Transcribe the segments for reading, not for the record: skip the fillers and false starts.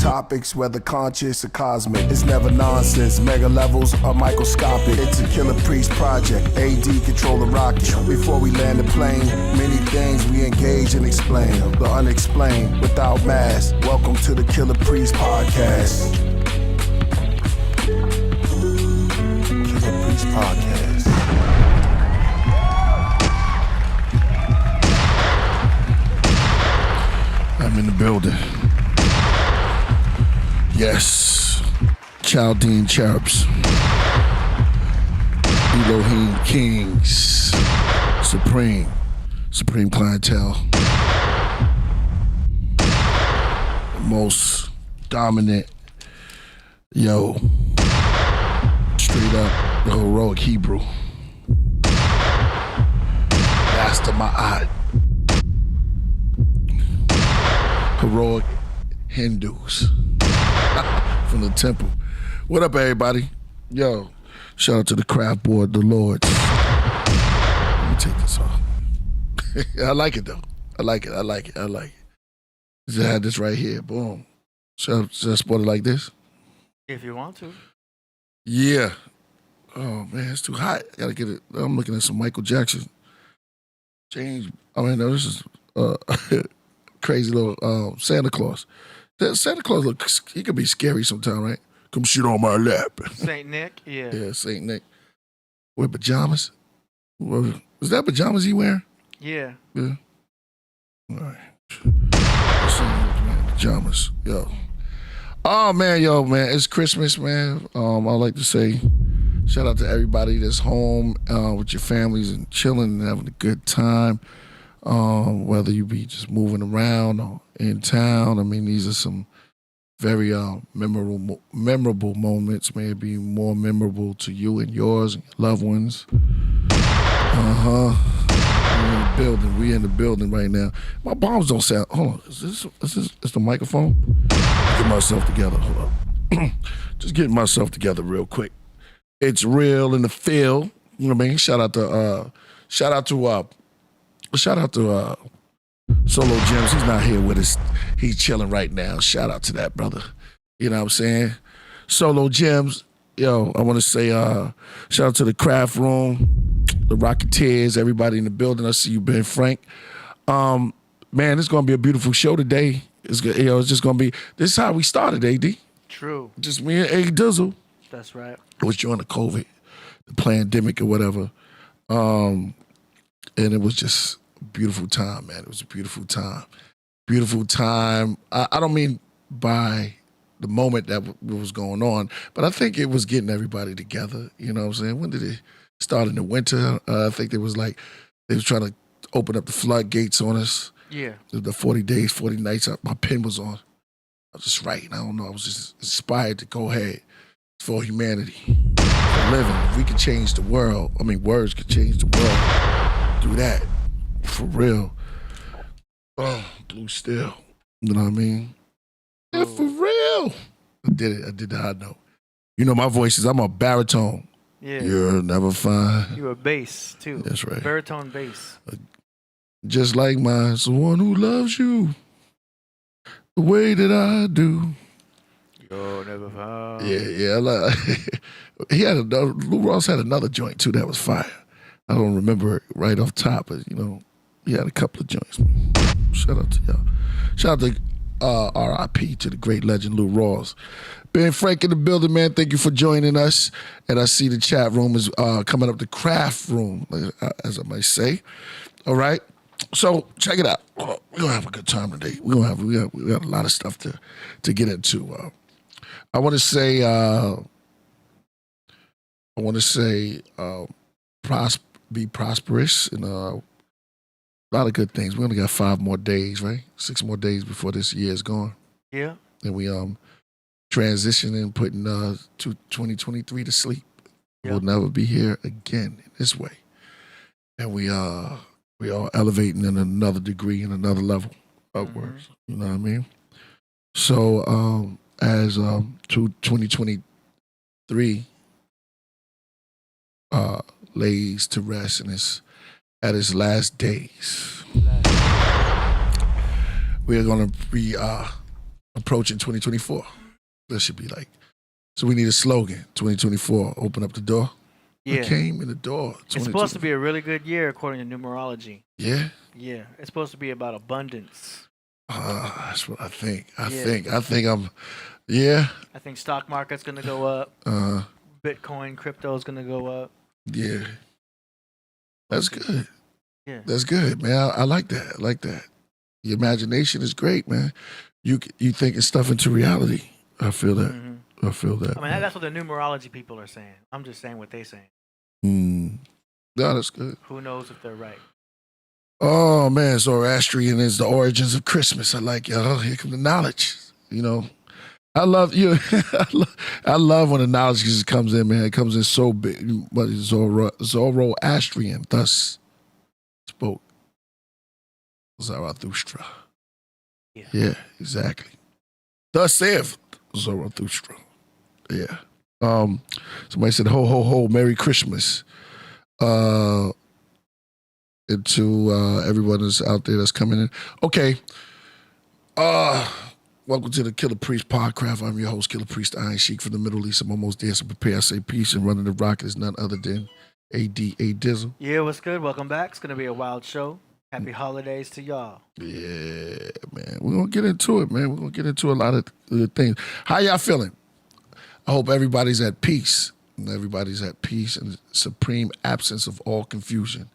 topics, whether conscious or cosmic. It's never nonsense, mega levels are microscopic. It's a Killah Priest project, AD control the rocket. Before we land the plane, many things we engage and explain. The unexplained, without mask. Welcome to the Killah Priest podcast. Killah Priest podcast. I'm in the building. Yes, Chaldean cherubs, Elohim kings, supreme clientele, most dominant, straight up the heroic Hebrew, master ma'at, heroic Hindus from the temple. What up, everybody? Yo, shout out to the craft board, the Lords. Let me take this off. I like it though. I like it. Just had this right here. Boom. Should I sport it like this? If you want to. Yeah. Oh man, it's too hot. I gotta get it. I'm looking at some Michael Jackson. This is crazy little Santa Claus. Santa Claus he could be scary sometimes, right? Come shit on my lap. Saint Nick, yeah. Yeah, Saint Nick. Wear pajamas? Is that pajamas he wearing? Yeah. Yeah. All right. Pajamas. Yo. Oh man, it's Christmas, man. I like to say shout out to everybody that's home with your families and chilling and having a good time. Whether you be just moving around or in town. I mean, these are some very memorable moments. May it be more memorable to you and yours and your loved ones. We in the building right now. My bombs don't sound. Hold on, is this the microphone? Get myself together. Hold on. Just getting myself together real quick. It's real in the field. You know what I mean? Shout out to Solo Gems. He's not here with us. He's chilling right now. Shout out to that brother. You know what I'm saying? Solo Gems. Yo, I want to say shout out to the craft room, the Rocketeers, everybody in the building. I see you, Ben Frank. Man, it's going to be a beautiful show today. It's just going to be, this is how we started, AD. True. Just me and A Dizzle. That's right. It was during the COVID, the pandemic or whatever. And it was just a beautiful time, man. It was a beautiful time. Beautiful time. I don't mean by the moment that was going on, but I think it was getting everybody together. You know what I'm saying? When did it start? In the winter? I think they was trying to open up the floodgates on us. Yeah. The 40 days, 40 nights, my pen was on. I was just writing. I don't know. I was just inspired to go ahead for humanity, for living. If we could change the world, words could change the world. Do that. For real. Oh, blue still. You know what I mean? Yeah, for real. I did it. I did the high note. You know my voice is, I'm a baritone. Yeah. You'll never find. You're a bass, too. That's right. Baritone bass. Just like mine, someone who loves you the way that I do. You'll never find. Yeah. Lou Ross had another joint, too, that was fire. I don't remember it right off top, but, he had a couple of joints. Shout out to y'all. Shout out to R.I.P. to the great legend Lou Ross. Ben Frank in the building, man. Thank you for joining us. And I see the chat room is coming up, the craft room, as I might say. All right. So check it out. We're gonna have a good time today. We got a lot of stuff to get into. I want to say be prosperous and a lot of good things. We only got 5 more days, right? 6 more days before this year is gone. Yeah. And we transitioning, putting 2023 to sleep. Yeah. We'll never be here again in this way. And we are elevating in another degree and another level upwards. Mm-hmm. You know what I mean? So as to 2023 lays to rest and is at its last days, we are going to be approaching 2024. That should be like. So we need a slogan. 2024. Open up the door. Yeah. I came in the door. It's supposed to be a really good year according to numerology. Yeah. Yeah. It's supposed to be about abundance. That's what I think. I Yeah. think I'm. Yeah. I think stock market's gonna go up. Bitcoin, crypto is gonna go up. Yeah. That's good. Yeah. That's good, man. I like that. I like that. The imagination is great, man. You thinking stuff into reality. I feel that. Mm-hmm. I feel that. I mean, that's what the numerology people are saying. I'm just saying what they're saying. No, that's good. Who knows if they're right? Oh man, Zoroastrian is the origins of Christmas. I like y'all. Here come the knowledge. You know, I love you. I love when the knowledge just comes in, man. It comes in so big. But Zoroastrian thus spoke Zarathustra. Yeah, exactly. Thus saith Zarathustra. Yeah. Somebody said, "Ho ho ho, Merry Christmas." Into everyone that's out there that's coming in. Okay. Welcome to the Killah Priest Podcraft. I'm your host, Killah Priest, Iron Sheik from the Middle East. I'm almost there, so prepare. I say peace, and running the rocket is none other than ADA Dizzle. Yeah, what's good? Welcome back. It's gonna be a wild show. Happy holidays to y'all. Yeah, man. We're gonna get into it, man. We're gonna get into a lot of good things. How y'all feeling? I hope everybody's at peace. And everybody's at peace and supreme absence of all confusion.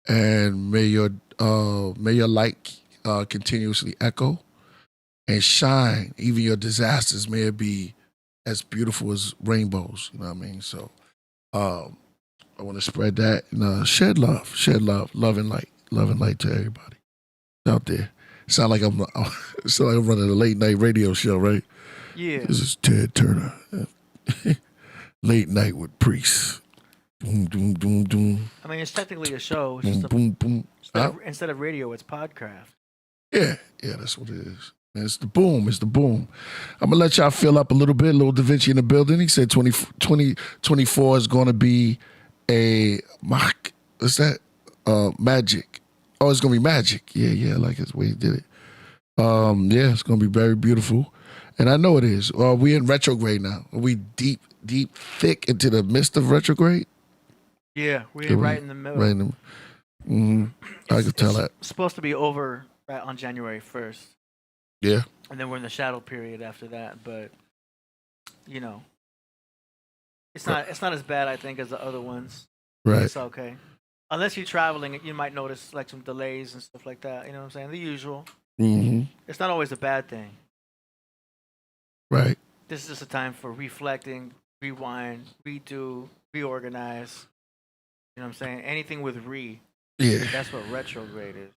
And may your light continuously echo and shine. Even your disasters may it be as beautiful as rainbows. You know what I mean? So I want to spread that and shed love, love and light to everybody out there. Sound like I'm running a late night radio show, right? Yeah. This is Ted Turner. Late night with Priest. Boom, boom, boom, boom. I mean, it's technically a show. It's Boom, just boom, boom. instead of radio, it's Podcraft. Yeah, that's what it is. Man, it's the boom. I'm going to let y'all fill up a little bit. Lil Da Vinci in the building. He said 2024 is going to be a mock. What's that? Magic. Oh, it's going to be magic. Yeah, I like his way he did it. Yeah, it's going to be very beautiful. And I know it is. We in retrograde now. Are we deep, thick into the midst of retrograde? Yeah, we're right in the middle. Right in the I can tell that. It's supposed to be over right on January 1st. Yeah. And then we're in the shadow period after that. But, you know, it's not as bad, I think, as the other ones. Right. It's okay. Unless you're traveling, you might notice like some delays and stuff like that. You know what I'm saying? The usual. Mm-hmm. It's not always a bad thing. Right. This is just a time for reflecting, rewind, redo, reorganize. You know what I'm saying? Anything with Yeah. That's what retrograde is.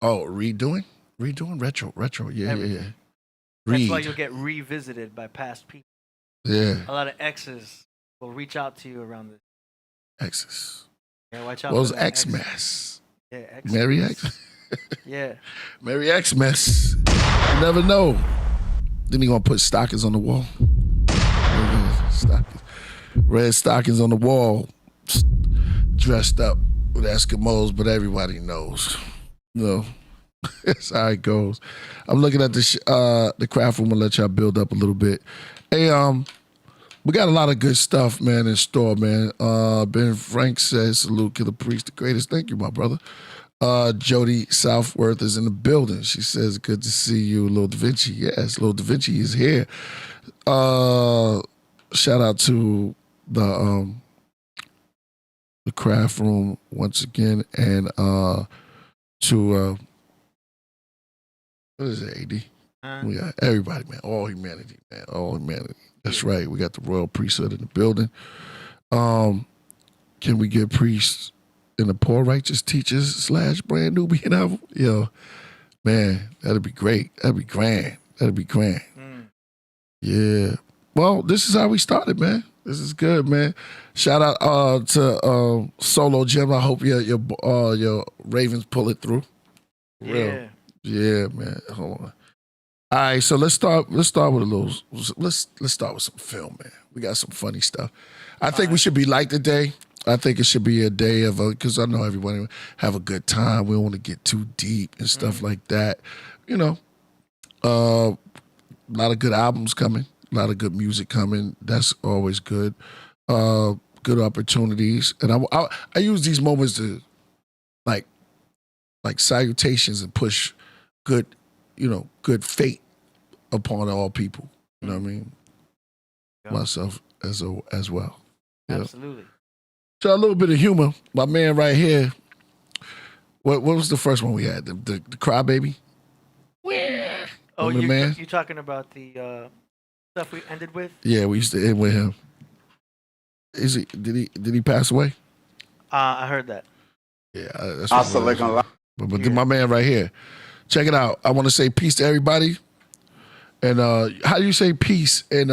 Oh, redoing, retro. Yeah. Everything. Read. That's why you'll get revisited by past people. Yeah. A lot of exes will reach out to you around this. Exes. Yeah, watch out. What was for that Xmas? Yeah, X. Merry X. Yeah. Merry Xmas. You never know. Then he gonna put stockings on the wall. Red stockings on the wall, dressed up with Eskimos, but everybody knows. You know, that's how it goes. I'm looking at the craft room. I'll let y'all build up a little bit. Hey, we got a lot of good stuff, man, in store, man. Ben Frank says, salute Killah Priest, the greatest. Thank you, my brother. Jody Southworth is in the building. She says, good to see you, Lil Da Vinci. Yes, Lil Da Vinci is here. Shout out to the craft room once again, and to what is it, AD? We got everybody, man. All humanity, man. All humanity. That's right. We got the royal priesthood in the building. Can we get priests in the Poor Righteous Teachers / Brand Nubian album? Yo, man, that'd be great. That'd be grand. Yeah. Well, this is how we started, man. This is good, man. Shout out to Solo Jim. I hope your Ravens pull it through. Yeah. Yeah, man. Hold on. All right, so let's start with a little. Let's start with some film, man. We got some funny stuff. I think we should be light today. I think it should be a day of because I know everybody have a good time. We don't want to get too deep and stuff like that. You know, lot of good albums coming, a lot of good music coming. That's always good. Good opportunities, and I use these moments to like salutations and push good, good fate upon all people. You know what I mean? Yep. Myself as well. Absolutely. So a little bit of humor. My man right here. What was the first one we had? The Crybaby? Oh, man? you talking about the stuff we ended with? Yeah, we used to end with him. Did he pass away? I heard that. Yeah, that's what but my man right here. Check it out. I want to say peace to everybody. And how do you say peace in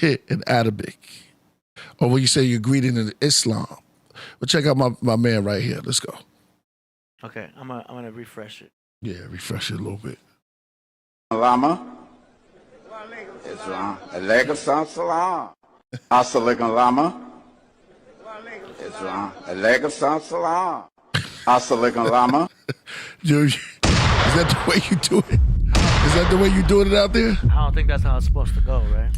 in Arabic? Or when you say you're greeting in Islam? But check out my man right here. Let's go. Okay, I'm gonna refresh it. Yeah, refresh it a little bit. Lama. Islam. Alaikum salam. Assalamualaikum lama. Islam. Alaikum salam. Assalamualaikum lama. Is that the way you do it? Is that the way you doing it out there? I don't think that's how it's supposed to go, right?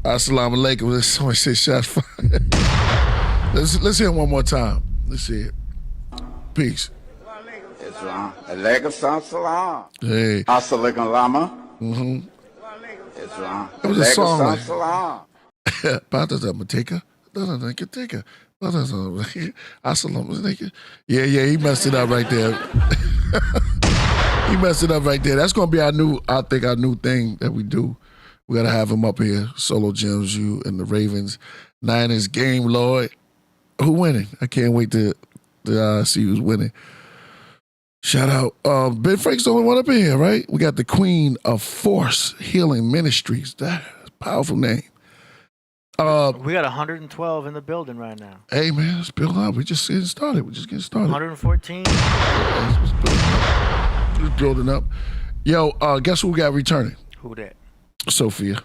Assalamu alaikum. Someone say shots fired. Let's hear it one more time. Let's see it. Peace. Islam. Alaikum salam. Hey. Assalamualaikum lama. Mm-hmm. Islam. It was a song like salam. Yeah, he messed it up right there. He messed it up right there. That's gonna be our new thing that we do. We gotta have him up here. Solo Gems, you and the Ravens. Niners game, Lord. Who winning? I can't wait to see who's winning. Shout out. Ben Frank's the only one up in here, right? We got the Queen of Force Healing Ministries. That's a powerful name. We got 112 in the building right now. Hey, man, let's build up. We're just getting started. 114. Yeah, just building up. Yo, guess who we got returning? Who that? Sophia.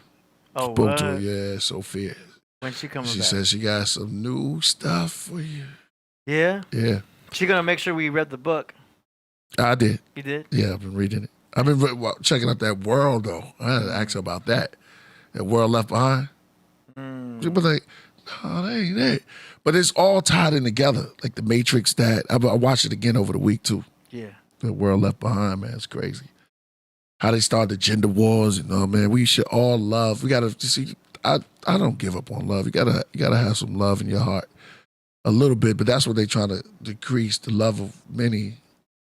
Oh, Spoke what? to her. Yeah, Sophia. When she coming back? She said she got some new stuff for you. Yeah? Yeah. She gonna make sure we read the book. I did. You did? Yeah, I've been reading it. I've been checking out that World, though. I had to ask her about that. That World Left Behind. She was like, no, that ain't it. But it's all tied in together. Like the Matrix that. I watched it again over the week, too. Yeah. The World Left Behind, man. It's crazy. How they started the gender wars and man, we should all love. We gotta see. I don't give up on love. You gotta have some love in your heart, a little bit. But that's what they trying to decrease. The love of many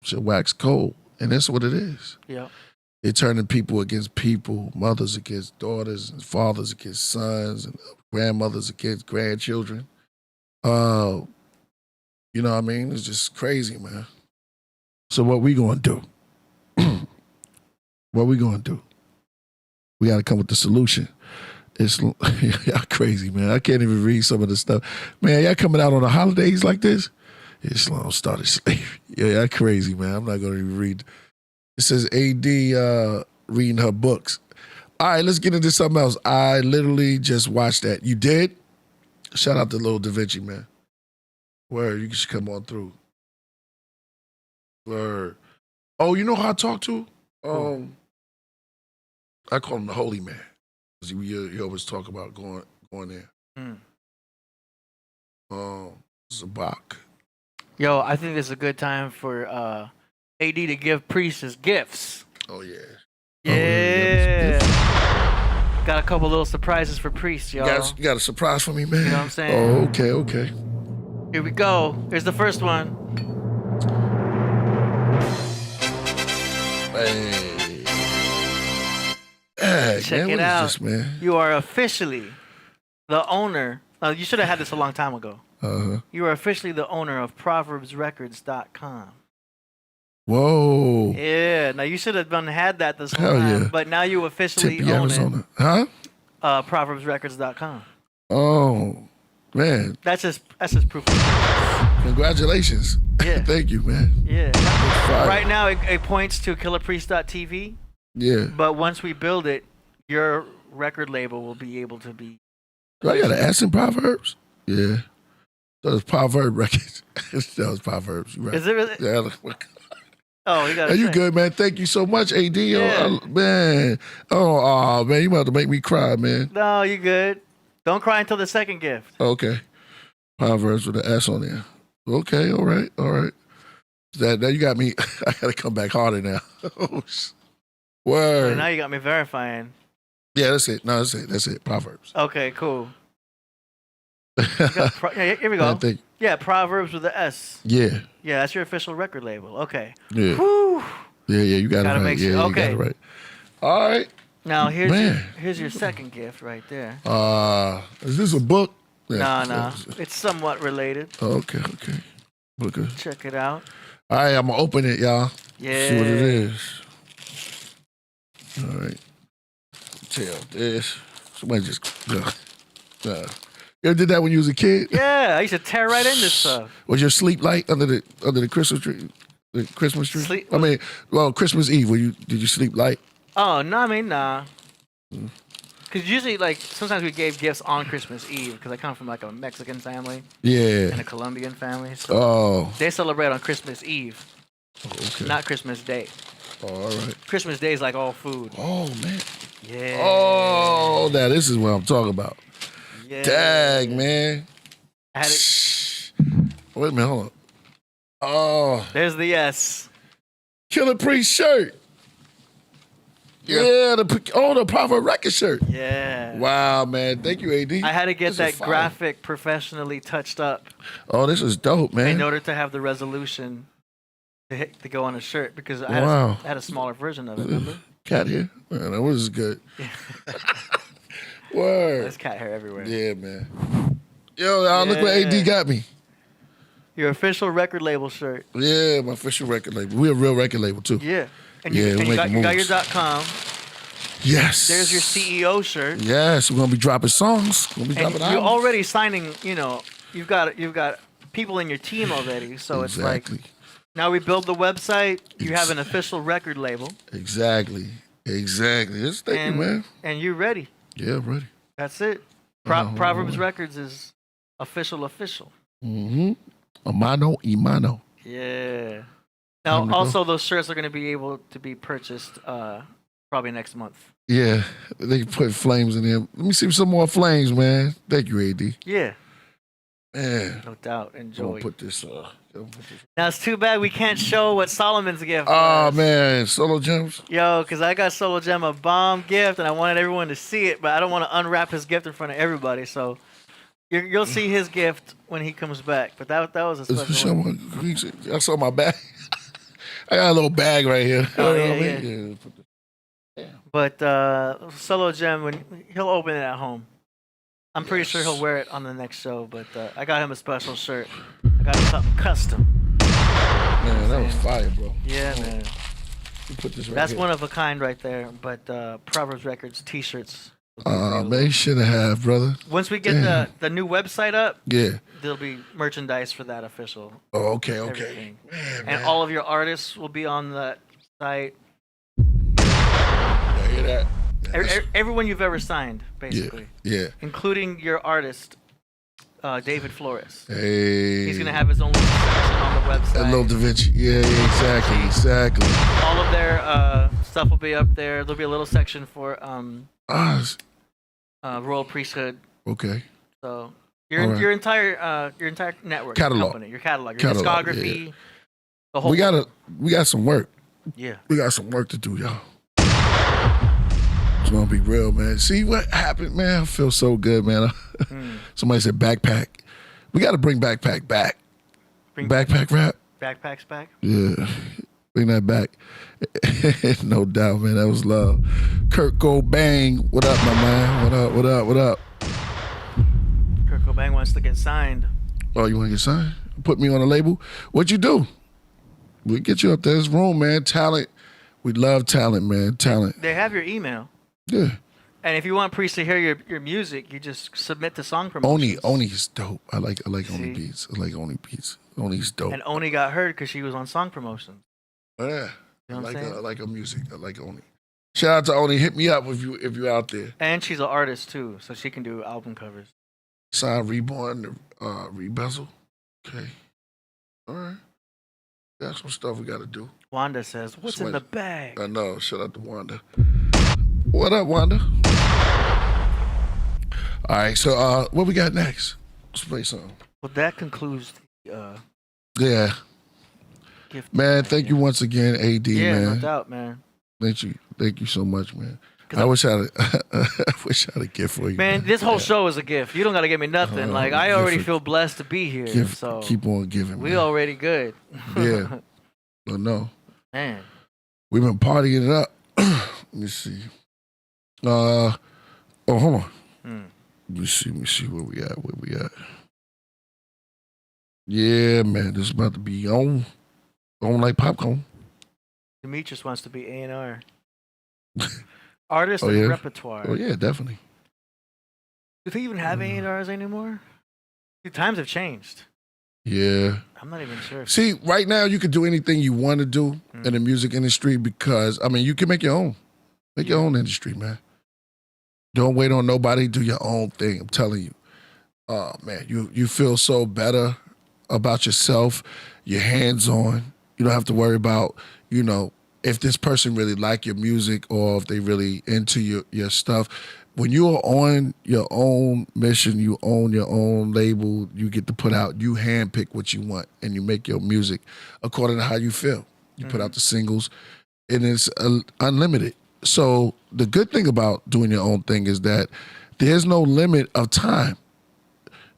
should wax cold, and that's what it is. Yeah. They're turning people against people, mothers against daughters, and fathers against sons, and grandmothers against grandchildren. You know what I mean? It's just crazy, man. So what we gonna do? What we gonna do? We gotta come with the solution. It's y'all crazy, man. I can't even read some of the stuff. Man, y'all coming out on the holidays like this? Islam started slavery. Yeah, y'all crazy, man. I'm not gonna even read. It says AD reading her books. All right, let's get into something else. I literally just watched that. You did? Shout out to Lil Da Vinci, man. Word, you should come on through. Word. Oh, you know who I talk to? I call him the Holy Man. You always talk about going there. Zabak. Yo, I think this is a good time for AD to give Priest his gifts. Oh, yeah. Yeah. Got a couple little surprises for Priest, y'all. You got a surprise for me, man? You know what I'm saying? Oh, okay. Here we go. Here's the first one. Hey, check man, it what out. Is this, man? You are officially the owner. You should have had this a long time ago. You are officially the owner of ProverbsRecords.com. Whoa. Yeah. Now, you should have had that this whole Hell time. yeah. But now you officially Tempe, own Arizona. it. Huh? ProverbsRecords.com. Oh, man. That's just proof of purchase. Congratulations. Yeah. Thank you, man. Yeah. Right now, it points to KillerPriest.tv. Yeah. But once we build it, your record label will be able to be. Do I got to add some Proverbs? Yeah. That was Proverb Records. That was Proverbs. Right. Is it really? Yeah. Oh, you got Are to you good, man? Thank you so much, AD. Yeah. Man. Oh, man, you about to make me cry, man. No, you good. Don't cry until the second gift. Okay. Proverbs with an S on there. Okay, all right. Now you got me. I got to come back harder now. Word. And now you got me verifying. Yeah, that's it. No, that's it. Proverbs. Okay, cool. Yeah, here we go. Yeah, Proverbs with the S. Yeah. Yeah, that's your official record label. Okay. Yeah. Whew. Yeah, you got Gotta it right. make sure- Yeah, okay. you got it right. All right. Now Man. here's your second gift right there. Is this a book? No. It's somewhat related. Okay. Okay. Check it out. All right, I'm gonna open it, y'all. Yeah. See what it is. All right. Tell this. Somebody just. You ever did that when you was a kid? Yeah, I used to tear right into stuff. Was your sleep light under the Christmas tree? The Christmas tree. Sleep- Christmas Eve. Did you sleep light? Oh, no, nah. Because usually, like, sometimes we gave gifts on Christmas Eve because I come from, like, a Mexican family and Yeah. a Colombian family. So Oh. they celebrate on Christmas Eve, Okay. not Christmas Day. Oh, all right. Christmas Day is, like, all food. Oh man. Yeah. Oh, now this is what I'm talking about. Yeah. Dang, man. I had it. Wait a minute, hold on. Oh, There's the S. Killah Priest shirt. Yeah, the Proverb Record shirt. Yeah. Wow, man. Thank you, AD. I had to get This that is fire. graphic professionally touched up Oh, this is dope, man. in order to have the resolution to go on a shirt because I had a smaller version of it, remember? Cat here. Man, that was good. Word. There's cat hair everywhere. Yeah, man. Yo, look what AD got me. Your official record label shirt. Yeah, my official record label. We're a real record label, too. Yeah. And Yeah, you, we're and you got making your moves. .com. Yes. There's your CEO shirt. Yes, we're going to be dropping songs. We're going to be And dropping you're albums. already signing, you've got people in your team already. So it's like, now we build the website, you have an official record label. Exactly. Yes, thank you, man. And you're ready. Yeah, I'm ready. That's it. Proverbs Records is official. Mm-hmm. Imano. Yeah. Time to Now, go. also, those shirts are going to be able to be purchased probably next month. Yeah, they put flames in there. Let me see some more flames, man. Thank you, AD. Yeah, Man, no doubt. I'm Enjoy. gonna put this. Now, it's too bad we can't show what Solomon's gift Oh was. man, solo gems. Yo, because I got Solo Gem a bomb gift, and I wanted everyone to see it, but I don't want to unwrap his gift in front of everybody, so you'll see his gift when he comes back. But that was a It's for special one. sure. I saw my bag. I got a little bag right here. Oh, You know yeah, what I mean? But Solo Gem, when he'll open it at home. I'm pretty sure he'll wear it on the next show, but I got him a special shirt. I got him something custom. Man, that was fire, bro. Yeah, man. You put this right That's here. one of a kind right there. But Proverbs Records T-shirts. Man, you should have, brother. Once we get Damn. the new website up, Yeah. there'll be merchandise for that official. Oh, okay. Everything. Man, And all of your artists will be on that site. I hear that. Everyone you've ever signed, basically. Yeah. Including your artist, David Flores. Hey. He's going to have his own little section on the website. That little Da Vinci. Yeah, exactly. All of their stuff will be up there. There'll be a little section for Royal Priesthood. Okay. So All right. your entire network, Catalog. company, your catalog, Catalog, discography, the whole. We got some work. Yeah. We got some work to do, y'all. It's gonna be real, man. See what happened, man? I feel so good, man. Somebody said backpack. We got to bring backpack back. Bring Backpack rap. backpacks back. Yeah. Bring that back. No doubt, man. That was love. Kurt Cobain. What up, my man? What up? Kurt Cobain wants to get signed. Oh, you want to get signed? Put me on a label? What'd you do? We'll get you up there. This room, man. Talent. We love talent, man. Talent. They have your email, Yeah. and if you want Priest to hear your music, you just submit the song promotions. Oni's dope. I like Oni See? beats. I like Oni beats. Oni's dope. And Oni got heard because she was on song promotions. Yeah. You know I what I'm like saying? her. I like her music. I like Oni. Shout out to Oni. Hit me up if you out there. And she's an artist too, so she can do album covers. Sign Reborn, Rebezel. Okay. All right. That's some stuff we got to do. Wanda says, "What's in the bag?" I know. Shout out to Wanda. What up, Wanda? All right. So, what we got next? Let's play something. Well, that concludes the Yeah. gift. Man, thank you once again, AD, Yeah, man. no doubt, man. Thank you so much, man. I wish I had a gift for you. Man, this whole show is a gift. You don't got to give me nothing. Like, I already feel blessed to be here. So keep on giving, we man. already good. Yeah. No. Man. We've been partying it up. Let me see. Hold on. Let me see where we at. Yeah, man, this is about to be on like popcorn. Demetrius wants to be A&R. Artist Oh, and yeah? repertoire. Oh yeah, definitely. Do they even have A&Rs anymore? The times have changed. Yeah. I'm not even sure. See, right now you can do anything you want to do in the music industry because you can make your own. Make your own industry, man. Don't wait on nobody. Do your own thing. I'm telling you. Oh man, you feel so better about yourself. You're hands-on. You don't have to worry about, if this person really like your music or if they really into your stuff. When you are on your own mission, you own your own label, you get to put out, you handpick what you want and you make your music according to how you feel. You put out the singles and it's unlimited. So the good thing about doing your own thing is that there's no limit of time.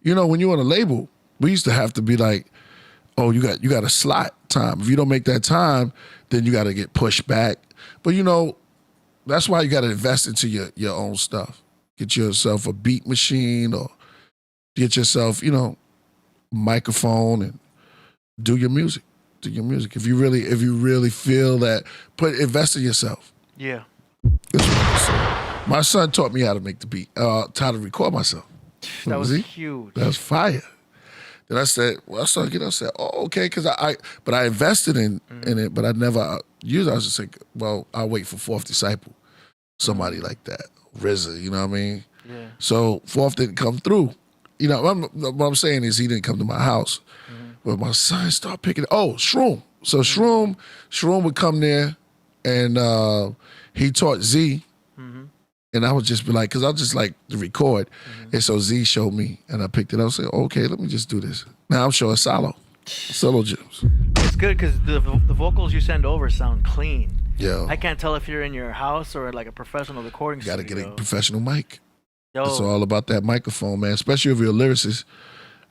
When you're on a label, we used to have to be like, oh, you got a slot time. If you don't make that time, then you got to get pushed back. But that's why you got to invest into your own stuff. Get yourself a beat machine or get yourself, microphone and do your music. Do your music. If you really feel that, invest in yourself. Yeah. That's what I say. My son taught me how to make the beat, how to record myself. That was huge. That was fire. Then I said, I said, oh, okay, because I invested in it, but I never used it. I was just like, well, I'll wait for Fourth Disciple, somebody like that, RZA, you know what I mean? Yeah. So Fourth didn't come through. What I'm saying is he didn't come to my house, but my son started picking. Oh, Shroom. So Shroom would come there, and he taught Z. And I would just be like, because I just like to record. And so Z showed me, and I picked it up and said, okay, let me just do this. Now I'm showing solo gems. It's good because the vocals you send over sound clean. Yeah. I can't tell if you're in your house or like a professional recording Got to studio. get a professional mic. Yo, It's all about that microphone, man, especially if you're a lyricist.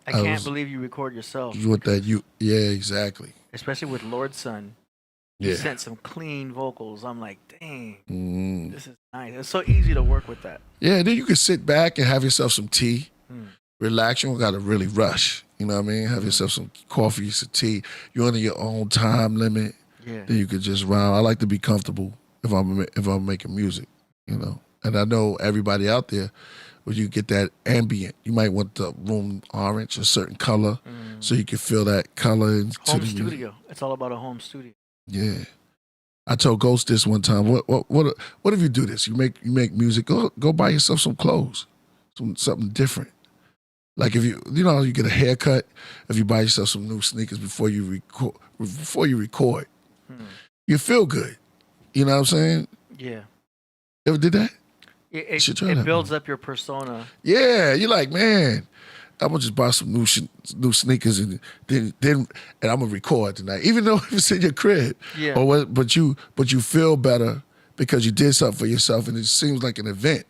I can't believe you record yourself. With that, yeah, exactly. Especially with Lord's Son. Yeah. He sent some clean vocals. I'm like, dang, this is nice. It's so easy to work with that. Yeah, and then you can sit back and have yourself some tea, relax. You don't got to really rush. You know what I mean? Have yourself some coffee, some tea. You're under your own time limit. Yeah. Then you could just round. I like to be comfortable if I'm making music, And I know everybody out there, when you get that ambient, you might want the room orange, a certain color, so you can feel that color. Home studio. It's all about a home studio. Yeah. I told Ghost this one time. What if you do this? You make music. Go buy yourself some clothes, something different. Like if you get a haircut. If you buy yourself some new sneakers before you record, you feel good. You know what I'm saying? Yeah. Ever did that? It builds up your persona. Yeah, you're like, man, I'm gonna just buy some new sneakers and then I'm gonna record tonight, even though it's in your crib. Yeah. But you feel better because you did something for yourself, and it seems like an event.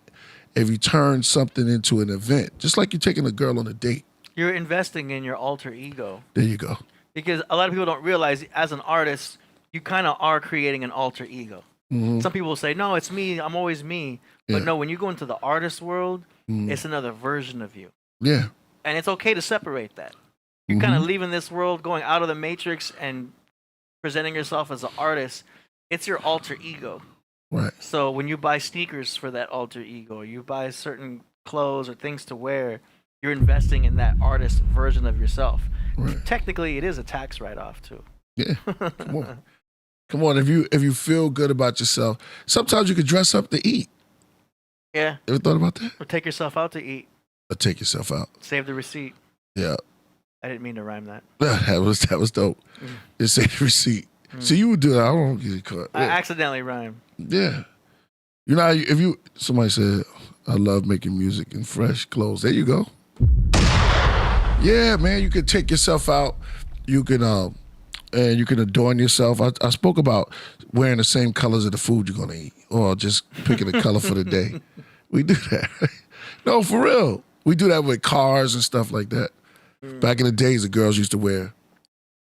If you turn something into an event, just like you're taking a girl on a date. You're investing in your alter ego. There you go. Because a lot of people don't realize, as an artist, you kind of are creating an alter ego. Some people will say, no, it's me. I'm always me. But no, when you go into the artist world, it's another version of you. Yeah. And it's okay to separate that. You're kind of leaving this world, going out of the matrix and presenting yourself as an artist. It's your alter ego. Right. So when you buy sneakers for that alter ego, you buy certain clothes or things to wear, you're investing in that artist version of yourself. Right. Technically, it is a tax write-off too. Yeah. Come on. If you feel good about yourself, sometimes you can dress up to eat. Yeah. Ever thought about that? Or take yourself out to eat. Or take yourself out. Save the receipt. Yeah. I didn't mean to rhyme that. That was dope. Just say the receipt. So you would do that. I don't get caught. I accidentally rhymed. Yeah. You know, somebody said, I love making music in fresh clothes. There you go. Yeah, man, you can take yourself out. You can, and you can adorn yourself. I spoke about wearing the same colors of the food you're gonna eat, or just picking a color for the day. We do that. No, for real. We do that with cars and stuff like that. Back in the days, the girls used to wear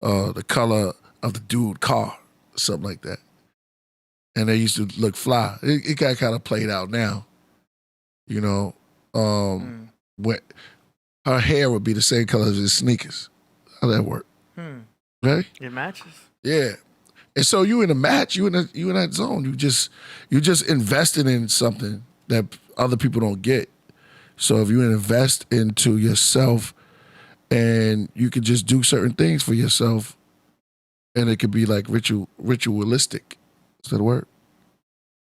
the color of the dude car, or something like that. And they used to look fly. It got kind of played out now. You know, when her hair would be the same color as his sneakers. How that work? Right? It matches. Yeah. And so you in a match, you in that zone. You just invested in something that other people don't get. So if you invest into yourself, and you can just do certain things for yourself, and it could be like ritualistic. Is that a word?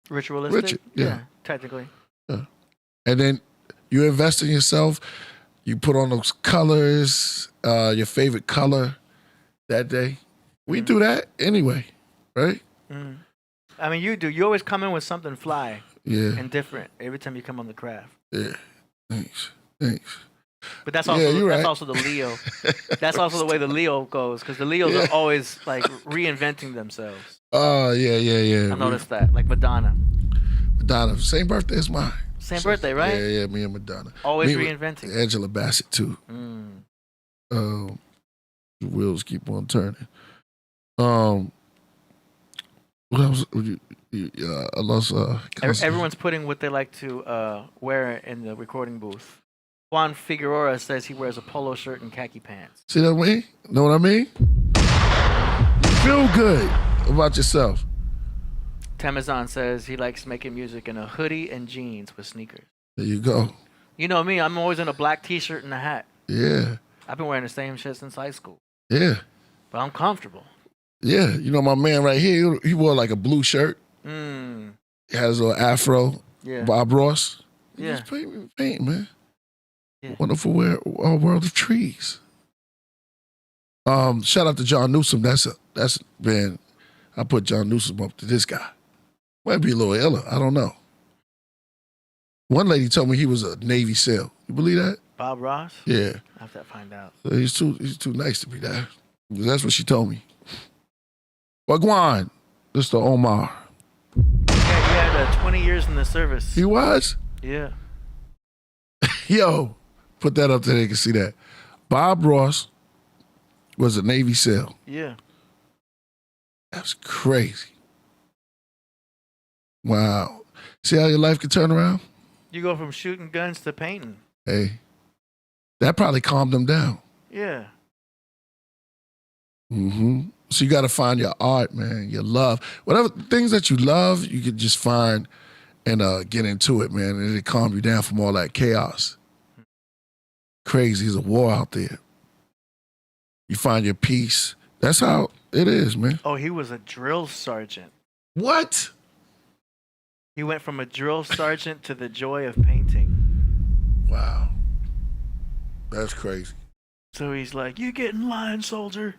Ritualistic? Yeah. Technically. Yeah. And then you invest in yourself, you put on those colors, your favorite color that day. We do that anyway, right? I mean, you do. You always come in with something fly and different every time you come on the craft. Yeah. Thanks. But that's also right. also the Leo. That's also the way the Leo goes, because the Leos are always like reinventing themselves. Oh, yeah. I noticed that. Like Madonna. Same birthday as mine. Same birthday, right? Yeah, me and Madonna. Always reinventing. Angela Bassett, too. The wheels keep on turning. What else? I lost. Everyone's putting what they like to wear in the recording booth. Juan Figueroa says he wears a polo shirt and khaki pants. See what I mean? Know what I mean? You feel good about yourself. Tamazan says he likes making music in a hoodie and jeans with sneakers. There you go. You know me, I'm always in a black t-shirt and a hat. Yeah. I've been wearing the same shit since high school. Yeah. But I'm comfortable. Yeah. You know, my man right here, he wore like a blue shirt. He had his little afro. Yeah. Bob Ross. Yeah. Just paint, man. Yeah. Wonderful world of trees. Shout out to John Newsom. That's man, I put John Newsom up to this guy. Might be a little iller. I don't know. One lady told me he was a Navy SEAL. You believe that? Bob Ross? Yeah. I have to find out. So he's too nice to be that. That's what she told me. Wagwan, Mr. Omar. Yeah, he had 20 years in the service. He was? Yeah. Yo, put that up so they can see that. Bob Ross was a Navy SEAL. Yeah. That's crazy. Wow. See how your life can turn around? You go from shooting guns to painting. Hey, that probably calmed them down. Yeah. So you got to find your art, man, your love. Whatever things that you love, you can just find and get into it, man, and it'll calm you down from all that chaos. Crazy, there's a war out there. You find your peace. That's how it is, man. Oh, he was a drill sergeant. What? He went from a drill sergeant to the joy of painting. Wow. That's crazy. So he's like, you get in line, soldier.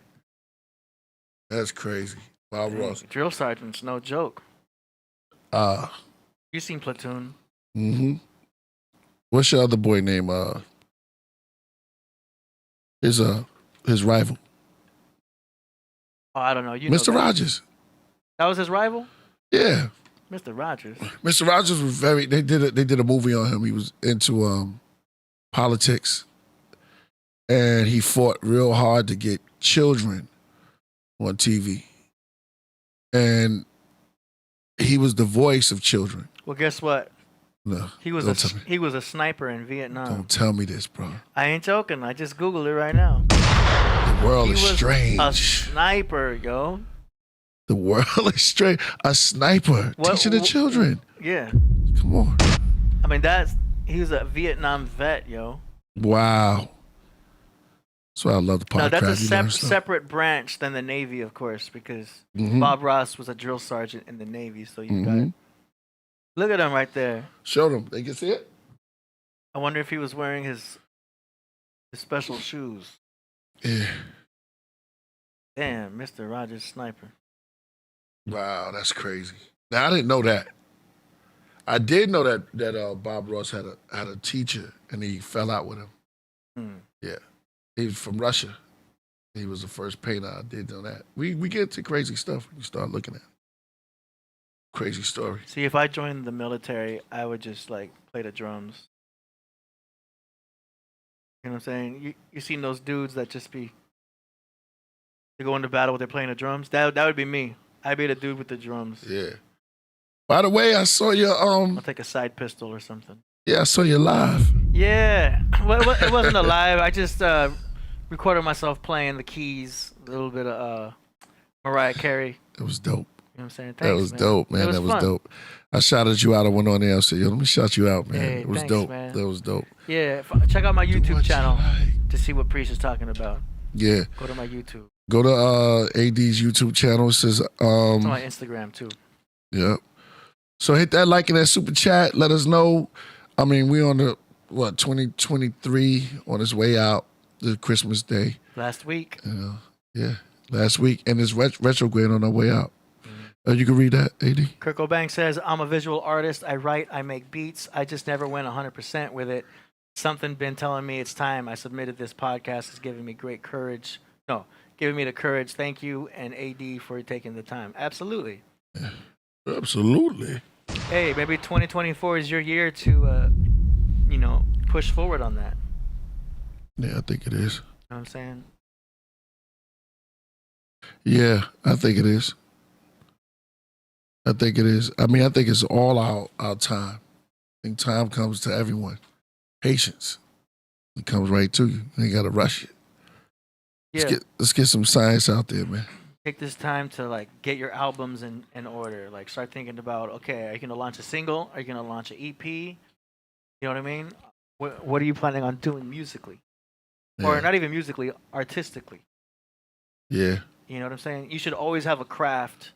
That's crazy. Bob Ross. Drill sergeant's no joke. You seen Platoon? What's your other boy name? His rival. Oh, I don't know. You Mr. know that. Rogers. That was his rival? Yeah. Mr. Rogers. Mr. Rogers was they did a movie on him. He was into politics. And he fought real hard to get children on TV. And he was the voice of children. Well, guess what? No. He was a sniper in Vietnam. Don't tell me this, bro. I ain't joking. I just Googled it right now. The world is strange. A sniper, yo. The world is strange. A sniper teaching the children. Yeah. Come on. I mean, he was a Vietnam vet, yo. Wow. That's why I love the podcast. Now, that's a separate branch than the Navy, of course, because Bob Ross was a drill sergeant in the Navy, so you got it. Look at him right there. Show them. They can see it? I wonder if he was wearing his special shoes. Yeah. Damn, Mr. Rogers Sniper. Wow, that's crazy. Now I didn't know that. I did know that Bob Ross had a teacher and he fell out with him. Hmm. Yeah, he was from Russia. He was the first painter. I did know that. We get to crazy stuff when you start looking at it. Crazy story. See, if I joined the military, I would just like play the drums. You know what I'm saying? You seen those dudes that just be they go into battle, they're playing the drums. That would be me. I'd be the dude with the drums. Yeah. By the way, I saw your I'll take a side pistol or something. Yeah, I saw you live. Yeah, well, it wasn't a live. I just recorded myself playing the keys, a little bit of Mariah Carey. It was dope. You know what I'm saying? Thanks, That was man. dope, man. That was fun. dope. I shouted you out. I went on there. I said, "Yo, let me shout you out, man." Hey, it was thanks, dope. man. That was dope. Yeah, check out my YouTube what you channel like. to see what Priest is talking about. Yeah. Go to my YouTube. Go to AD's YouTube channel. It says It's on my Instagram too. Yeah. So hit that like and that super chat. Let us know. I mean, we on the 2023 on its way out. The Christmas Day. Last week. Yeah. Last week, and it's retrograde on our way out. You can read that, AD. Kirk O'Bank says, "I'm a visual artist. I write. I make beats. I just never went 100% with it. Something been telling me it's time. I submitted this podcast. Is giving me great courage. No, giving me the courage. Thank you and AD for taking the time. Absolutely." Yeah. Absolutely. Hey, maybe 2024 is your year to, push forward on that. Yeah, I think it is. You know what I'm saying? Yeah, I think it is. I think it is. I mean, I think it's all our time. I think time comes to everyone. Patience. It comes right to you. You ain't got to rush it. Yeah. Let's get some science out there, man. Take this time to like get your albums in order. Like start thinking about, okay, are you gonna launch a single? Are you gonna launch an EP? You know what I mean? What are you planning on doing musically? Yeah. Or not even musically, artistically. Yeah. You know what I'm saying? You should always have a craft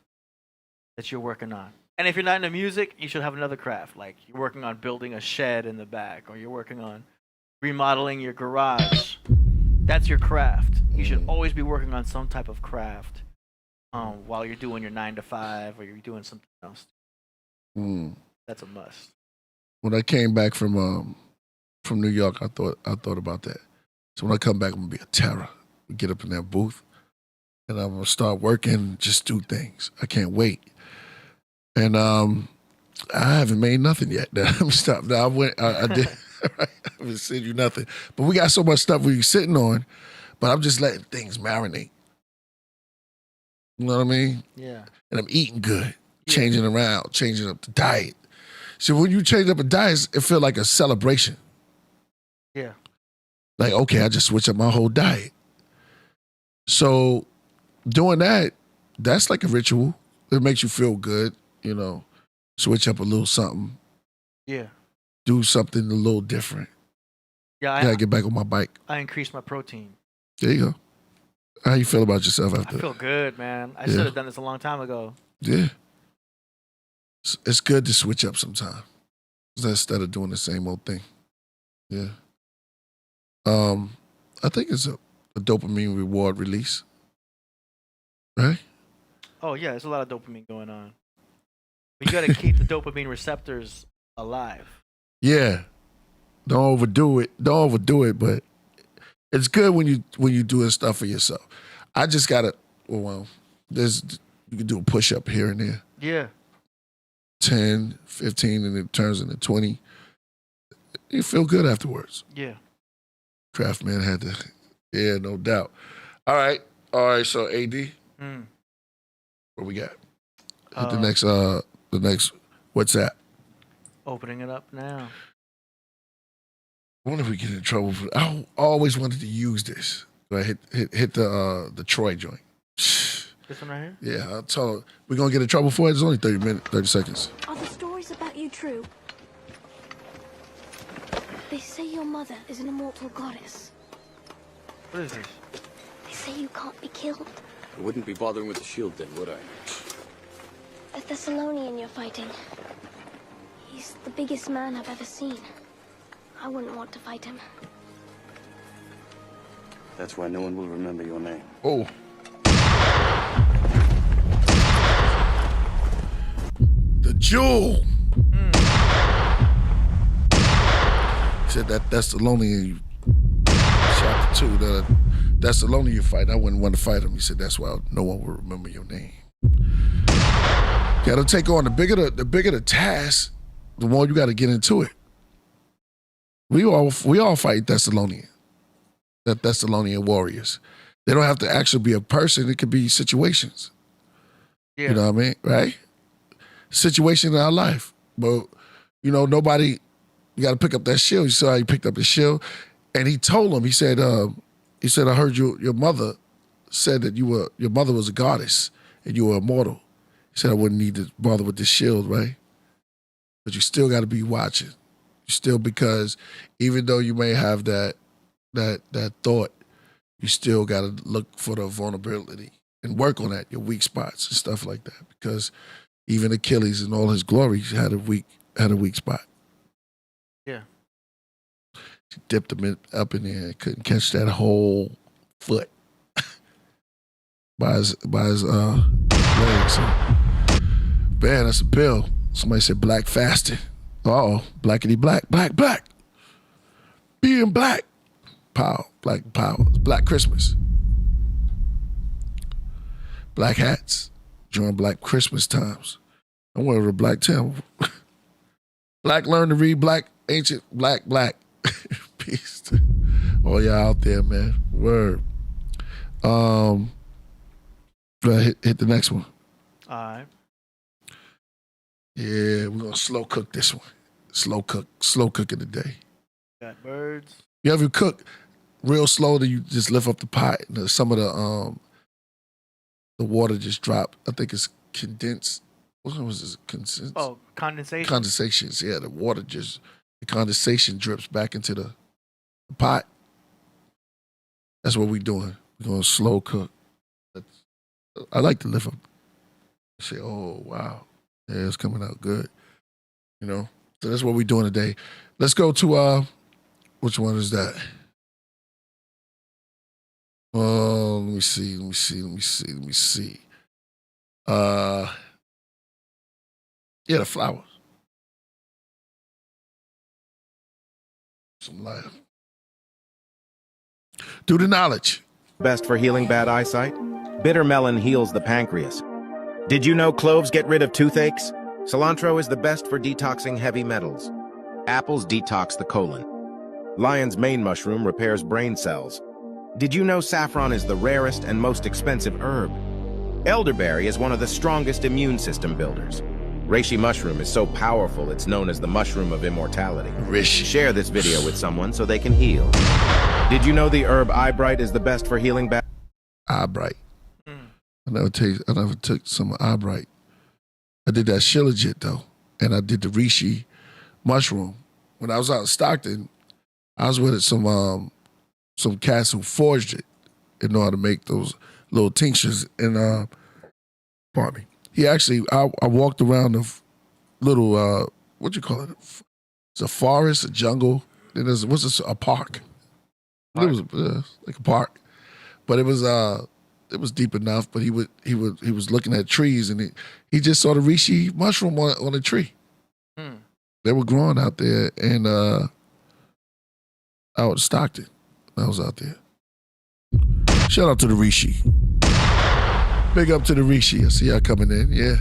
that you're working on. And if you're not into music, you should have another craft. Like you're working on building a shed in the back, or you're working on remodeling your garage. That's your craft. You should always be working on some type of craft while you're doing your 9 to 5 or you're doing something else. That's a must. When I came back from New York, I thought about that. So when I come back, I'm gonna be a terror. Get up in that booth, and I'm gonna start working. Just do things. I can't wait. And I haven't made nothing yet. Let me stop. Now I did. I haven't sent you nothing. But we got so much stuff we're sitting on. But I'm just letting things marinate. You know what I mean? Yeah. And I'm eating good, changing around, changing up the diet. See, when you change up a diet, it feels like a celebration. Yeah. Like, okay, I just switched up my whole diet. So doing that, that's like a ritual. It makes you feel good, switch up a little something. Yeah. Do something a little different. Yeah, I gotta get back on my bike. I increased my protein. There you go. How you feel about yourself after I feel good, man. I should have done this a long time ago. Yeah. It's good to switch up sometimes instead of doing the same old thing. Yeah. I think it's a dopamine reward release. Right? Oh, yeah, there's a lot of dopamine going on. But you got to keep the dopamine receptors alive. Yeah. Don't overdo it, but it's good when you doing stuff for yourself. I just gotta you can do a push up here and there. Yeah. 10, 15, and it turns into 20. You feel good afterwards. Yeah. Craftman had to, yeah, no doubt. All right, so AD, what we got? Hit the next, what's that? Opening it up now. I wonder if we get in trouble for I always wanted to use this. Hit the Troy joint. This one right here? Yeah, I'll tell her. We're going to get in trouble for it? It's only 30 seconds. Are the stories about you true? They say your mother is an immortal goddess. What is this? They say you can't be killed. I wouldn't be bothering with the shield then, would I? A Thessalonian you're fighting. He's the biggest man I've ever seen. I wouldn't want to fight him. That's why no one will remember your name. Oh. The jewel. He said that's the lonely chapter 2. That's the lonely you fight. I wouldn't want to fight him. He said that's why no one will remember your name. Gotta take on the bigger the task, the more you gotta get into it. We all fight Thessalonian. That Thessalonian warriors. They don't have to actually be a person, it could be situations. Yeah. You know what I mean? Right? Situation in our life. But nobody, you gotta pick up that shield. You saw how he picked up the shield. And he told him, he said, I heard your mother said that your mother was a goddess and you were immortal. He said, I wouldn't need to bother with this shield, right? But you still got to be watching. You still, because even though you may have that thought, you still got to look for the vulnerability and work on that, your weak spots and stuff like that. Because even Achilles in all his glory had a weak spot. Yeah. He dipped him up in there and couldn't catch that whole foot by his legs. So, man, that's a bill. Somebody said black fasting. Uh-oh, blackity black. Being black. Power, black power. It's Black Christmas. Black hats during Black Christmas times. I'm wearing a black Tim. Black learn to read, black ancient, black. Peace to all y'all out there, man. Word. Hit the next one. All right. Yeah, we're gonna slow cook this one. Slow cooking today. Got birds. You ever cook real slow that you just lift up the pot and some of the water just drop? I think it's condensed. What was this? Oh, condensation. Condensations. Yeah, the condensation drips back into the pot. That's what we're doing. We're gonna slow cook. I like to lift up. Say, oh wow, yeah, it's coming out good. So that's what we're doing today. Let's go to which one is that? Let me see. Yeah, the flowers. Some life. Do the knowledge. Best for healing bad eyesight? Bitter melon heals the pancreas. Did you know cloves get rid of toothaches? Cilantro is the best for detoxing heavy metals. Apples detox the colon. Lion's mane mushroom repairs brain cells. Did you know saffron is the rarest and most expensive herb? Elderberry is one of the strongest immune system builders. Reishi mushroom is so powerful it's known as the mushroom of immortality. Reishi. Share this video with someone so they can heal. Did you know the herb eyebright is the best for healing bad? Eyebright. I never took some eyebright. I did that Shilajit though, and I did the reishi mushroom. When I was out in Stockton, I was with some cats who forged it and know how to make those little tinctures. And pardon me. He actually, I walked around the little what you call it? It's a forest, a jungle. Then there's a park. It was like a park, but it was deep enough. But he was looking at trees, and he just saw the reishi mushroom on a tree. They were growing out there, and out in Stockton, I was out there. Shout out to the reishi. Big up to the reishi. I see y'all coming in. Yeah.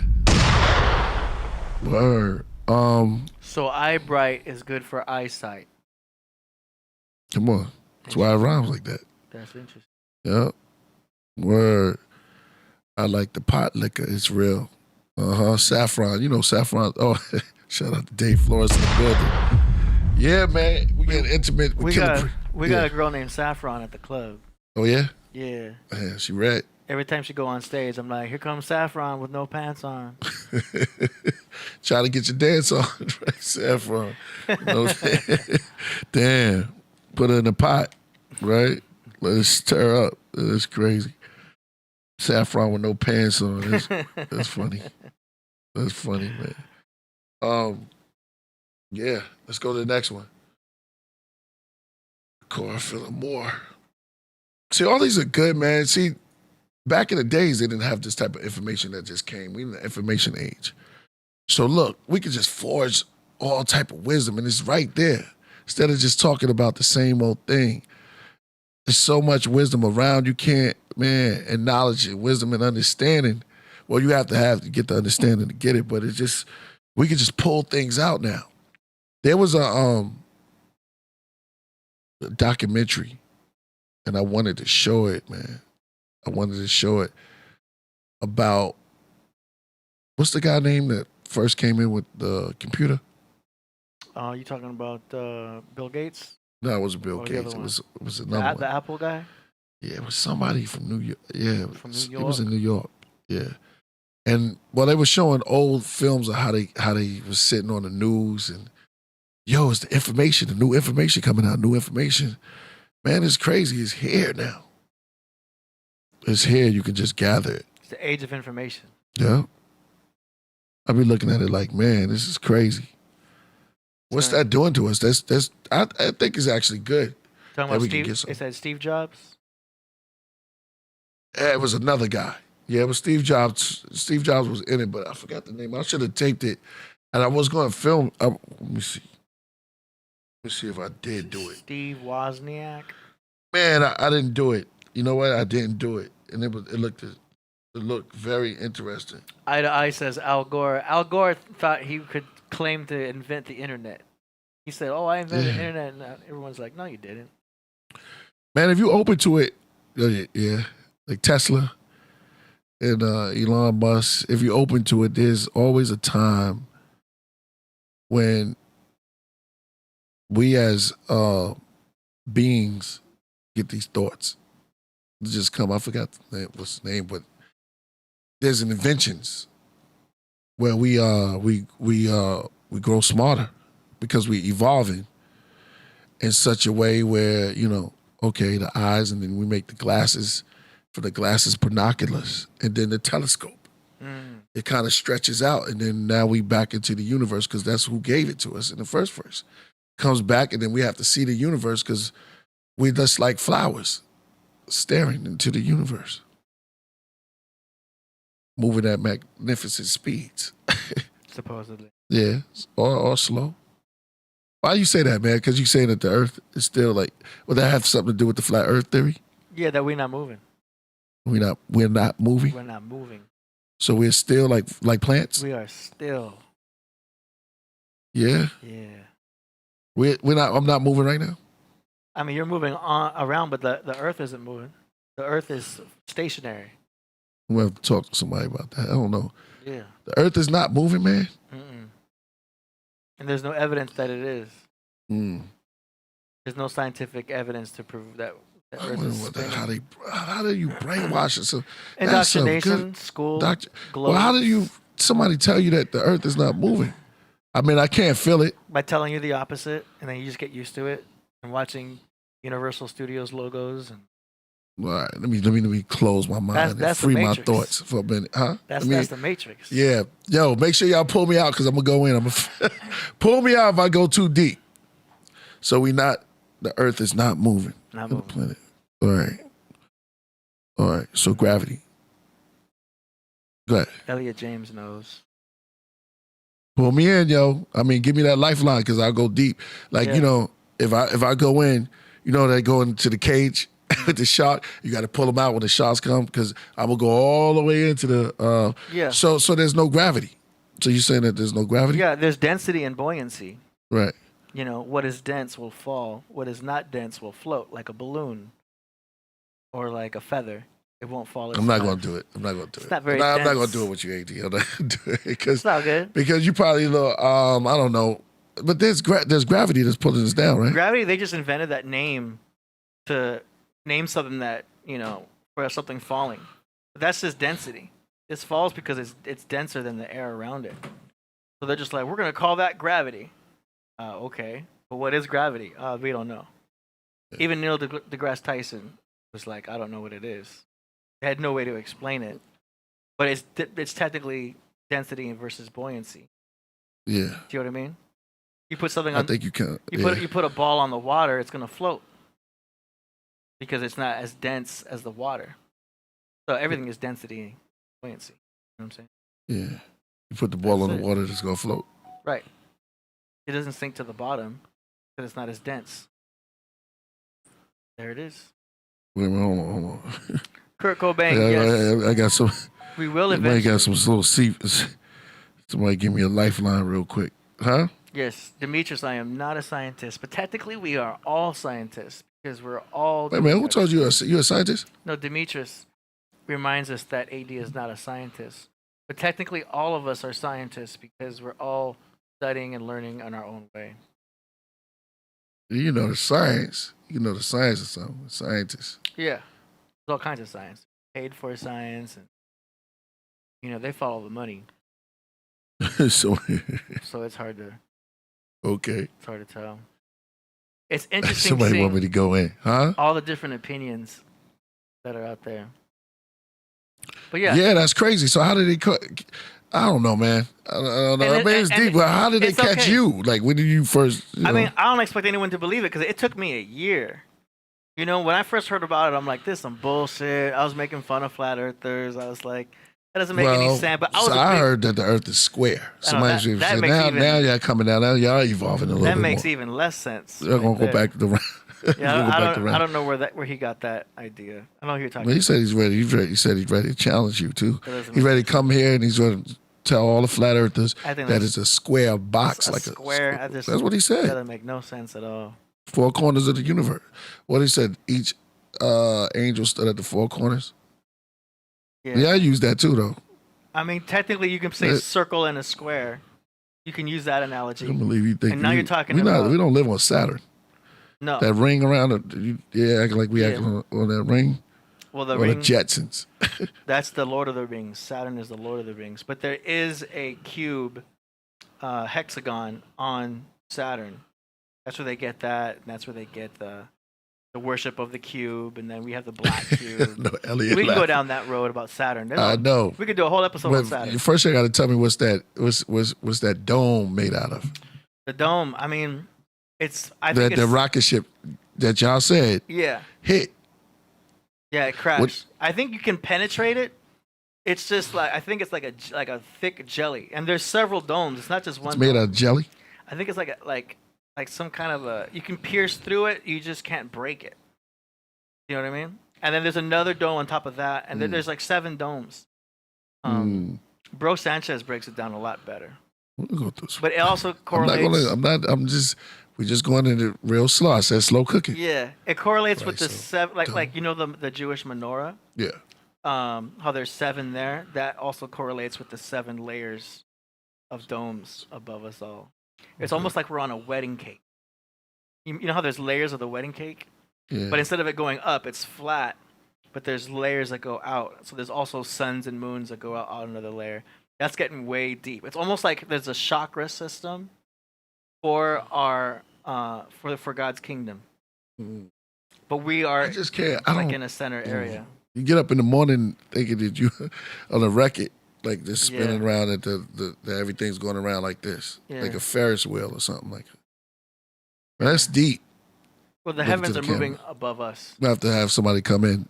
Word. So eyebright is good for eyesight. Come on. That's why it rhymes like that. That's interesting. Yep. Word. I like the pot liquor. It's real. Saffron. You know saffron. Oh, shout out to Dave Flores in the building. Yeah, man. We get intimate with Killah Priest. We got a girl named Saffron at the club. Oh, yeah? Yeah. Yeah, she red. Every time she go on stage, I'm like, here comes Saffron with no pants on. Try to get your dance on, right? Saffron. Damn. Put her in the pot, right? Let it stir up. That's crazy. Saffron with no pants on. That's funny. That's funny, man. Yeah, let's go to the next one. Core feeling more. See, all these are good, man. See, back in the days, they didn't have this type of information that just came. We in the information age. So look, we could just forge all type of wisdom, and it's right there. Instead of just talking about the same old thing. There's so much wisdom around. You can't, man, and knowledge and wisdom and understanding. Well, you have to get the understanding to get it, but it's just, we could just pull things out now. There was a documentary, and I wanted to show it, man. I wanted to show it about, what's the guy name that first came in with the computer? You talking about Bill Gates? No, it wasn't Bill Or the other Gates. It one? was another one. The Apple guy? Yeah, it was somebody from New York. Yeah, From New it was York? in New York. Yeah, and well, they were showing old films of how they was sitting on the news and yo, it's the information, the new information coming out, new information. Man, it's crazy. It's here now. It's here. You can just gather it. It's the age of information. Yeah. I be looking at it like, man, this is crazy. What's that doing to us? I think it's actually good. Talking that about we can Steve, get some. it said Steve Jobs? Yeah, it was another guy. Yeah, it was Steve Jobs. Steve Jobs was in it, but I forgot the name. I should have taped it. And I was going to film. Let me see. Let me see if I did do it. Steve Wozniak? Man, I didn't do it. You know what? I didn't do it. And it looked very interesting. Eye to Eye says Al Gore. Al Gore thought he could claim to invent the internet. He said, "Oh, I invented the internet," and everyone's like, "No, you didn't." Man, if you open to it, yeah, like Tesla and Elon Musk, if you open to it, there's always a time when we as beings get these thoughts. They just come. I forgot what's the name, but there's an inventions where we grow smarter because we evolving in such a way where, okay, the eyes, and then we make the glasses, for the glasses binoculars, and then the telescope. It kind of stretches out, and then now we back into the universe because that's who gave it to us in the first place. Comes back, and then we have to see the universe because we're just like flowers staring into the universe, moving at magnificent speeds. Supposedly. Yeah, or slow. Why you say that, man? Because you saying that the Earth is still like, would that have something to do with the flat Earth theory? Yeah, that we're not moving. We're not moving. We're not moving. So we're still like plants. We are still. Yeah. Yeah. We're not. I'm not moving right now. I mean, you're moving around, but the Earth isn't moving. The Earth is stationary. I'm gonna have to talk to somebody about that. I don't know. Yeah. The Earth is not moving, man. And there's no evidence that it is. Mm. There's no scientific evidence to prove that the Earth is spinning. How do you brainwash it? So Indoctrination, school, well, how do somebody tell you that the Earth is not moving? I mean, I can't feel it. By telling you the opposite, and then you just get used to it, and watching Universal Studios logos. And all right, let me close my mind and free my thoughts for a minute, huh? That's the Matrix. Yeah, yo, make sure y'all pull me out because I'm gonna go in. I'm gonna pull me out if I go too deep. So the Earth is not moving. Not moving. moving. The planet. All right. So gravity. Go ahead. Elliot James knows. Pull me in, yo. I mean, give me that lifeline because I'll go deep. Like, if I go in, they go into the cage with the shark. You got to pull them out when the sharks come because I'm gonna go all the way into the. So there's no gravity. So you're saying that there's no gravity? Yeah, there's density and buoyancy. Right. What is dense will fall. What is not dense will float, like a balloon or like a feather. It won't fall. I'm not going to do it. I'm not going to do it. It's not very I'm not dense. going to do it with you, AD. I'm not going to do it It's not good. Because you probably I don't know. But there's gravity that's pulling us down, right? Gravity, they just invented that name to name something that, for something falling. But that's just density. This falls because it's denser than the air around it. So they're just like, we're going to call that gravity. Okay. But what is gravity? We don't know. Even Neil deGrasse Tyson was like, I don't know what it is. They had no way to explain it. But it's technically density versus buoyancy. Yeah. Do you know what I mean? You put something on. I think you can. You put a ball on the water, it's gonna float. because it's not as dense as the water. So everything is density and buoyancy. You know what I'm saying? Yeah. You put the ball That's in the it. water, it's gonna float. Right. It doesn't sink to the bottom because it's not as dense. There it is. Wait a minute, hold on. Kurt Cobain, yes. I got some. We will Somebody eventually. got some little secrets. Somebody give me a lifeline real quick, huh? Yes, Demetrius, I am not a scientist, but technically we are all scientists because we're all. Wait a minute, who told you you're a scientist? No, Demetrius reminds us that AD is not a scientist, but technically all of us are scientists because we're all studying and learning in our own way. You know the science. You know the science of something. Scientists. Yeah, there's all kinds of science, paid for science, and they follow the money, So so it's hard to okay. tell. It's interesting Somebody seeing want me to go in, huh? all the different opinions that are out there. But yeah, Yeah, that's crazy. So how did they cut? I don't know, man. I don't know. I mean, it's deep, but how did they it's catch okay. you? Like, when did you first? I mean, I don't expect anyone to believe it because it took me a year. When I first heard about it, I'm like, this is some bullshit. I was making fun of flat earthers. I was like, that doesn't make any sense. But I heard that the Earth is square. Somebody that said, makes now y'all coming down. Now y'all evolving a little bit more. that makes even less sense. They're gonna go back to the. Yeah, I don't know where he got that idea. I don't know who you're talking Well, he about. said he's ready. He said he's ready to challenge you too. That doesn't He's make ready to come here and he's going to tell all the flat earthers I think that that's- it's a square box, a like square. That's what he That said. doesn't make no sense at all. Four corners of the universe. What he said. Each angel stood at the four corners. Yeah, I use that too, though. I mean, technically, you can say circle and a square. You can use that I analogy. can't believe you think. And now you're talking we about- we don't live on Saturn. No. That ring around it. Acting like we act on that ring. Well, the Or ring. the Jetsons. That's the Lord of the Rings. Saturn is the Lord of the Rings. But there is a cube, hexagon on Saturn. That's where they get that, and that's where they get the worship of the cube, and then we have the black cube. No, Elliot We can go laughed. down that road about Saturn. I know. We could do a whole episode on But Saturn. first, you got to tell me what's that dome made out of? The dome. I mean, I The think it's rocket ship that y'all said yeah, hit. yeah. It crashed. What- I think you can penetrate it. It's just like I think it's like a thick jelly, and there's several domes. It's not just one. It's made dome. out of jelly. I think it's like some kind of you can pierce through it, you just can't break it. You know what I mean? And then there's another dome on top of that, and then there's like 7 domes. Bro Sanchez breaks it down a lot better. We'll go through some. But it also correlates. We're just going into real slow. I said slow cooking. Yeah, it correlates with Right, the so 7, like the Jewish menorah. Yeah. How there's 7 there. That also correlates with the 7 layers of domes above us all. It's almost like we're on a wedding cake. You know how there's layers of the wedding cake? Yeah. But instead of it going up, it's flat. But there's layers that go out. So there's also suns and moons that go out another layer. That's getting way deep. It's almost like there's a chakra system for our for God's kingdom. But we are I just can't. I like don't. in a center area. You get up in the morning thinking that you on a record, like just spinning Yeah. around that the everything's going around like this, Yeah. like a Ferris wheel or something like that. That's deep. Well, the Look to heavens the are moving camera. above us. We have to have somebody come in.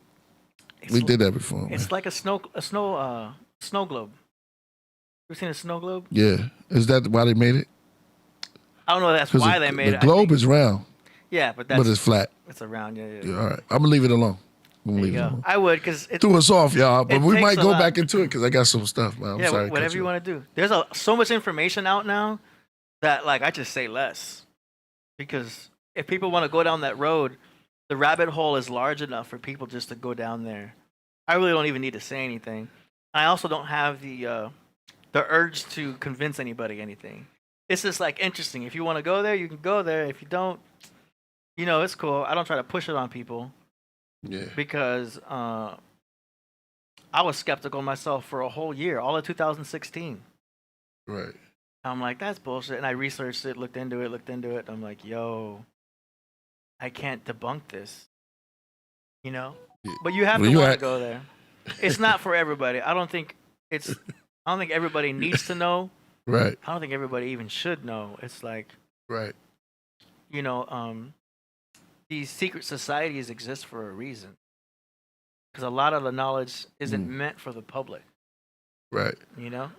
We It's- did that before. Man. It's like a snow globe. You ever seen a snow globe? Yeah. Is that why they made it? I don't know. That's 'Cause why they made the it. globe is round, Yeah, but but it's flat. it's around. Yeah. Yeah, all right. I'm gonna leave it alone. I'm gonna There leave you it go. alone. I would because it's Threw us off, y'all, but it we takes might a go lot. back into it because I got some stuff, man. I'm yeah. sorry. to Whatever cut you want to do. There's so much information out now that like I just say less because if people want to go down that road, the rabbit hole is large enough for people just to go down there. I really don't even need to say anything. I also don't have the urge to convince anybody anything. It's just like interesting. If you want to go there, you can go there. If you don't, it's cool. I don't try to push it on people Yeah. because I was skeptical myself for a whole year, all of 2016. Right. I'm like, that's bullshit. And I researched it, looked into it. I'm like, yo, I can't debunk this. Yeah. But you have Well, to you want to act- go there. It's not for everybody. I don't think everybody needs to know. Right. I don't think everybody even should know. It's like, Right. these secret societies exist for a reason. Because a lot of the knowledge isn't meant for the public. Right. You know?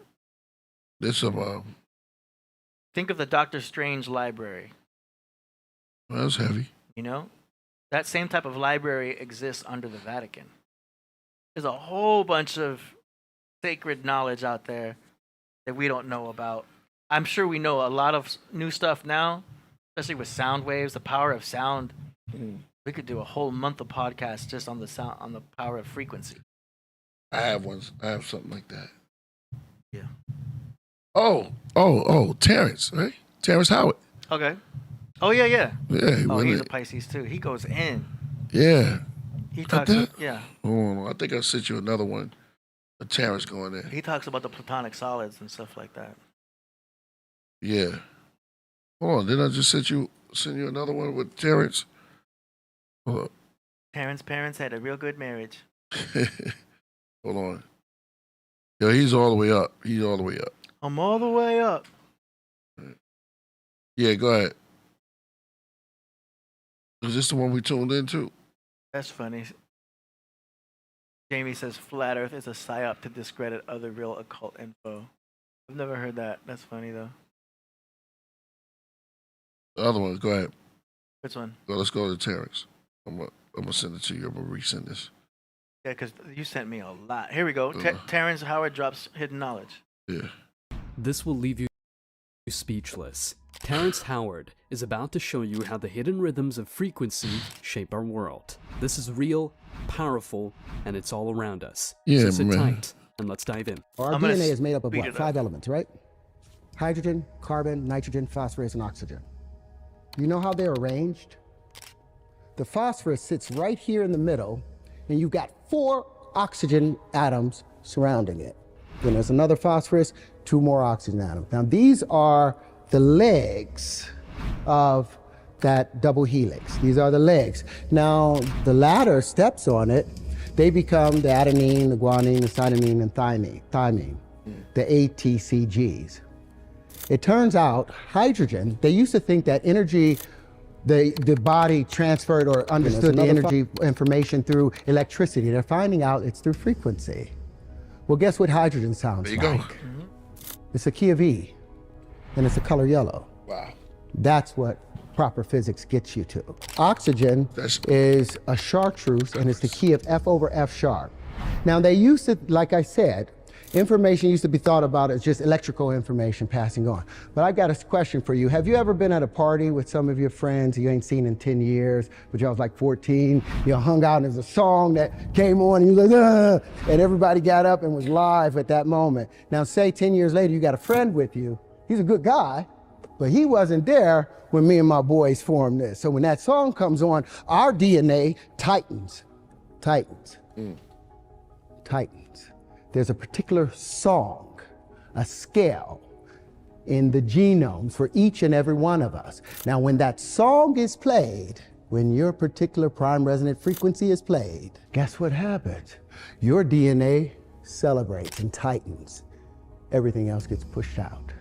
There's some, Think of the Doctor Strange library. well, that's heavy. You know? That same type of library exists under the Vatican. There's a whole bunch of sacred knowledge out there that we don't know about. I'm sure we know a lot of new stuff now, especially with sound waves, the power of sound. We could do a whole month of podcasts just on the sound, on the power of frequency. I have something like that. Yeah. Oh, Terrence, right? Terrence Howard. Okay. Oh yeah. Yeah. He's a Pisces too. He goes in. Yeah. He talks. Yeah. Oh, I think I sent you another one. A Terrence going in. He talks about the platonic solids and stuff like that. Yeah. Hold on, didn't I just send you another one with Terrence? Hold up. Terrence's parents had a real good marriage. Hold on. Yo, he's all the way up. I'm all the way up. Yeah, go ahead. Is this the one we tuned into? That's funny. Jamie says flat Earth is a psyop to discredit other real occult info. I've never heard that. That's funny though. The other one, go ahead. Which one? Well, let's go to Terrence. I'm gonna send it to you. I'm gonna resend this. Yeah, because you sent me a lot. Here we go. Terrence Howard drops hidden knowledge. Yeah. This will leave you speechless. Terrence Howard is about to show you how the hidden rhythms of frequency shape our world. This is real, powerful, and it's all around us. Yeah, so sit man. tight and let's dive in. Our DNA is made up of what? 5 elements, right? Hydrogen, carbon, nitrogen, phosphorus, and oxygen. You know how they're arranged? The phosphorus sits right here in the middle, and you've got 4 oxygen atoms surrounding it. Then there's another phosphorus, 2 more oxygen atoms. Now these are the legs of that double helix. These are the legs. Now the latter steps on it, they become the adenine, the guanine, the cytosine, and thymine, the ATCGs. It turns out hydrogen, they used to think that energy, the body transferred or understood the energy information through electricity. They're finding out it's through frequency. Well, guess what hydrogen sounds There you like? go. It's a key of E, and it's a color yellow. Wow. That's what proper physics gets you to. Oxygen is a chartreuse, and it's the key of F over F sharp. Now they used to, like I said, information used to be thought about as just electrical information passing on. But I've got a question for you. Have you ever been at a party with some of your friends you ain't seen in 10 years, but y'all was like 14, you hung out and there's a song that came on and you was like, ah, and everybody got up and was live at that moment. Now say 10 years later you got a friend with you, he's a good guy, but he wasn't there when me and my boys formed this. So when that song comes on, our DNA tightens. There's a particular song, a scale in the genomes for each and every one of us. Now, when that song is played, when your particular prime resonant frequency is played, guess what happens? Your DNA celebrates and tightens. Everything else gets pushed out.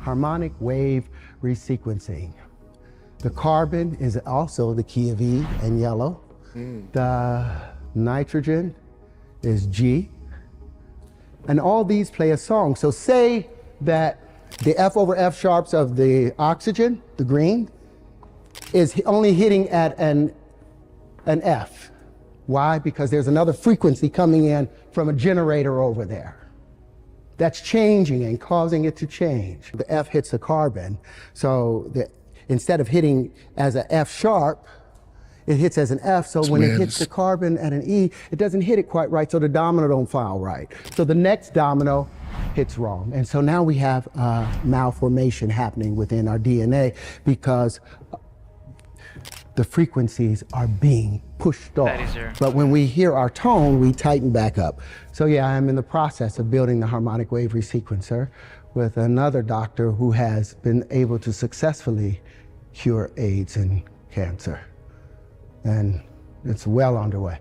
Harmonic wave resequencing. The carbon is also the key of E and yellow. The nitrogen is G. And all these play a song. So say that the F over F sharps of the oxygen, the green, is only hitting at an F. Why? Because there's another frequency coming in from a generator over there. That's changing and causing it to change. The F hits the carbon, so instead of hitting as an F sharp, it hits as an F, so when it hits the carbon at an E, it doesn't hit it quite right, so the domino don't file right. So the next domino hits wrong. And so now we have malformation happening within our DNA because the frequencies are being pushed off. But when we hear our tone, we tighten back up. So yeah, I'm in the process of building the harmonic wave resequencer with another doctor who has been able to successfully cure AIDS and cancer. And it's well underway.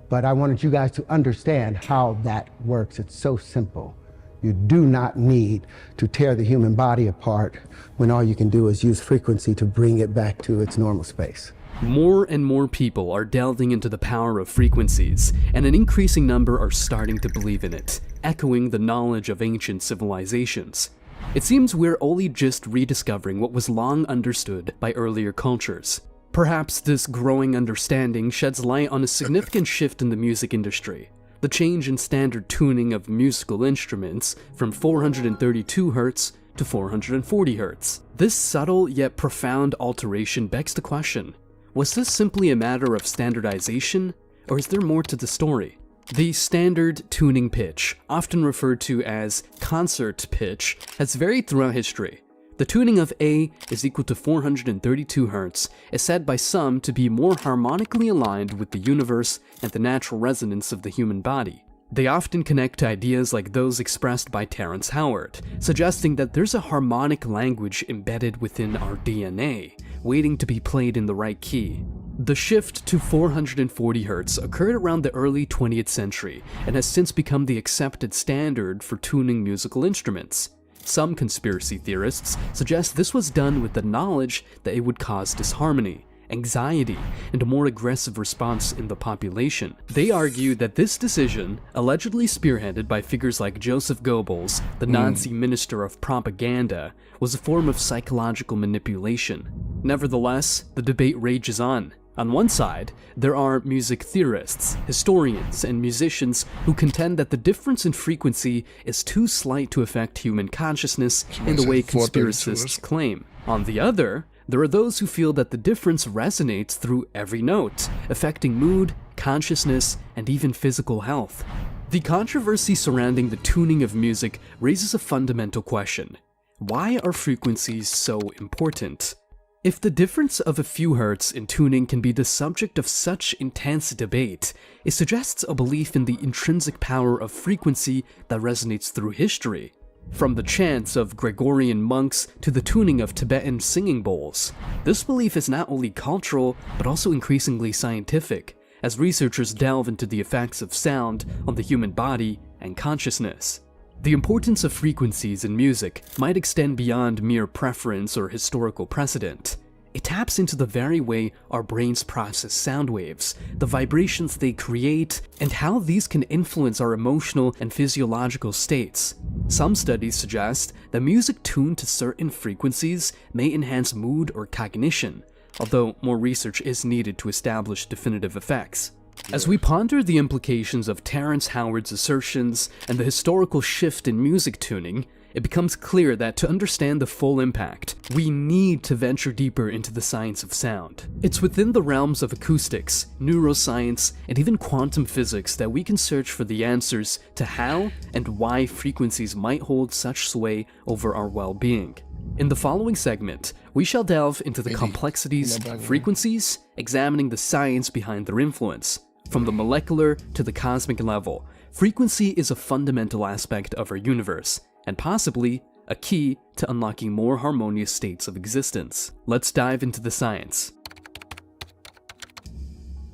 But I wanted you guys to understand how that works. It's so simple. You do not need to tear the human body apart when all you can do is use frequency to bring it back to its normal space. More and more people are delving into the power of frequencies, and an increasing number are starting to believe in it, echoing the knowledge of ancient civilizations. It seems we're only just rediscovering what was long understood by earlier cultures. Perhaps this growing understanding sheds light on a significant shift in the music industry. The change in standard tuning of musical instruments from 432 Hz to 440 Hz. This subtle yet profound alteration begs the question, was this simply a matter of standardization, or is there more to the story? The standard tuning pitch, often referred to as concert pitch, has varied throughout history. The tuning of A is equal to 432 Hz is said by some to be more harmonically aligned with the universe and the natural resonance of the human body. They often connect to ideas like those expressed by Terrence Howard, suggesting that there's a harmonic language embedded within our DNA, waiting to be played in the right key. The shift to 440 Hz occurred around the early 20th century and has since become the accepted standard for tuning musical instruments. Some conspiracy theorists suggest this was done with the knowledge that it would cause disharmony, anxiety, and a more aggressive response in the population. They argue that this decision, allegedly spearheaded by figures like Joseph Goebbels, the Nazi minister of propaganda, was a form of psychological manipulation. Nevertheless, the debate rages on. On one side, there are music theorists, historians, and musicians who contend that the difference in frequency is too slight to affect human consciousness in the way conspiracists claim. On the other, there are those who feel that the difference resonates through every note, affecting mood, consciousness, and even physical health. The controversy surrounding the tuning of music raises a fundamental question. Why are frequencies so important? If the difference of a few hertz in tuning can be the subject of such intense debate, it suggests a belief in the intrinsic power of frequency that resonates through history. From the chants of Gregorian monks to the tuning of Tibetan singing bowls, this belief is not only cultural but also increasingly scientific, as researchers delve into the effects of sound on the human body and consciousness. The importance of frequencies in music might extend beyond mere preference or historical precedent. It taps into the very way our brains process sound waves, the vibrations they create, and how these can influence our emotional and physiological states. Some studies suggest that music tuned to certain frequencies may enhance mood or cognition, although more research is needed to establish definitive effects. As we ponder the implications of Terrence Howard's assertions and the historical shift in music tuning, it becomes clear that to understand the full impact, we need to venture deeper into the science of sound. It's within the realms of acoustics, neuroscience, and even quantum physics that we can search for the answers to how and why frequencies might hold such sway over our well-being. In the following segment, we shall delve into the complexities of frequencies, examining the science behind their influence. From the molecular to the cosmic level, frequency is a fundamental aspect of our universe, and possibly a key to unlocking more harmonious states of existence. Let's dive into the science.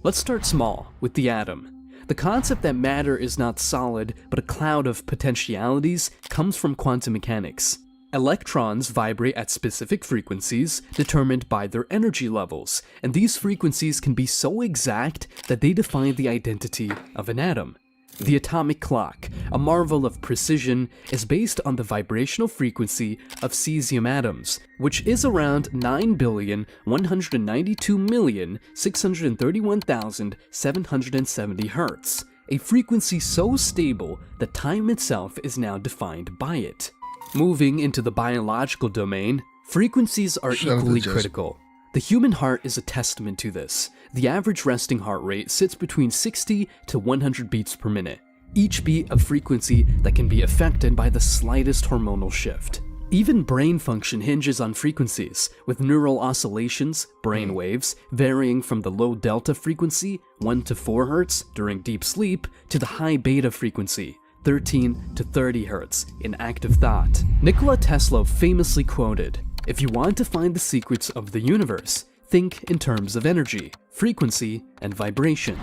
Let's start small, with the atom. The concept that matter is not solid, but a cloud of potentialities comes from quantum mechanics. Electrons vibrate at specific frequencies determined by their energy levels, and these frequencies can be so exact that they define the identity of an atom. The atomic clock, a marvel of precision, is based on the vibrational frequency of cesium atoms, which is around 9,192,631,770 Hz, a frequency so stable that time itself is now defined by it. Moving into the biological domain, frequencies are equally critical. The human heart is a testament to this. The average resting heart rate sits between 60 to 100 beats per minute, each beat a frequency that can be affected by the slightest hormonal shift. Even brain function hinges on frequencies, with neural oscillations, brain waves, varying from the low delta frequency, 1 to 4 Hz during deep sleep, to the high beta frequency, 13 to 30 Hz in active thought. Nikola Tesla famously quoted, "If you want to find the secrets of the universe, think in terms of energy, frequency, and vibration."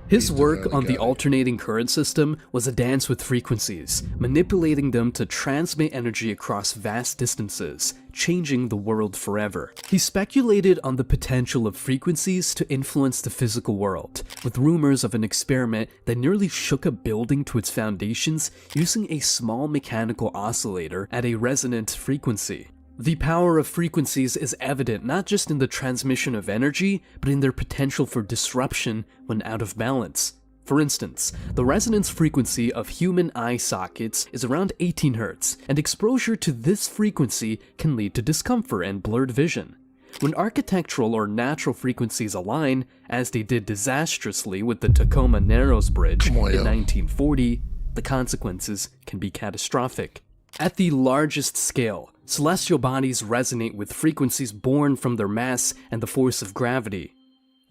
His He's work on the got it. alternating current system was a dance with frequencies, manipulating them to transmit energy across vast distances, changing the world forever. He speculated on the potential of frequencies to influence the physical world, with rumors of an experiment that nearly shook a building to its foundations using a small mechanical oscillator at a resonant frequency. The power of frequencies is evident not just in the transmission of energy, but in their potential for disruption when out of balance. For instance, the resonance frequency of human eye sockets is around 18 Hz, and exposure to this frequency can lead to discomfort and blurred vision. When architectural or natural frequencies align, as they did disastrously with the Tacoma Narrows Bridge in 1940, the consequences can be catastrophic. At the largest scale, celestial bodies resonate with frequencies born from their mass and the force of gravity.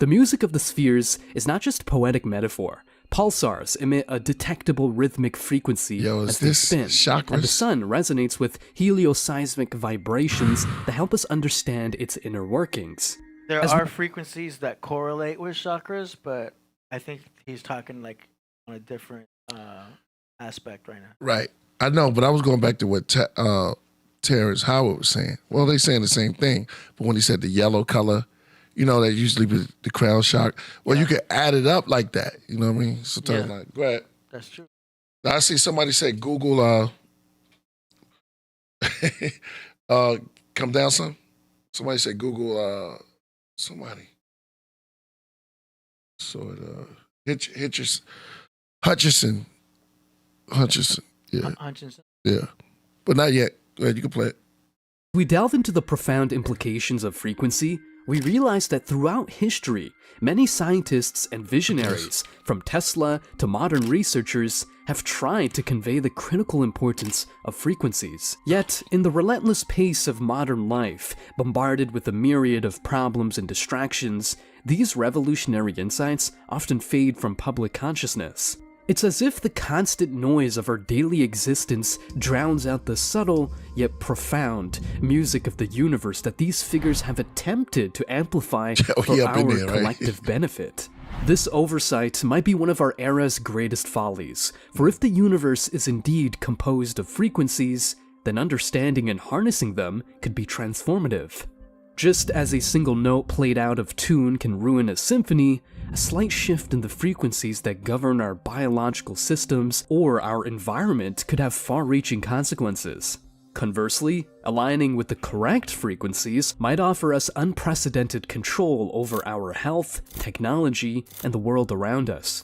The music of the spheres is not just poetic metaphor. Pulsars emit a detectable rhythmic frequency as they spin, and the sun resonates with helioseismic vibrations that help us understand its inner workings. There are frequencies that correlate with chakras, but I think he's talking like on a different aspect right now. Right. I know, but I was going back to what Terrence Howard was saying. Well, they saying the same thing, but when he said the yellow color, you know, that usually be the crown chakra. Well, you can add it up like that. You know what I mean? Sometimes like, go ahead. That's true. Now, I see somebody say Google, come down some. Somebody say Google, somebody. So it, Hutchison. Yeah. Hutchinson. Yeah. But not yet. Go ahead, you can play it. We delve into the profound implications of frequency. We realize that throughout history, many scientists and visionaries, from Tesla to modern researchers, have tried to convey the critical importance of frequencies. Yet, in the relentless pace of modern life, bombarded with a myriad of problems and distractions, these revolutionary insights often fade from public consciousness. It's as if the constant noise of our daily existence drowns out the subtle, yet profound, music of the universe that these figures have attempted to amplify for our collective benefit. This oversight might be one of our era's greatest follies, for if the universe is indeed composed of frequencies, then understanding and harnessing them could be transformative. Just as a single note played out of tune can ruin a symphony, a slight shift in the frequencies that govern our biological systems or our environment could have far-reaching consequences. Conversely, aligning with the correct frequencies might offer us unprecedented control over our health, technology, and the world around us.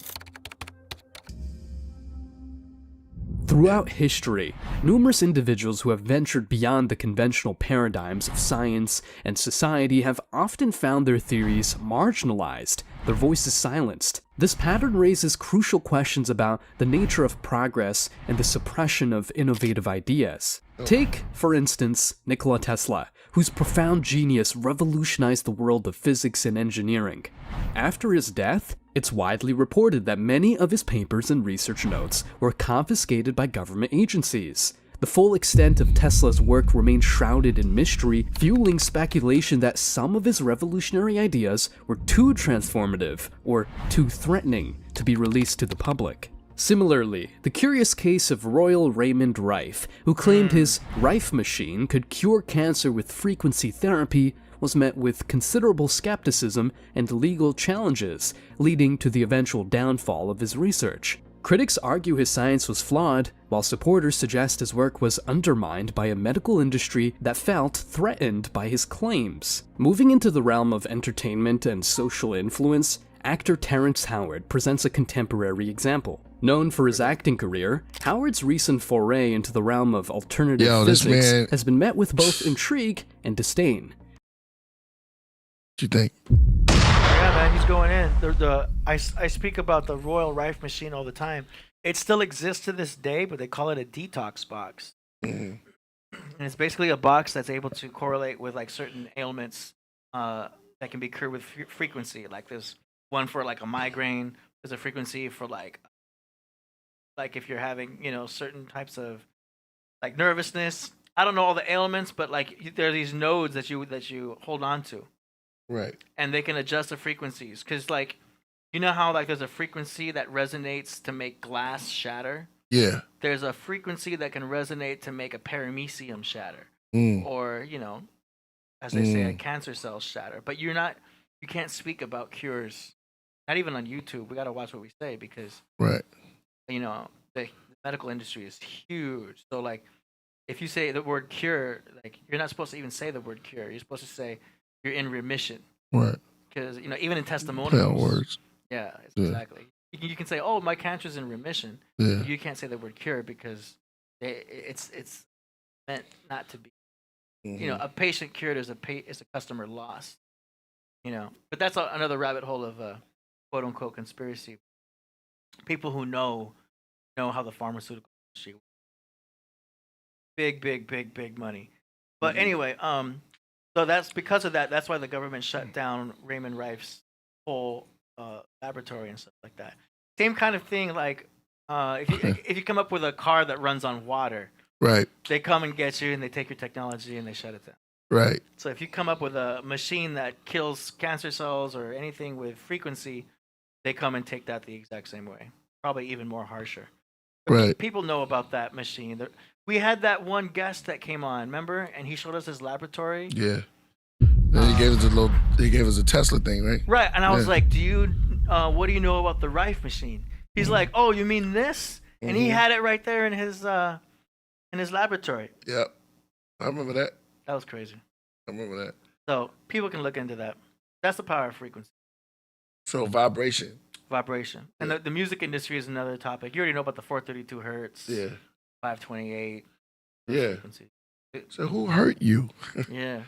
Throughout history, numerous individuals who have ventured beyond the conventional paradigms of science and society have often found their theories marginalized, their voices silenced. This pattern raises crucial questions about the nature of progress and the suppression of innovative ideas. Take, for instance, Nikola Tesla, whose profound genius revolutionized the world of physics and engineering. After his death, it's widely reported that many of his papers and research notes were confiscated by government agencies. The full extent of Tesla's work remains shrouded in mystery, fueling speculation that some of his revolutionary ideas were too transformative or too threatening to be released to the public. Similarly, the curious case of Royal Raymond Rife, who claimed his Rife machine could cure cancer with frequency therapy, was met with considerable skepticism and legal challenges, leading to the eventual downfall of his research. Critics argue his science was flawed, while supporters suggest his work was undermined by a medical industry that felt threatened by his claims. Moving into the realm of entertainment and social influence, actor Terrence Howard presents a contemporary example. Known for his acting career, Howard's recent foray into the realm of alternative physics has been met with both intrigue and disdain. What you think? Yeah, man, he's going in. I speak about the Royal Rife machine all the time. It still exists to this day, but they call it a detox box. And it's basically a box that's able to correlate with like certain ailments that can be cured with frequency. Like there's one for like a migraine. There's a frequency for like if you're having, you know, certain types of like nervousness. I don't know all the ailments, but like there are these nodes that you hold on to. Right. And they can adjust the frequencies because like You know how like there's a frequency that resonates to make glass shatter? Yeah. There's a frequency that can resonate to make a paramecium shatter. Mm. Or, you know, as they say, a cancer cell shatter. But you can't speak about cures. Not even on YouTube. We got to watch what we say because, Right. you know, the medical industry is huge. So, like, if you say the word cure, like, you're not supposed to even say the word cure. You're supposed to say you're in remission. Right. Because, you know, even in testimonials. Play on words. Yeah, Yeah. exactly. You can say, "Oh, my cancer's in remission." Yeah. You can't say the word cure because it's meant not to be. You know, a patient cured is a customer lost. You know, but that's another rabbit hole of quote unquote conspiracy. People who know how the pharmaceutical industry works. Big money. But anyway, so that's because of that. That's why the government shut down Raymond Rife's whole laboratory and stuff like that. Same kind of thing. Like if you come up with a car that runs on water, Right. they come and get you and they take your technology and they shut it down. Right. So if you come up with a machine that kills cancer cells or anything with frequency, they come and take that the exact same way. Probably even more harsher. But Right. people know about that machine. We had that one guest that came on, remember? And he showed us his laboratory. Yeah. Then he gave us a Tesla thing, right? Right. And I was like, what do you know about the Rife machine? He's like, oh, you mean this? And he had it right there in his laboratory. Yep. I remember that. That was crazy. I remember that. So people can look into that. That's the power of frequency. So vibration. And the music industry is another topic. You already know about the 432 hertz. Yeah. 528. Yeah. Frequency. So who hurt you? Yeah.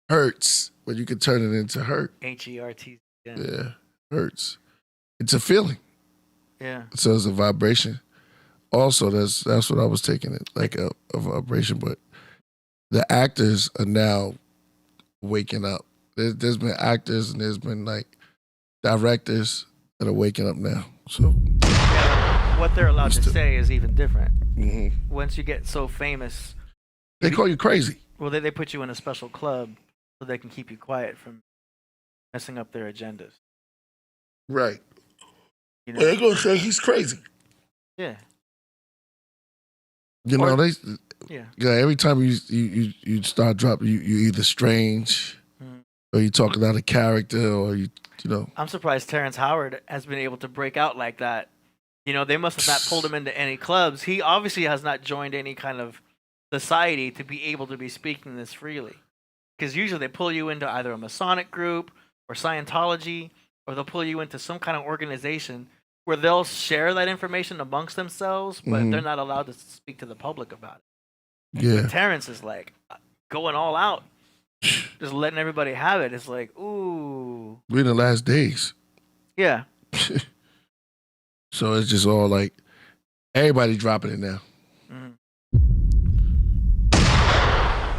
Hurts, but you could turn it into hurt. HERT. Yeah. Hurts. It's a feeling. Yeah. So it's a vibration. Also, that's what I was taking it, like a vibration. But the actors are now waking up. There's been actors and there's been like directors that are waking up now. So yeah, what they're allowed to say is even different. Mm-hmm. Once you get so famous, they call you crazy. Well, they put you in a special club so they can keep you quiet from messing up their agendas. Right. You know? They're gonna say he's crazy. Yeah. You know, Yeah. Every time you start dropping, you either strange, or you talking out of character, or you know. I'm surprised Terrence Howard has been able to break out like that. You know, they must have not pulled him into any clubs. He obviously has not joined any kind of society to be able to be speaking this freely. Because usually they pull you into either a Masonic group or Scientology, or they'll pull you into some kind of organization where they'll share that information amongst themselves, but they're not allowed to speak to the public about it. Yeah. But Terrence is like going all out, just letting everybody have it. It's like, ooh. We're in the last days. Yeah. So it's just all like, everybody dropping it now.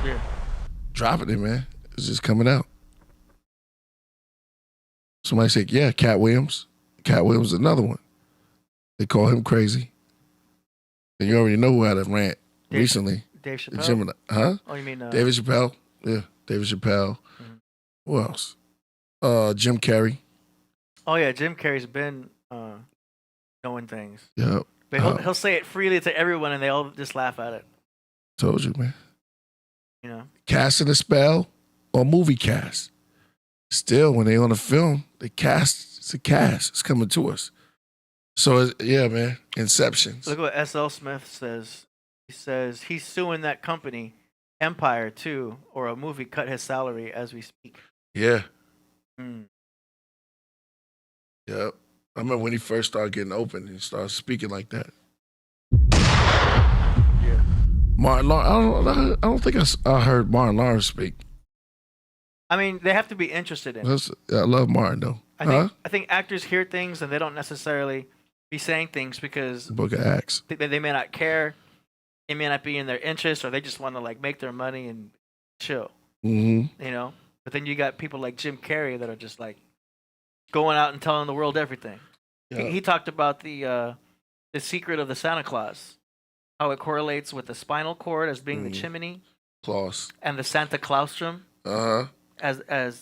Yeah. Dropping it, man. It's just coming out. Somebody said, yeah, Cat Williams. Cat Williams is another one. They call him crazy. And you already know who had a rant recently. Dave Chappelle? Gemini. Huh? Oh, you mean... David Chappelle. Yeah, David Chappelle. Who else? Jim Carrey. Oh, yeah, Jim Carrey's been knowing things. Yeah. But he'll say it freely to everyone, and they all just laugh at it. Told you, man. You know? Casting a spell or movie cast. Still, when they on a film, they cast. It's a cast. It's coming to us. So, yeah, man. Inceptions. Look what S.L. Smith says. He says he's suing that company, Empire, too, or a movie cut his salary as we speak. Yeah. Yep. I remember when he first started getting open and started speaking like that. Yeah. Martin Lawrence. I don't think I heard Martin Lawrence speak. I mean, they have to be interested in it. I love Martin, though. I think actors hear things and they don't necessarily be saying things because Book of Acts. They may not care. It may not be in their interest, or they just want to like make their money and chill. Mm-hmm. You know? But then you got people like Jim Carrey that are just like going out and telling the world everything. Yeah. He talked about the secret of the Santa Claus, how it correlates with the spinal cord as being the chimney, Claus, and the Santa Claustrum. Uh-huh. as the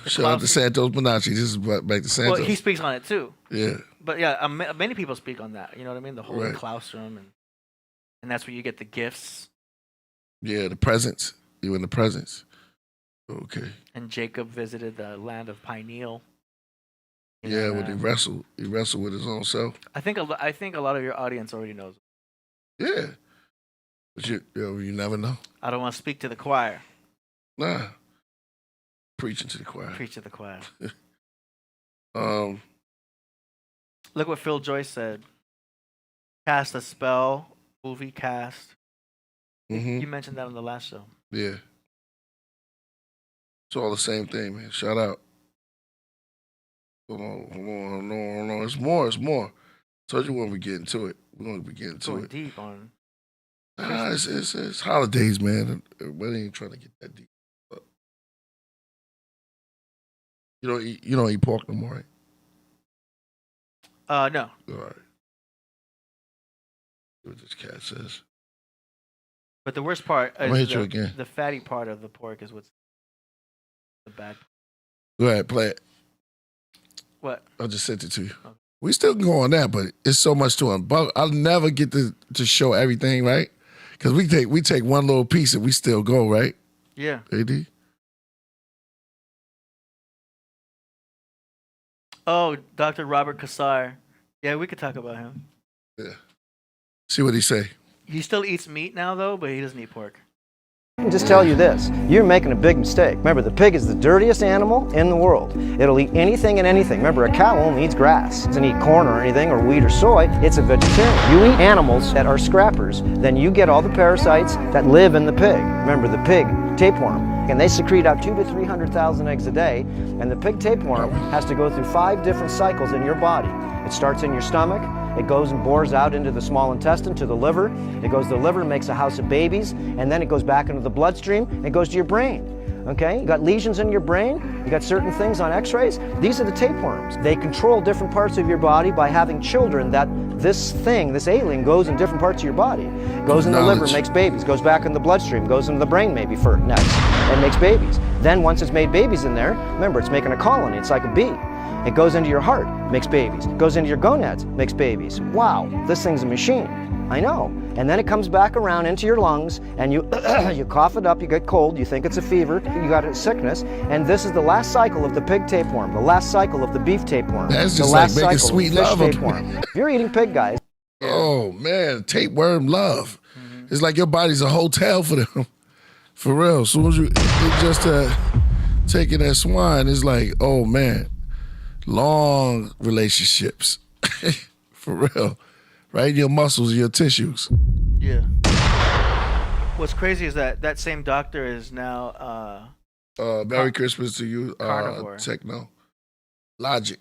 Shout out to Klaus- Santos Bonacci. This is back to Santos. Well, he speaks on it too. Yeah. But yeah, many people speak on that. You know what I mean? The holy Right. claustrum, and that's where you get the gifts. Yeah, the presence. You in the presence. Okay. And Jacob visited the land of Pineal. You Yeah, know, when he wrestled with his own self. I think a lot of your audience already knows. Yeah. But you never know. I don't want to speak to the choir. Nah. Preaching to the choir. Preach to the choir. Um, Look what Phil Joyce said. Cast a spell, movie cast. mhm. You mentioned that on the last show. Yeah. It's all the same thing, man. Shout out. Hold on. It's more. Told you when we get into it. We're going to be getting to Going it. deep on. It's holidays, man. Everybody ain't trying to get that deep. But you don't eat pork no more, right? No. All right. See what this cat says. But the worst part I'm gonna hit is you again. the fatty part of the pork is what's the bad. Go ahead, play it. What? I just sent it to you. Okay. We still can go on that, but it's so much to unbug. I'll never get to show everything, right? Because we take one little piece and we still go, right? Yeah. AD? Oh, Dr. Robert Kassar. Yeah, we could talk about him. Yeah. See what he say. He still eats meat now, though, but he doesn't eat pork. I can just tell you this, you're making a big mistake. Remember, the pig is the dirtiest animal in the world. It'll eat anything and anything. Remember, a cow only eats grass. It doesn't eat corn or anything, or wheat or soy. It's a vegetarian. You eat animals that are scrappers, then you get all the parasites that live in the pig. Remember, the pig, tapeworm, and they secrete out 200,000 to 300,000 eggs a day, and the pig tapeworm has to go through 5 different cycles in your body. It starts in your stomach, it goes and bores out into the small intestine to the liver, it goes to the liver, makes a house of babies, and then it goes back into the bloodstream, and it goes to your brain. Okay, you got lesions in your brain, you got certain things on x-rays. These are the tapeworms. They control different parts of your body by having children that this thing, this alien, goes in different parts of your body. Goes in the liver, makes babies, goes back in the bloodstream, goes into the brain maybe for next, and makes babies. Then once it's made babies in there, remember it's making a colony, it's like a bee. It goes into your heart, makes babies. Goes into your gonads, makes babies. Wow, this thing's a machine. I know. And then it comes back around into your lungs, and you you cough it up, you get cold, you think it's a fever, you got a sickness, and this is the last cycle of the pig tapeworm, the last cycle of the beef tapeworm, That's the just last like making cycle sweet of the fish love up. tapeworm. If you're eating pig, guys. Oh, man. Tapeworm love. It's like your body's a hotel for them. For real. As soon as you just taking that swine, it's like, oh, man. Long relationships. For real. Right? Your muscles, your tissues. Yeah. What's crazy is that same doctor is now Merry Christmas to you. Carnivore. Technologic.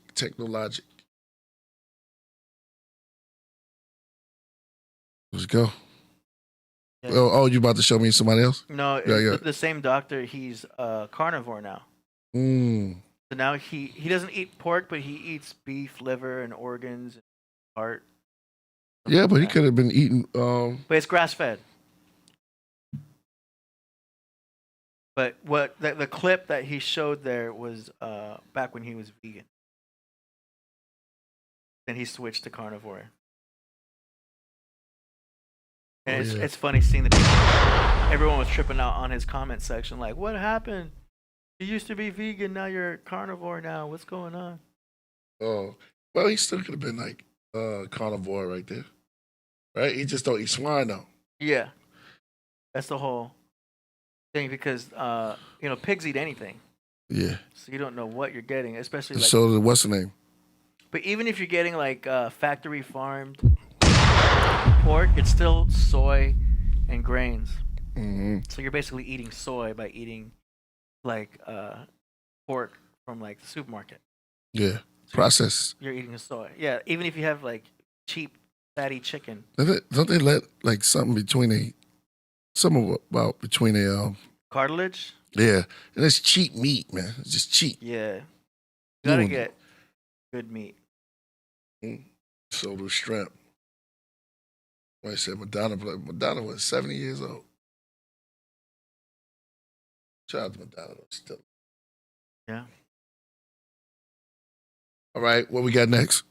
Let's go. Yeah. Oh, you about to show me somebody else? No, Yeah. the same doctor. He's carnivore now. Mm. So now he doesn't eat pork, but he eats beef, liver, and organs, and heart. Yeah, but he could have been eating. But it's grass fed. But what the clip that he showed there was back when he was vegan. Then he switched to carnivore. And it's funny seeing the people. Everyone was tripping out on his comment section, like, "What happened? You used to be vegan, now you're carnivore. Now what's going on?" Oh, well, he still could have been like carnivore right there, right? He just don't eat swine though. Yeah, that's the whole thing because pigs eat anything, Yeah. so you don't know what you're getting, especially like. So what's the name? But even if you're getting like factory farmed pork, it's still soy and grains. Mm-hmm. So you're basically eating soy by eating like pork from like the supermarket. Yeah. Processed. You're eating the soy. Yeah, even if you have like cheap fatty chicken. Don't they let like something about between a Cartilage? yeah, and it's cheap meat, man. It's just cheap. Yeah. You gotta Mm. get good meat. So do shrimp. Like I said, Madonna was 70 years old. Shout out to Madonna, still. Yeah. All right, what we got next?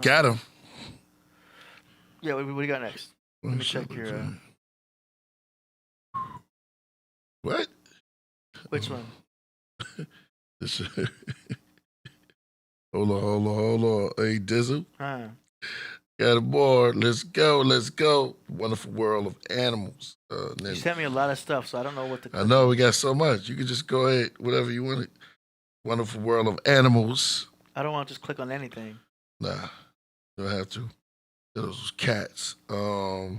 Got him. Yeah, what do you got next? Let me check your. What? Which one? This- hold on. Hey, Dizzle. Huh. Got a board. Let's go. Wonderful world of animals. You sent me a lot of stuff, so I don't know what to. I know we got so much. You can just go ahead, whatever you want. Wonderful world of animals. I don't want to just click on anything. Nah, you don't have to. Those cats. Nah,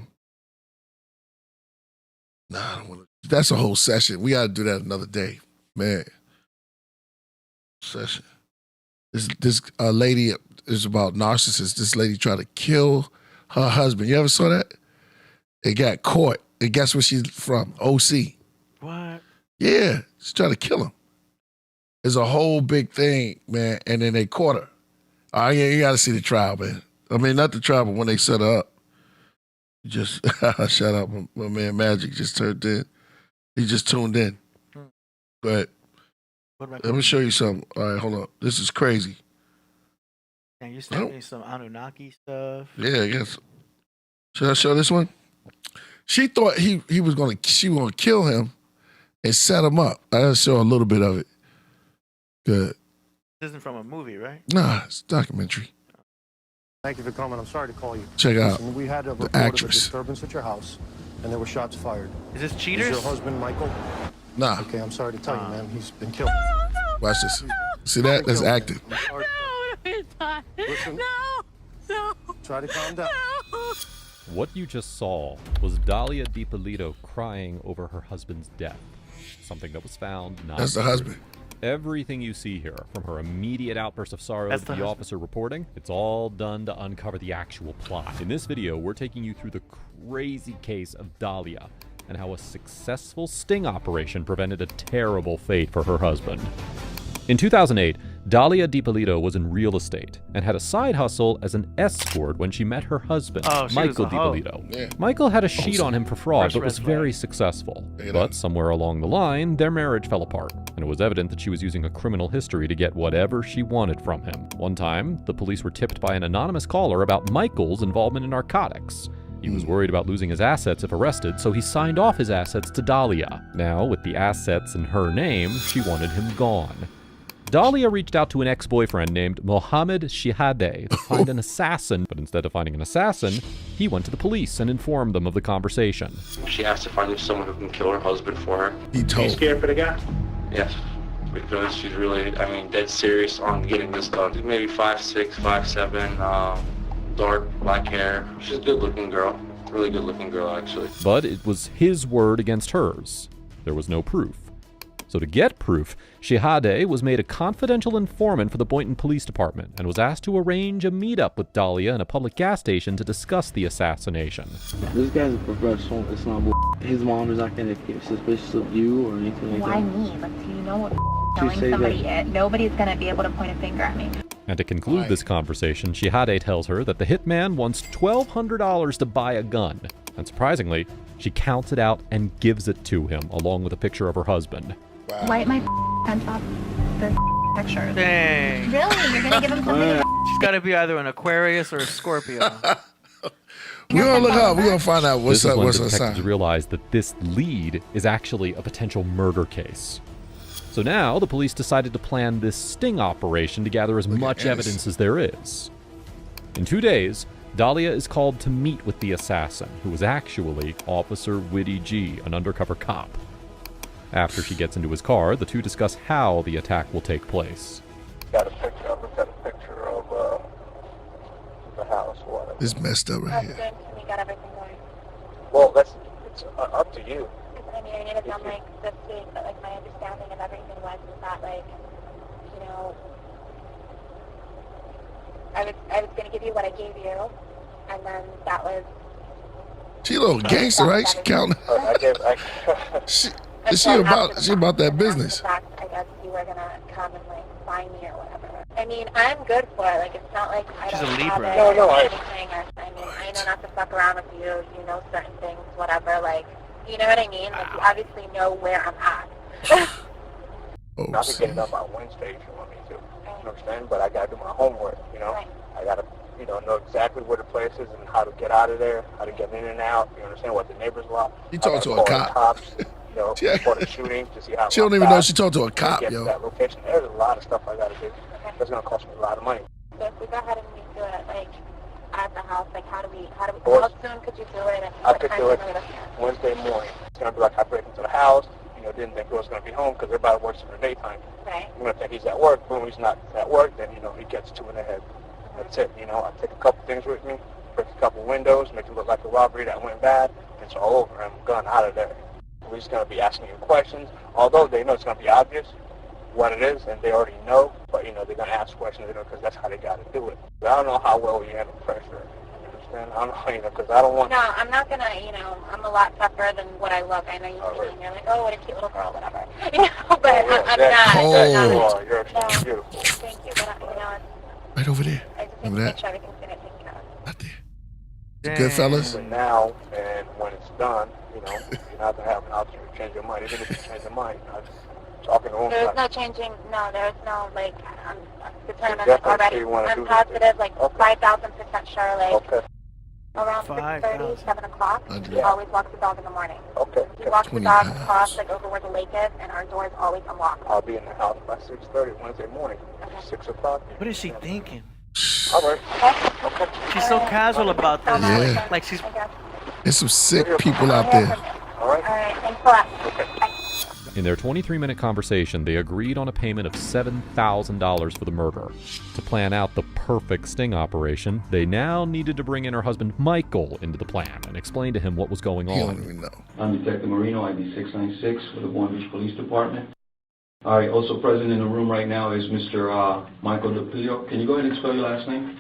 I don't want to. That's a whole session. We got to do that another day, man. Session. This lady is about narcissists. This lady tried to kill her husband. You ever saw that? It got caught. And guess where she's from? OC. What? Yeah, she tried to kill him. It's a whole big thing, man. And then they caught her. Oh, yeah, you got to see the trial, man. I mean, not the trial, but when they set her up. Just shut up. My man Magic just turned in. He just tuned in. Go ahead. Let me show you something. All right, hold on. This is crazy. And you sent me some Anunnaki stuff. Yeah, I guess. Should I show this one? She thought she was gonna kill him and set him up. I gotta show a little bit of it. Good. This isn't from a movie, right? Nah, it's a documentary. Thank you for coming. I'm sorry to call you. Check out Listen, we had a the report of a actress. disturbance at your house, and there were shots fired. Is this Cheaters? Is your husband Michael? Nah. Okay, I'm sorry to tell you, man. He's been killed. Watch this. See that? That's acting. Listen, no. Try to calm down. What you just saw was Dahlia DiPolito crying over her husband's death. Something that was found not. That's the husband. Everything you see here, from her immediate outburst of sorrow to the officer reporting, it's all done to uncover the actual plot. In this video, we're taking you through the crazy case of Dahlia and how a successful sting operation prevented a terrible fate for her husband. In 2008, Dahlia DiPolito was in real estate and had a side hustle as an escort when she met her husband, Michael DiPolito. Yeah. Michael had a sheet on him for fraud, but was very successful. But somewhere along the line, their marriage fell apart, and it was evident that she was using a criminal history to get whatever she wanted from him. One time, the police were tipped by an anonymous caller about Michael's involvement in narcotics. He was worried about losing his assets if arrested, so he signed off his assets to Dahlia. Now, with the assets in her name, she wanted him gone. Dahlia reached out to an ex-boyfriend named Mohammed Shihadeh to find an assassin, but instead of finding an assassin, he went to the police and informed them of the conversation. She asked if I knew someone who can kill her husband for her. He told. Are you scared for the guy? Yes, because she's really, dead serious on getting this done. She's maybe 5'6", 5'7", dark black hair. She's a good-looking girl. Really good-looking girl, actually. But it was his word against hers. There was no proof. So to get proof, Shihadeh was made a confidential informant for the Boynton Police Department and was asked to arrange a meetup with Dahlia in a public gas station to discuss the assassination. This guy's a professional. It's not his mom is not going to get suspicious of you or anything like Why that. me? Like, do you know what telling somebody it? Nobody's going to be able to point a finger at me. And to conclude this conversation, Shihadeh tells her that the hitman wants $1,200 to buy a gun. And surprisingly, she counts it out and gives it to him, along with a picture of her husband. Wipe my pants off the picture. Dang. Really? You're gonna give him something? She's got to be either an Aquarius or a Scorpio. We're gonna look up. We're gonna find out what's up. What's her detectives sign. realize that this lead is actually a potential murder case. So now the police decided to plan this sting operation to gather as much evidence as there is. In 2 days, Dahlia is called to meet with the assassin, who was actually Officer Whitty G, an undercover cop. After she gets into his car, the two discuss how the attack will take place. Got a picture of the house. What? It's messed up right here. We got everything going. Well, it's up to you. I mean, I need to sound like this week, but like my understanding of everything was that like, you know, I was gonna give you what I gave you, and then that was. She a little gangster, right? She counting. She about that business. I guess you were gonna come and like find me or whatever. I mean, I'm good for it. Like, it's not like I don't have it or anything. I mean, I know not to fuck around with you. You know certain things, whatever. Like, you know what I mean? Like, you obviously know where I'm at. Oh, I can get it done by Wednesday if you want me to. You understand? But I got to do my homework, you know? I got to, know exactly where the place is and how to get out of there, how to get in and out. You understand what the neighbors are. You talk to a cop. Cops, before the shooting to see how. She don't even know she talked to a cop, get yo. to that location. There's a lot of stuff I got to do. That's going to cost me a lot of money. So if we go ahead and we do it, like, at the house, like, how soon could you do it? And I could do it Wednesday morning. It's going to be like I break into the house. Didn't think he was going to be home because everybody works in the daytime. Right. I'm going to think he's at work. Boom, he's not at work. Then, he gets 2 in the head. That's it. I take a couple things with me, break a couple windows, make it look like a robbery that went bad. It's all over. I'm gone out of there. We're just going to be asking you questions, although they know it's going to be obvious what it is, and they already know. But, they're going to ask questions, because that's how they got to do it. But I don't know how well we handle pressure. I don't know, because I don't want... No, I'm not going to, I'm a lot tougher than what I look. I know you see me and you're like, oh, what a cute little girl, whatever. But I'm not. Oh, you're beautiful. Thank you, but, Right over there. I just need to Remember make that? sure everything's going to take care of. Right there. Good fellas? But now, and when it's done, you're not going to have an option to change your mind. Even if you change your mind, talking to them. There's no changing, there's no, like, I'm determined definitely already. you wanna I'm do positive, like, 5,000% sure, like, around 5,000. 6:30, 7 o'clock, he Yeah. always walks the dog in the morning. Okay. He walks the 20 dog pounds. across, like, over where the lake is, and our door is always unlocked. I'll be in the house by 6:30 Wednesday morning. 6 o'clock. What is she thinking? All right. Okay? She's so casual about this. Yeah. Like she's. There's some sick people out there. All right. All right, thanks a lot. In their 23-minute conversation, they agreed on a payment of $7,000 for the murder. To plan out the perfect sting operation, they now needed to bring in her husband Michael into the plan and explain to him what was going He don't on. even know. I'm Detective Marino, ID 696 for the Boynton Beach Police Department. All right, also present in the room right now is Mr. Michael DePio. Can you go ahead and spell your last name?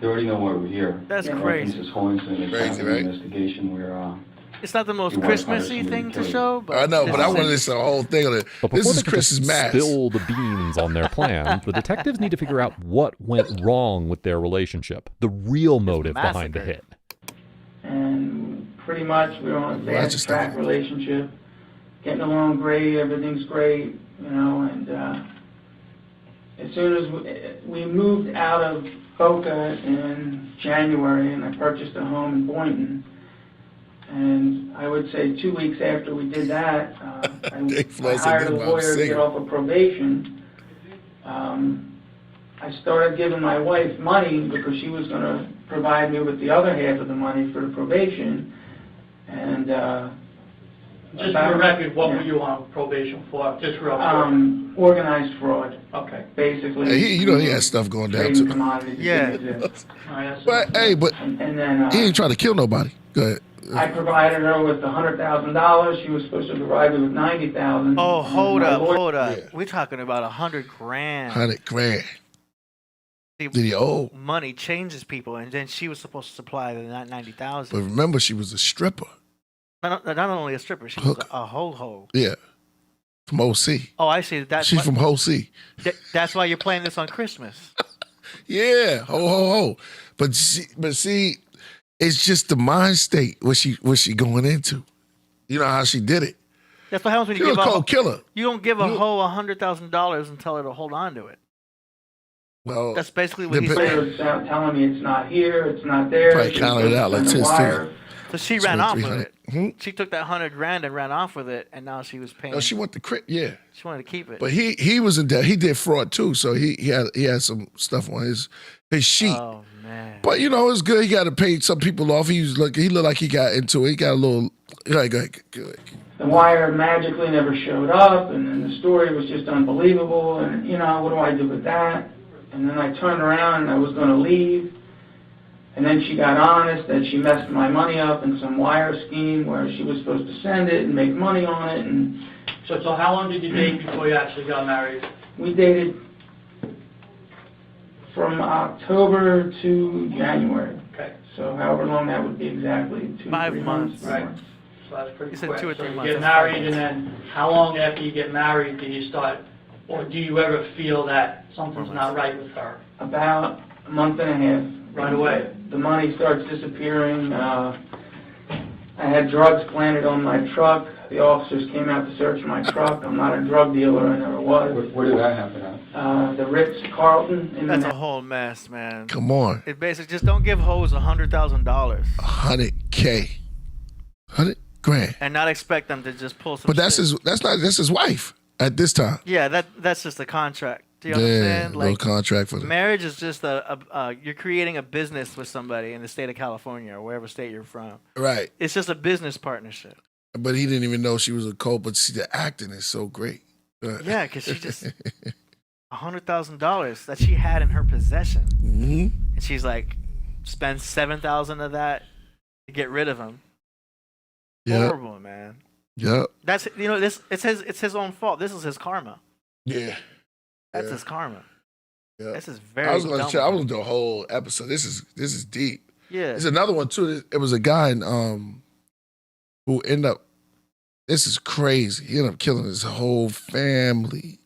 You already know why we're here. That's Right, crazy. Mrs. Hoyinson, it's Crazy, an right? investigation where It's not the most You want to hire Christmassy somebody thing to to kill show, but I know, this but I is wanted it. this the whole thing of it. But This before is they could Chris's just mask. spill the beans on their plan, the detectives need to figure out what went wrong with their relationship, the real motive behind the hit. And pretty much we're on a Well, that's just fast-track relationship, getting along great, everything's great, and as soon as we moved out of Boca in January, and I purchased a home in Boynton, and I would say 2 weeks after we did that, I hired a lawyer to get off of probation. I started giving my wife money because she was going to provide me with the other half of the money for the probation, and just for the record, what were you on probation for? Just real quick. Organized fraud. Okay. Basically. Hey, he had stuff going down trading too. commodities. Yeah. But hey, but And then he ain't trying to kill nobody. Go ahead. I provided her with $100,000. She was supposed to provide me with $90,000. Oh, hold My up, lawyer- hold up. We're talking about $100 grand. 100 grand. See, Did he owe? money changes people, and then she was supposed to supply the 90,000. But remember, she was a stripper. Not only a stripper, she was a ho-ho. Yeah. From OC. Oh, I see. That's She's from OC. That's why you're playing this on Christmas. Yeah. Ho, ho, ho. But see, it's just the mind state what she going into. You know how she did it. That's what happens when you She's give a a cold killer. You don't give a hoe $100,000 and tell her to hold on to it. Well, that's basically what he's Lawyer's saying. telling me it's not here, it's not there. Probably She's counted it out like supposed to this, send a wire. too. So she ran off with 300. it. She took that $100 grand and ran off with it, and now she was paying. No, she went to crit. Yeah. She wanted to keep it. But he was in debt. He did fraud too, so he had some stuff on his sheet. Oh man! But it's good. He got to pay some people off. He looked like he got into it. He got a little. Go ahead. The wire magically never showed up, and then the story was just unbelievable. And what do I do with that? And then I turned around and I was going to leave. And then she got honest that she messed my money up in some wire scheme where she was supposed to send it and make money on it. And So how long did you date before you actually got married? we dated from October to January. Okay. So however long that would be exactly, 5 3 months. months. Right. So that's pretty You said quick. 2 or 3 so months. You get That's married, 5 and then how long after you get married do you start, or do you ever feel that something's not right with her? About a month and a half. Right away. The money starts disappearing. I had drugs planted on my truck The officers came out to search my truck. I'm not a drug dealer. I never was. Where did that happen at? The Ritz-Carlton. That's a whole mess, man. Come on. It basically just don't give hoes $100,000. $100K. 100 grand. And not expect them to just pull some But that's shit. that's his wife at this time. Yeah, that's just a contract. Do you understand? No contract for them. Marriage is just you're creating a business with somebody in the state of California or wherever state you're from. Right. It's just a business partnership. But he didn't even know she was a cult, but see, the acting is so great. Yeah, because she just $100,000 that she had in her possession. Mm-hmm. And she's like, spend $7,000 of that to get rid of him. Yep. Horrible, man. Yep. That's it's his own fault. This is his karma. Yeah. That's his karma. Yeah. This is very. I was going dumb. to do a whole episode. This is deep. Yeah. There's another one too. It was a guy who ended up. This is crazy. He ended up killing his whole family.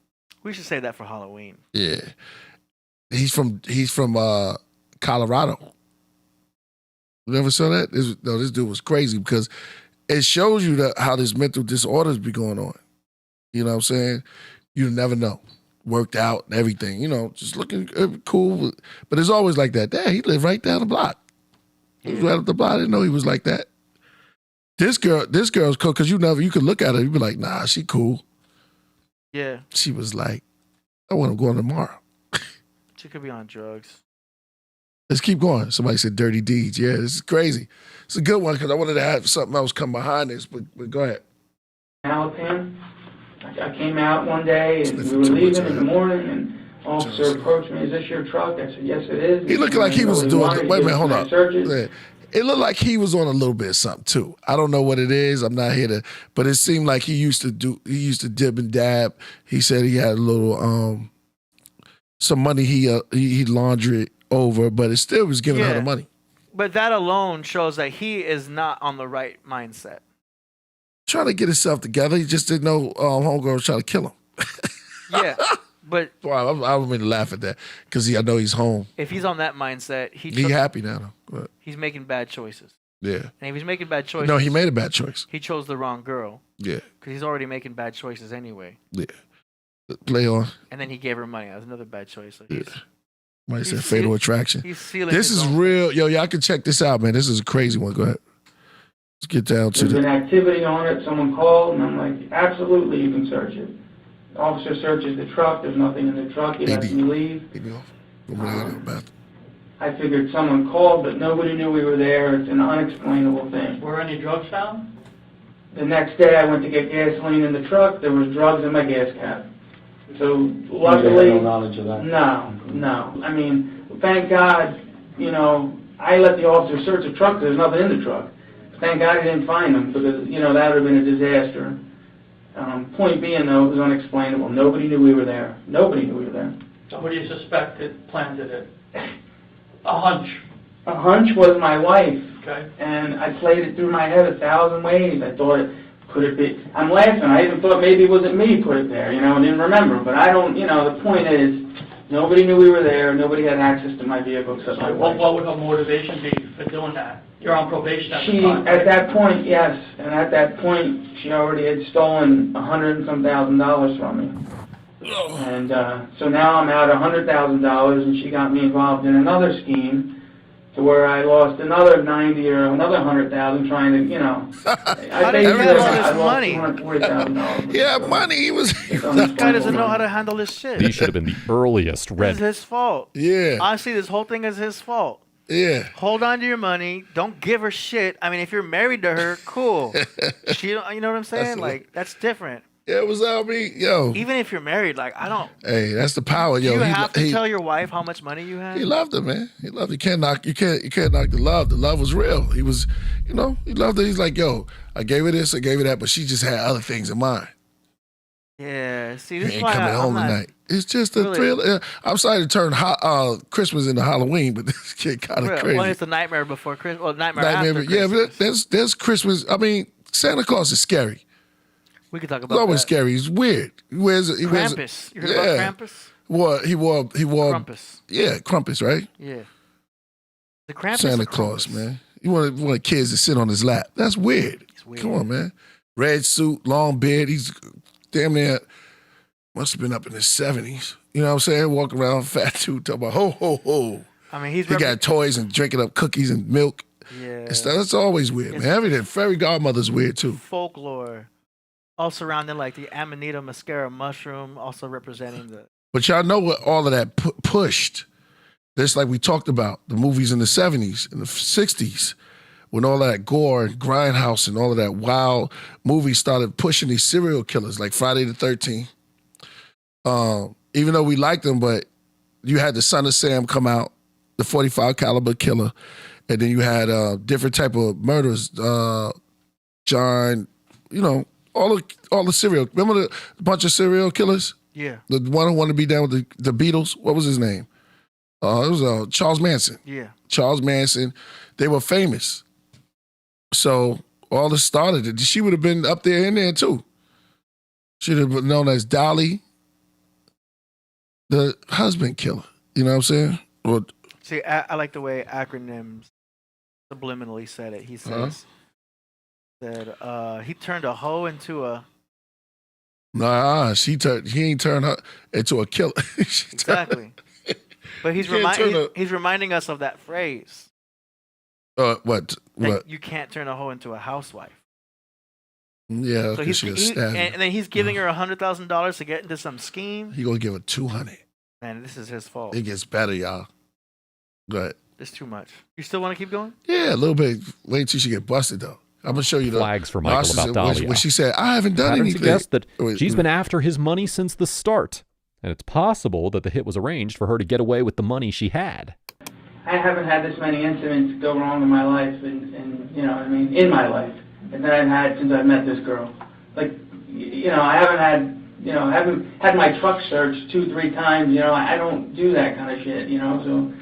We should say that for Halloween. Yeah. He's from Colorado. You never saw that? This dude was crazy because it shows you how this mental disorders be going on. You know what I'm saying? You never know. Worked out and everything, just looking cool. But it's always like that. Dad, he lived right down the block. He was right up the block. I didn't know he was like that. This girl's cool because you could look at her, you'd be like, nah, she cool. Yeah. She was like, I want to go on tomorrow. She could be on drugs. Let's keep going. Somebody said dirty deeds. Yeah, this is crazy. It's a good one because I wanted to have something else come behind this, but go ahead. Malapan. I came out one day and we were leaving in the morning and officer approached me, is this your truck? I said, yes, it is. He looked like he was doing, wait a minute, hold on. Searches. It looked like he was on a little bit of something too. I don't know what it is. I'm not here to, but it seemed like he used to dib and dab. He said he had a little, some money he laundered over, but it still was giving her the money. But that alone shows that he is not on the right mindset. Trying to get himself together. He just didn't know homegirl was trying to kill him. Yeah, but well, I don't mean to laugh at that because I know he's home. If he's on that mindset, He happy now though. He's making bad choices. Yeah. And if he's making bad choices, No, he made a bad choice. He chose the wrong girl. Yeah. Because he's already making bad choices anyway. Yeah. Play on. And then he gave her money. That was another bad choice. So Somebody said fatal attraction. He's sealing This his is own- real. Yo, y'all can check this out, man. This is a crazy one. Go ahead. Let's get down to There's the. been activity on it. Someone called, and I'm like, absolutely, you can search it. The officer searches the truck. There's nothing in the truck. He lets me leave. I figured someone called, but nobody knew we were there. It's an unexplainable thing. Were any drugs found? The next day, I went to get gasoline in the truck. There was drugs in my gas cap. So luckily, You had no knowledge of that? No. I mean, thank God, I let the officer search the truck. There's nothing in the truck. Thank God he didn't find them because, that would have been a disaster. Point being, though, it was unexplainable. Nobody knew we were there. Nobody knew we were there. So what do you suspect that planted it? A hunch. A hunch was my wife. Okay. And I played it through my head 1,000 ways. I thought, could it be? I'm laughing. I even thought maybe it wasn't me put it there, and didn't remember. But I don't, the point is, nobody knew we were there. Nobody had access to my vehicle except my wife. What would her motivation be for doing that? You're on probation at the She, time. at that point, yes. And at that point, she already had stolen $100 and some thousand from me. And so now I'm out $100,000, and she got me involved in another scheme to where I lost another 90 or another 100,000 trying to, How did he get all this money? $240,000. Yeah, money. He was. This guy doesn't know how to handle this shit. These should have been the earliest This red. is his fault. Yeah. I see this whole thing as his fault. Yeah. Hold on to your money. Don't give her shit. I mean, if you're married to her, cool. You know what I'm saying? That's different. Yeah, it was yo. Even if you're married, I don't. Hey, that's the power, yo. You have to tell your wife how much money you have. He loved her, man. He loved her. You can't knock the love. The love was real. He was, he loved her. He's like, yo, I gave her this, I gave her that, but she just had other things in mind. Yeah, see, He this is ain't why coming home tonight. It's just a thrill. I'm sorry to turn Christmas into Halloween, but this kid kind of crazy. Well, it's the nightmare before Christmas. Well, nightmare after Christmas. Yeah, but there's Christmas. I mean, Santa Claus is scary. We could talk about He's always that. scary. He's weird. He wears Krampus. You heard about Krampus? He wore Krampus. Yeah, Krampus, right? Yeah. The Krampus. Santa Claus, man. You want kids to sit on his lap. That's weird. It's weird. Come on, man. red suit, long beard. He's damn near, must have been up in his 70s. You know what I'm saying? Walking around fat dude talking about ho, ho, ho. I mean, he got toys and drinking up cookies and milk. Yeah. And stuff. That's always weird, man. Everything. Fairy godmother's weird, too. Folklore. All surrounding, like, the Amanita muscaria mushroom, also representing the... But y'all know what all of that pushed. Just like we talked about, the movies in the 70s and the 60s, when all that gore and grindhouse and all of that wild movies started pushing these serial killers, like Friday the 13th. Even though we liked them, but you had the Son of Sam come out, the 45 caliber killer, and then you had different type of murders. John, you know, all the serial. Remember the bunch of serial killers? Yeah. The one who wanted to be down with the Beatles. What was his name? It was Charles Manson. Yeah. Charles Manson. They were famous. So all this started. She would have been up there in there too. She'd have been known as Dolly, the husband killer. You know what I'm saying? Or, see, I like the way acronyms subliminally said it. He says that he turned a hoe into a... Nah, he ain't turned her into a killer. Exactly. But he's reminding us of that phrase. What? You can't turn a hoe into a housewife. Yeah, so and then he's giving her $100,000 to get into some scheme. He gonna give her $200. Man, this is his fault. It gets better, y'all. Go ahead. It's too much. You still want to keep going? Yeah, a little bit. Wait until she get busted though. I'm gonna show you the flags for Michael about Dahlia. When she said, "I haven't done anything," suggests that she's been after his money since the start, and it's possible that the hit was arranged for her to get away with the money she had. I haven't had this many incidents go wrong in my life, and you know what I mean, in my life, and that I've had since I met this girl. Like, you know, I haven't had my truck searched 2-3 times. You know, I don't do that kind of shit. You know, so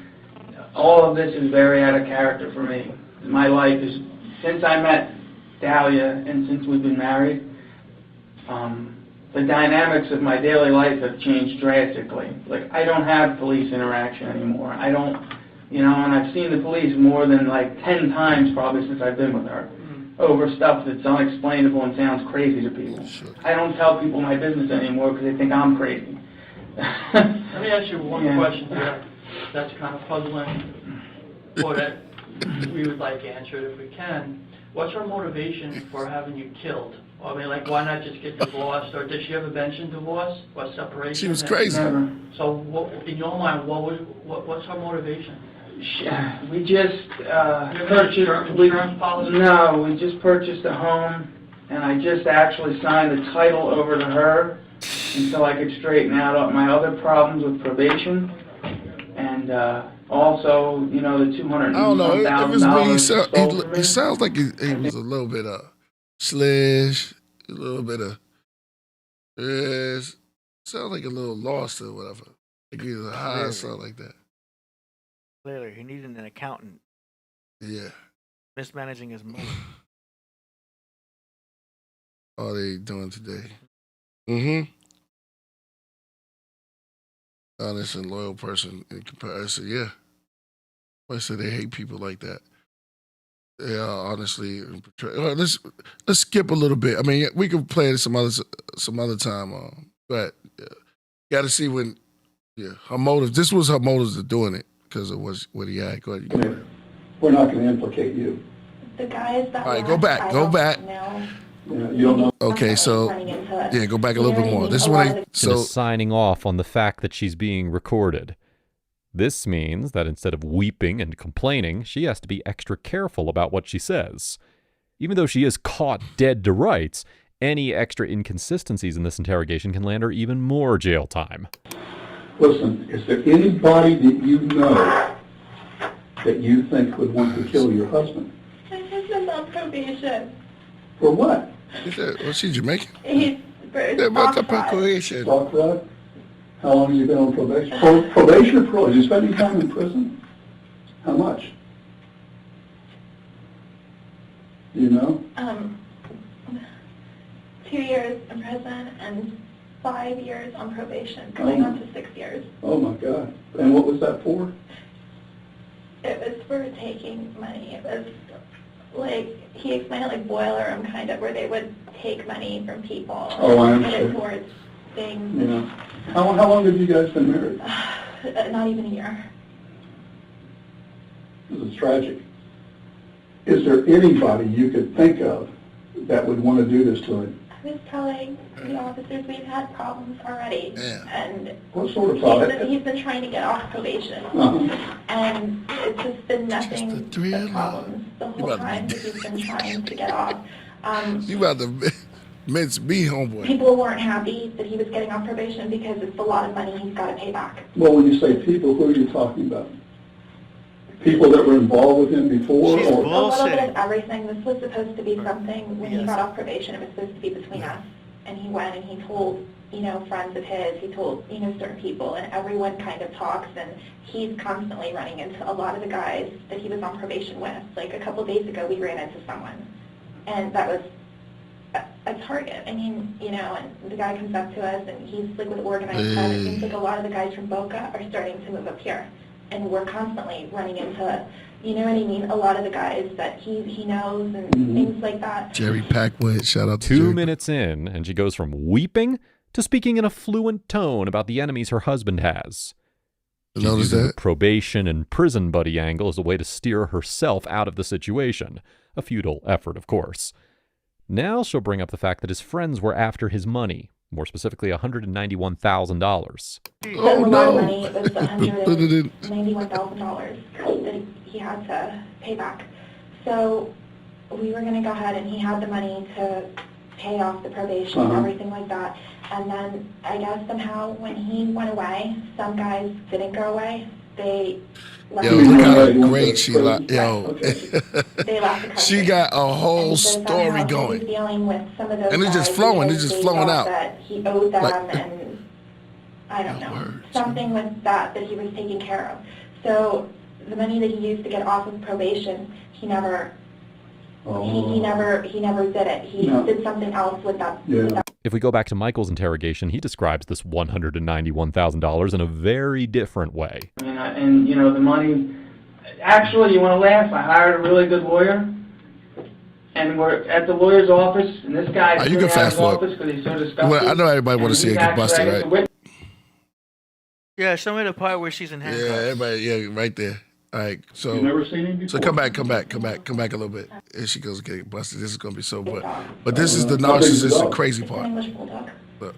all of this is very out of character for me. My life is, since I met Dahlia and since we've been married, the dynamics of my daily life have changed drastically. Like, I don't have police interaction anymore. I don't, you know, and I've seen the police more than like 10 times probably since I've been with her over stuff that's unexplainable and sounds crazy to people. I don't tell people my business anymore because they think I'm crazy. Let me ask you one question here that's kind of puzzling, or that we would like answered if we can. What's her motivation for having you killed? I mean, like, why not just get divorced? Or did she ever mention divorce or separation? She was crazy. Never. So, in your mind, what's her motivation? We just purchased. We just purchased a home, and I just actually signed the title over to her until I could straighten out my other problems with probation, and also, you know, the $201,000. I don't know. It was me. He sounds like he was a little bit slish, a little bit of sounds like a little lost or whatever. Like he was high or something like that. Clearly, he needed an accountant. Yeah. Mismanaging his money. What are they doing today? Mm-hmm. Honest and loyal person in comparison, yeah. I said they hate people like that. They are honestly. Let's skip a little bit. I mean, we can play it some other time. But got to see when. Yeah, her motive. This was her motives of doing it because it was what he had. Go ahead. We're not going to implicate you. The guys that. All right, go back. You don't know. Okay, so yeah, go back a little bit more. This is when signing off on the fact that she's being recorded. This means that instead of weeping and complaining, she has to be extra careful about what she says. Even though she is caught dead to rights, any extra inconsistencies in this interrogation can land her even more jail time. Listen, is there anybody that you know that you think would want to kill your husband? My husband's on probation. For what? Was she Jamaican? He's probation. Talk that? How long have you been on probation? Probation or parole? Are you spending time in prison? How much? Do you know? 2 years in prison and 5 years on probation, going on to 6 years. Oh my God. And what was that for? It was for taking money. It was like, he explained it like boiler room kind of, where they would take money from people Oh, I and put it understand. towards things. Yeah. How long have you guys been married? Not even a year. This is tragic. Is there anybody you could think of that would want to do this to him? I was telling the officers we've had problems already, and What sort of problem? he's been trying to get off probation, and it's just been nothing but problems the whole time that he's been trying to get off. You about to mince me, homeboy. People weren't happy that he was getting off probation because it's a lot of money he's got to pay back. Well, when you say people, who are you talking about? People that were involved with him before? A Or? little bit of everything. This was supposed to be something, when he got off probation, it was supposed to be between us. And he went and he told, friends of his, he told, certain people, and everyone kind of talks, and he's constantly running into a lot of the guys that he was on probation with. Like a couple days ago, we ran into someone, and that was a target. I mean, and the guy comes up to us, and he's like with organized crime. It seems like a lot of the guys from Boca are starting to move up here. And we're constantly running into, you know what I mean, a lot of the guys that he knows and things like that. Jerry Packwood, shout out to 2 Jerry. minutes in, and she goes from weeping to speaking in a fluent tone about the enemies her husband has. She's Notice using the that? probation and prison buddy angle as a way to steer herself out of the situation. A futile effort, of course. Now she'll bring up the fact that his friends were after his money, more specifically $191,000. Oh, no. Money, it was $191,000 that he had to pay back. So we were going to go ahead, and he had the money to pay off the probation and everything like that. And then I guess somehow when he went away, some guys didn't go away. They left. Yo, look how great she like. Yo, they left the country. she got a whole story He was going. dealing with some of those And it's just guys flowing. because It's just they flowing thought out. That he owed them, Like- and I don't know, something with that he was taking care of. So the money that he used to get off of probation, he never did it. He did something else with that. If we go back to Michael's interrogation, he describes this $191,000 in a very different way. And the money, actually, you want to laugh, I hired a really good lawyer, and we're at the lawyer's office, and this guy's you can fast forward. office because he's so disgusting. I know everybody want to see her get busted, right? Yeah, show me the part where she's in handcuffs. Yeah, everybody, right there. All right, so You've never seen him before? So come back a little bit. And she goes get busted. This is gonna be so good. But this is the narcissistic crazy part. English bulldog. Look.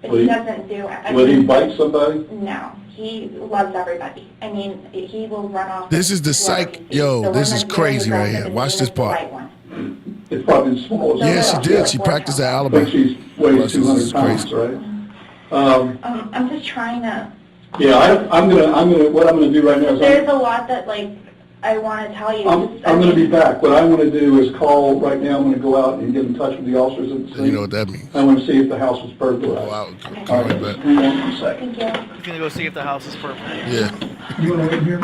But he doesn't do it. Will he bite somebody? No, he loves everybody. I mean, he will run off. This is the psych. Yo, this is crazy right here. Watch this part. It's probably small. Yeah, she did. She practiced at Alabama. But she's weighs 200 pounds, right? I'm just trying to. Yeah, what I'm gonna do right now is There's a lot that I want to tell you. I'm going to be back. What I want to do is call right now. I'm going to go out and get in touch with the officers at the scene. You know what that means. I want to see if the house was burglarized. Go out. All right, hang on a second. Thank you. He's gonna go see if the house is purple. Yeah. You want to wait here?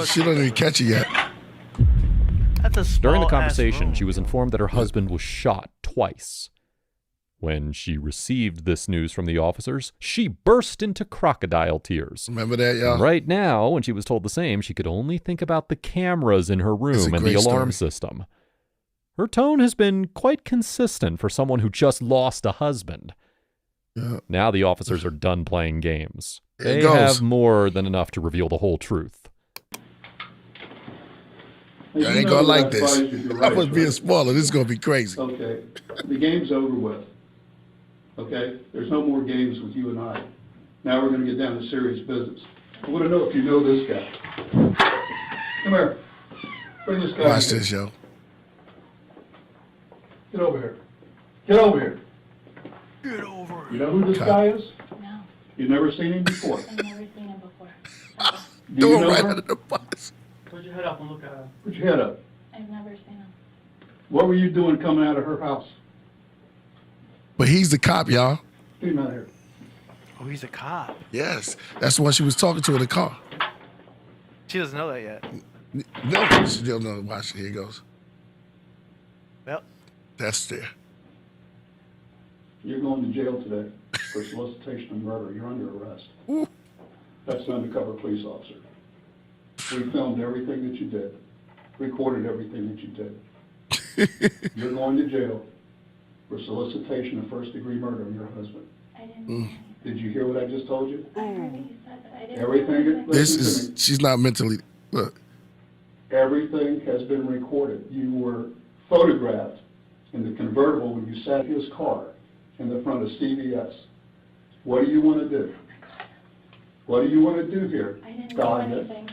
She don't even catch it yet. That's a small During the ass conversation, room. she was informed that her husband was shot twice. When she received this news from the officers, she burst into crocodile tears. Remember that, y'all? And right now, when she was told the same, she could only think about the cameras in her room and the alarm system. Her tone has been quite consistent for someone who just lost a husband. Yeah. Now the officers are done playing games. There it They goes. have more than enough to reveal the whole truth. I ain't gonna like this. I was being spoiler. This is gonna be crazy. Okay. The game's over with. Okay? There's no more games with you and I. Now we're going to get down to serious business. I want to know if you know this guy. Come here. Bring this guy Watch in. this, yo. Get over here. Get over here. Get over. You know who this guy is? No. You've never seen him before? I've never seen him before. Do you know right her? under the bus. Put your head up and look at him. Put your head up. I've never seen him. What were you doing coming out of her house? But he's the cop, y'all. Get him out of here. Oh, he's a cop. Yes. That's the one she was talking to in the car. She doesn't know that yet. No, she don't know. Watch. Here it goes. Well, that's there. You're going to jail today for solicitation of murder. You're under arrest. That's an undercover police officer. We filmed everything that you did. recorded everything that you did. You're going to jail for solicitation of first-degree murder of your husband. I didn't. Did you hear what I just told you? I heard you said that. I didn't. Everything. This listen is, to me. she's not mentally, look. Everything has been recorded. You were photographed in the convertible when you sat in his car in the front of CVS. What do you want to do? What do you want to do here? I didn't do Dahlia? anything.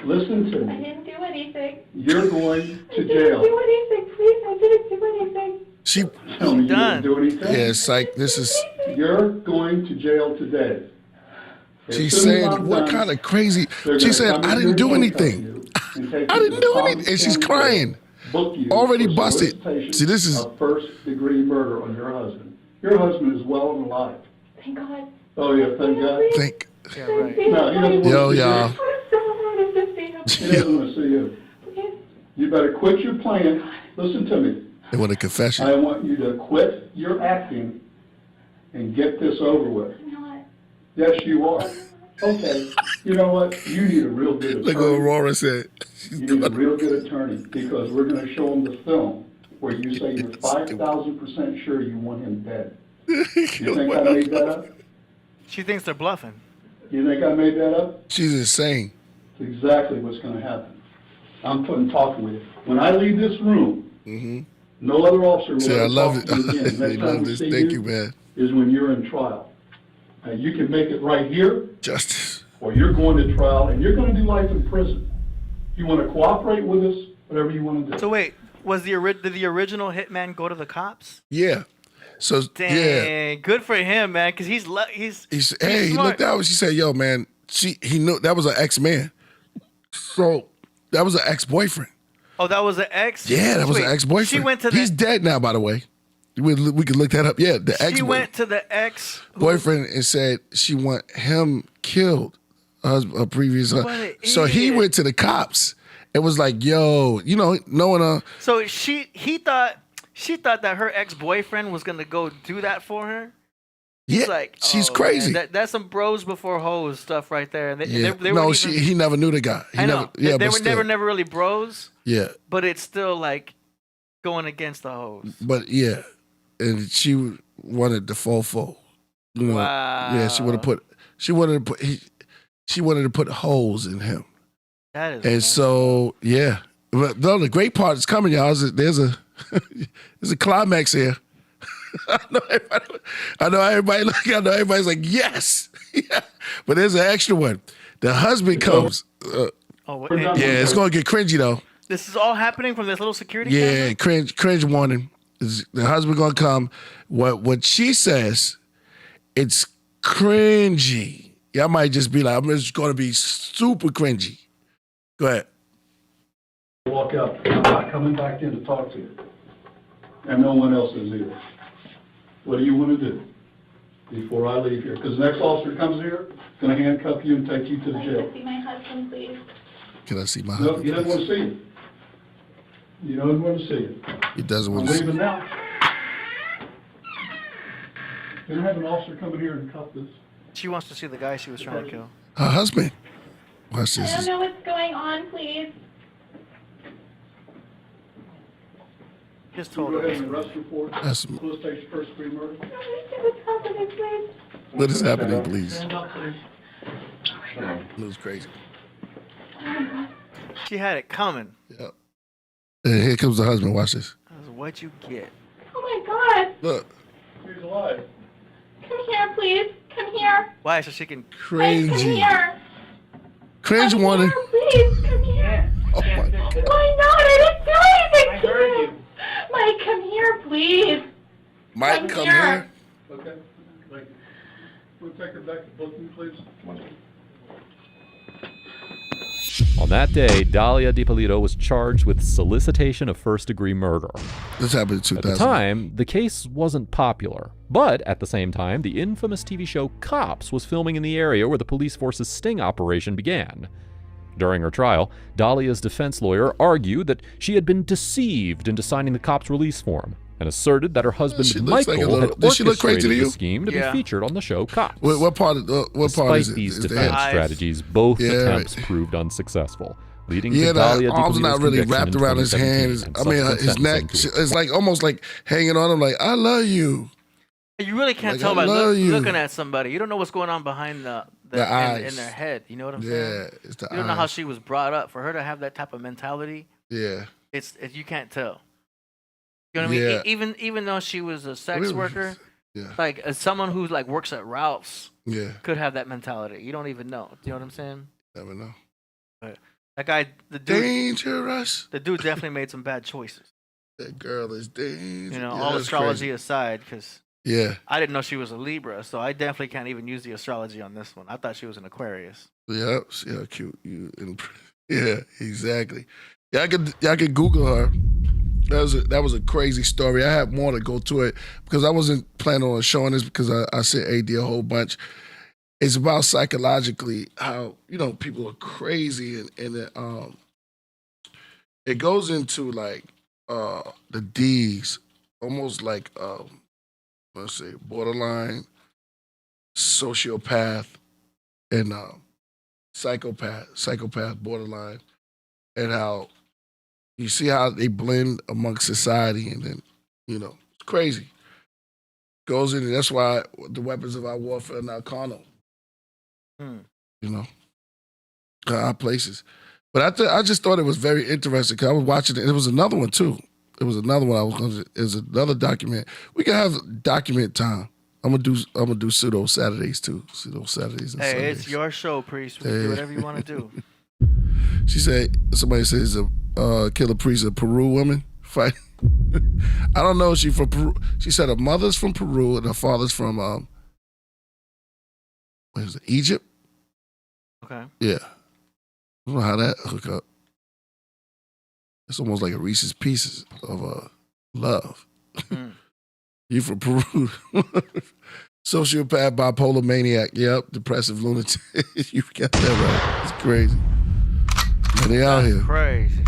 Listen to I me. didn't do anything. You're going I to didn't jail. do anything, please. I didn't do anything. She Tell me you didn't do anything. Yeah, psych. This is. You're going to jail today. As She's soon as saying, I'm what done, kind of crazy? they're She gonna said, come I in didn't do here and anything. you and take I you didn't to do the anything. And she's Palm crying. book you Already for busted. solicitation See, this is. of first-degree murder on your husband. Your husband is well and alive. Thank God. Oh, yeah, thank God. Think. Yeah, right. No, he doesn't want Yo, to see y'all. you. He doesn't want to see you. You better quit your playing. Listen to me. They want a confession. I want you to quit your acting and get this over with. I'm not. Yes, you are. Okay. You know what? You need a real good attorney. Look what Aurora said. You need a real good attorney because we're going to show them the film where you say you're 5,000% sure you want him dead. You think I made that up? She thinks they're bluffing. You think I made that up? She's insane. It's exactly what's going to happen. I'm talking with you. When I leave this room, no other officer will See, I ever love talk to you it. again. They Next time love we this. see Thank you, man. is when you're in trial. You can make it right here, Justice. or you're going to trial, and you're going to do life in prison. You want to cooperate with us, whatever you want to do. So wait, did the original hitman go to the cops? Yeah. So Dang, yeah. good for him, man. Because he's Hey, he smart. looked out. She said, "Yo, man, he knew that was an ex-man. So that was an ex-boyfriend. Oh, that was an ex. Yeah, that was Wait, an ex-boyfriend. She went to He's dead now, by the way. We could look that up. Yeah, the ex. She went to the ex boyfriend and said she want him killed. Her previous. What an So he idiot. went to the cops. It was like, yo, you know, knowing So she thought that her ex-boyfriend was gonna go do that for her. He's Yeah, like, she's oh, crazy. Man, that's some bros before hoes stuff right there. They, Yeah. they No, weren't even- he never knew the guy. He I know. Never, yeah, they but were still. never really bros. Yeah, But it's still like going against the hoes. but yeah, and she wanted the fofo. You know, yeah, she wanted to put holes in him. That is. And so, yeah. But no, the great part is coming, y'all. There's a climax here. I know everybody looking. I know everybody's like, yes. Yeah. But there's an extra one. The husband comes. Oh, yeah, it's going to get cringy, though. This is all happening from this little security Yeah, camera? cringe warning. The husband going to come. What she says, it's cringy. Y'all might just be like, I'm just going to be super cringy. Go ahead. Walk out. I'm not coming back in to talk to you. And no one else is either. What do you want to do before I leave here? Because the next officer comes here, going to handcuff you and take you to the I'd jail. like to see my husband, please. Can I see my No, husband? he doesn't want to see you. You don't want to see you. He doesn't I'm want to see leaving now. Can I have an officer come in here and cuff this? She wants to see the guy she was trying to kill. her husband. Watch I this. don't know what's going on, please. Just Go told ahead her. and arrest report. That's- Solicitation first degree murder. What's happening, please? What is happening, please? Stand up, please. It was crazy. She had it coming. Yep. And here comes the husband. Watch this. That's what you get. Oh my God! Look. He's alive. Come here, please. Come here. Why? So she can. Come Cringy. here. Cringe Come warning. here, please. Come here. Oh my God. Why not? I didn't do anything to you. Mike, come here, please. Mike, come here. Okay. Thank you. We'll take her back to booking, please. On that day, Dahlia DiPolito was charged with solicitation of first-degree murder. This happened in At 2000. the time, the case wasn't popular. But at the same time, the infamous TV show Cops was filming in the area where the police force's sting operation began. During her trial, Dahlia's defense lawyer argued that she had been deceived into signing the cops' release form and asserted that her husband She looks like a Michael little- had does she look crazy to orchestrated you? the scheme to Yeah. be featured on the show Cops. What part? What part Despite is it? these Is that- defense Eyes. strategies, both Yeah, attempts right. proved unsuccessful. leading Yeah, to the Dahlia arms are DiPolito's not really conviction wrapped in around his 2017 hands. and I mean, subsequent his neck. sentencing to It's like almost like hanging on him, like I love you. You really can't Like, tell I by love you. looking at somebody. You don't know what's going on behind the eyes. in their head. You know what I'm Yeah, saying? it's the You don't know how eyes. she was brought up. For her to have that type of mentality, Yeah. it's you can't tell. You know what I mean? Yeah. Even though she was a sex Really? worker, Yeah. like as someone who like works at Ralph's, Yeah. could have that mentality. You don't even know. Do you know what I'm saying? Never know. But that guy, the dude, Dangerous. the dude definitely made some bad choices. That girl is dangerous. You know, Yeah, all that's astrology crazy. aside, because Yeah. I didn't know she was a Libra, so I definitely can't even use the astrology on this one. I thought she was an Aquarius. Yeah. See how cute you. Yeah. Exactly. Y'all could Google her. That was a crazy story. I have more to go to it because I wasn't planning on showing this because I sent AD a whole bunch. It's about psychologically how people are crazy and it goes into like the D's, almost like let's say borderline, sociopath, and psychopath, borderline, and how you see how they blend amongst society, and then it's crazy. Goes in, and that's why the weapons of our warfare are not carnal. Our places. But I just thought it was very interesting because I was watching it. It was another one too. It was another one I was going to. It was another document. We can have document time. I'm gonna do pseudo Saturdays too. Pseudo Saturdays and Hey, Sundays. it's your show, Priest. You can do whatever you want to do. She said somebody says a Killah Priest, a Peru woman fight. I don't know if she from Peru. She said her mother's from Peru and her father's from what is it, Egypt? Okay. Yeah. I don't know how that hook up. It's almost like a Reese's Pieces of love. You from Peru. Sociopath, bipolar maniac. Yep. Depressive lunatic. You got that right. It's crazy. And they out here. Crazy.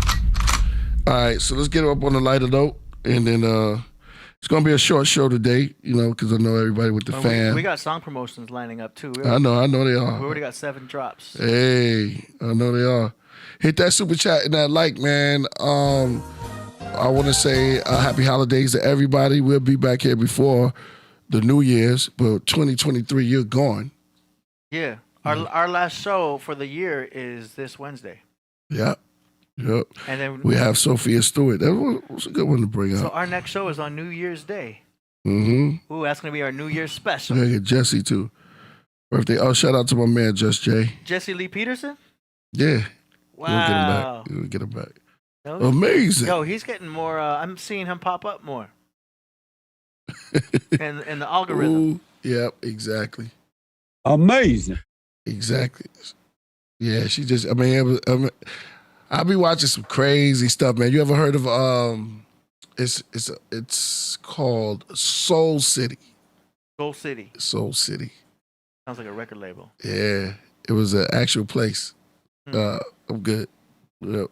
All right, so let's get up on the lighter note. And then it's going to be a short show today, because I know everybody with the fan. We got song promotions lining up too. I know they are. We already got 7 drops. Hey, I know they are. Hit that super chat and that like, man. I want to say happy holidays to everybody. We'll be back here before the New Year's, but 2023, you're gone. Yeah. Our last show for the year is this Wednesday. Yep. And then we have Sophia Stewart. That was a good one to bring up. So our next show is on New Year's Day. Mm-hmm. Ooh, that's going to be our New Year's special. Yeah, get Jesse too. Birthday. Oh, shout out to my man, Just Jay. Jesse Lee Peterson? Yeah. Wow. You'll get him back. No, amazing. Yo, he's getting more. I'm seeing him pop up more. and the algorithm. Ooh, yep, exactly. Amazing. Exactly. Yeah, she just. I'll be watching some crazy stuff, man. You ever heard of it's called Soul City. Soul City. Soul City. Sounds like a record label. Yeah, it was an actual place. I'm good. Yep.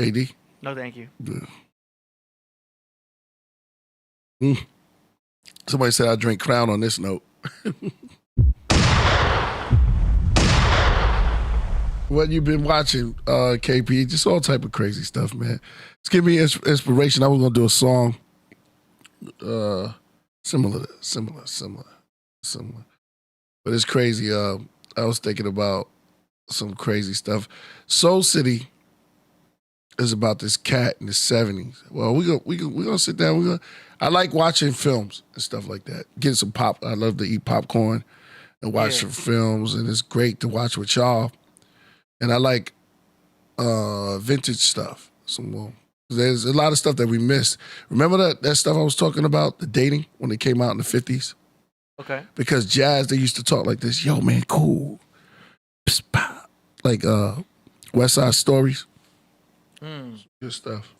AD? No, thank you. Somebody said I drink Crown on this note. What you been watching, KP? Just all type of crazy stuff, man. Just give me inspiration. I was gonna do a song similar. But it's crazy. I was thinking about some crazy stuff. Soul City is about this cat in the 70s. Well, we gonna sit down. I like watching films and stuff like that. Getting some pop. I love to eat popcorn and watch some films, and it's great to watch with y'all. And I like vintage stuff. There's a lot of stuff that we missed. Remember that stuff I was talking about, the dating, when it came out in the 50s? Okay. Because jazz, they used to talk like this. Yo, man, cool. Like West Side Stories. Good stuff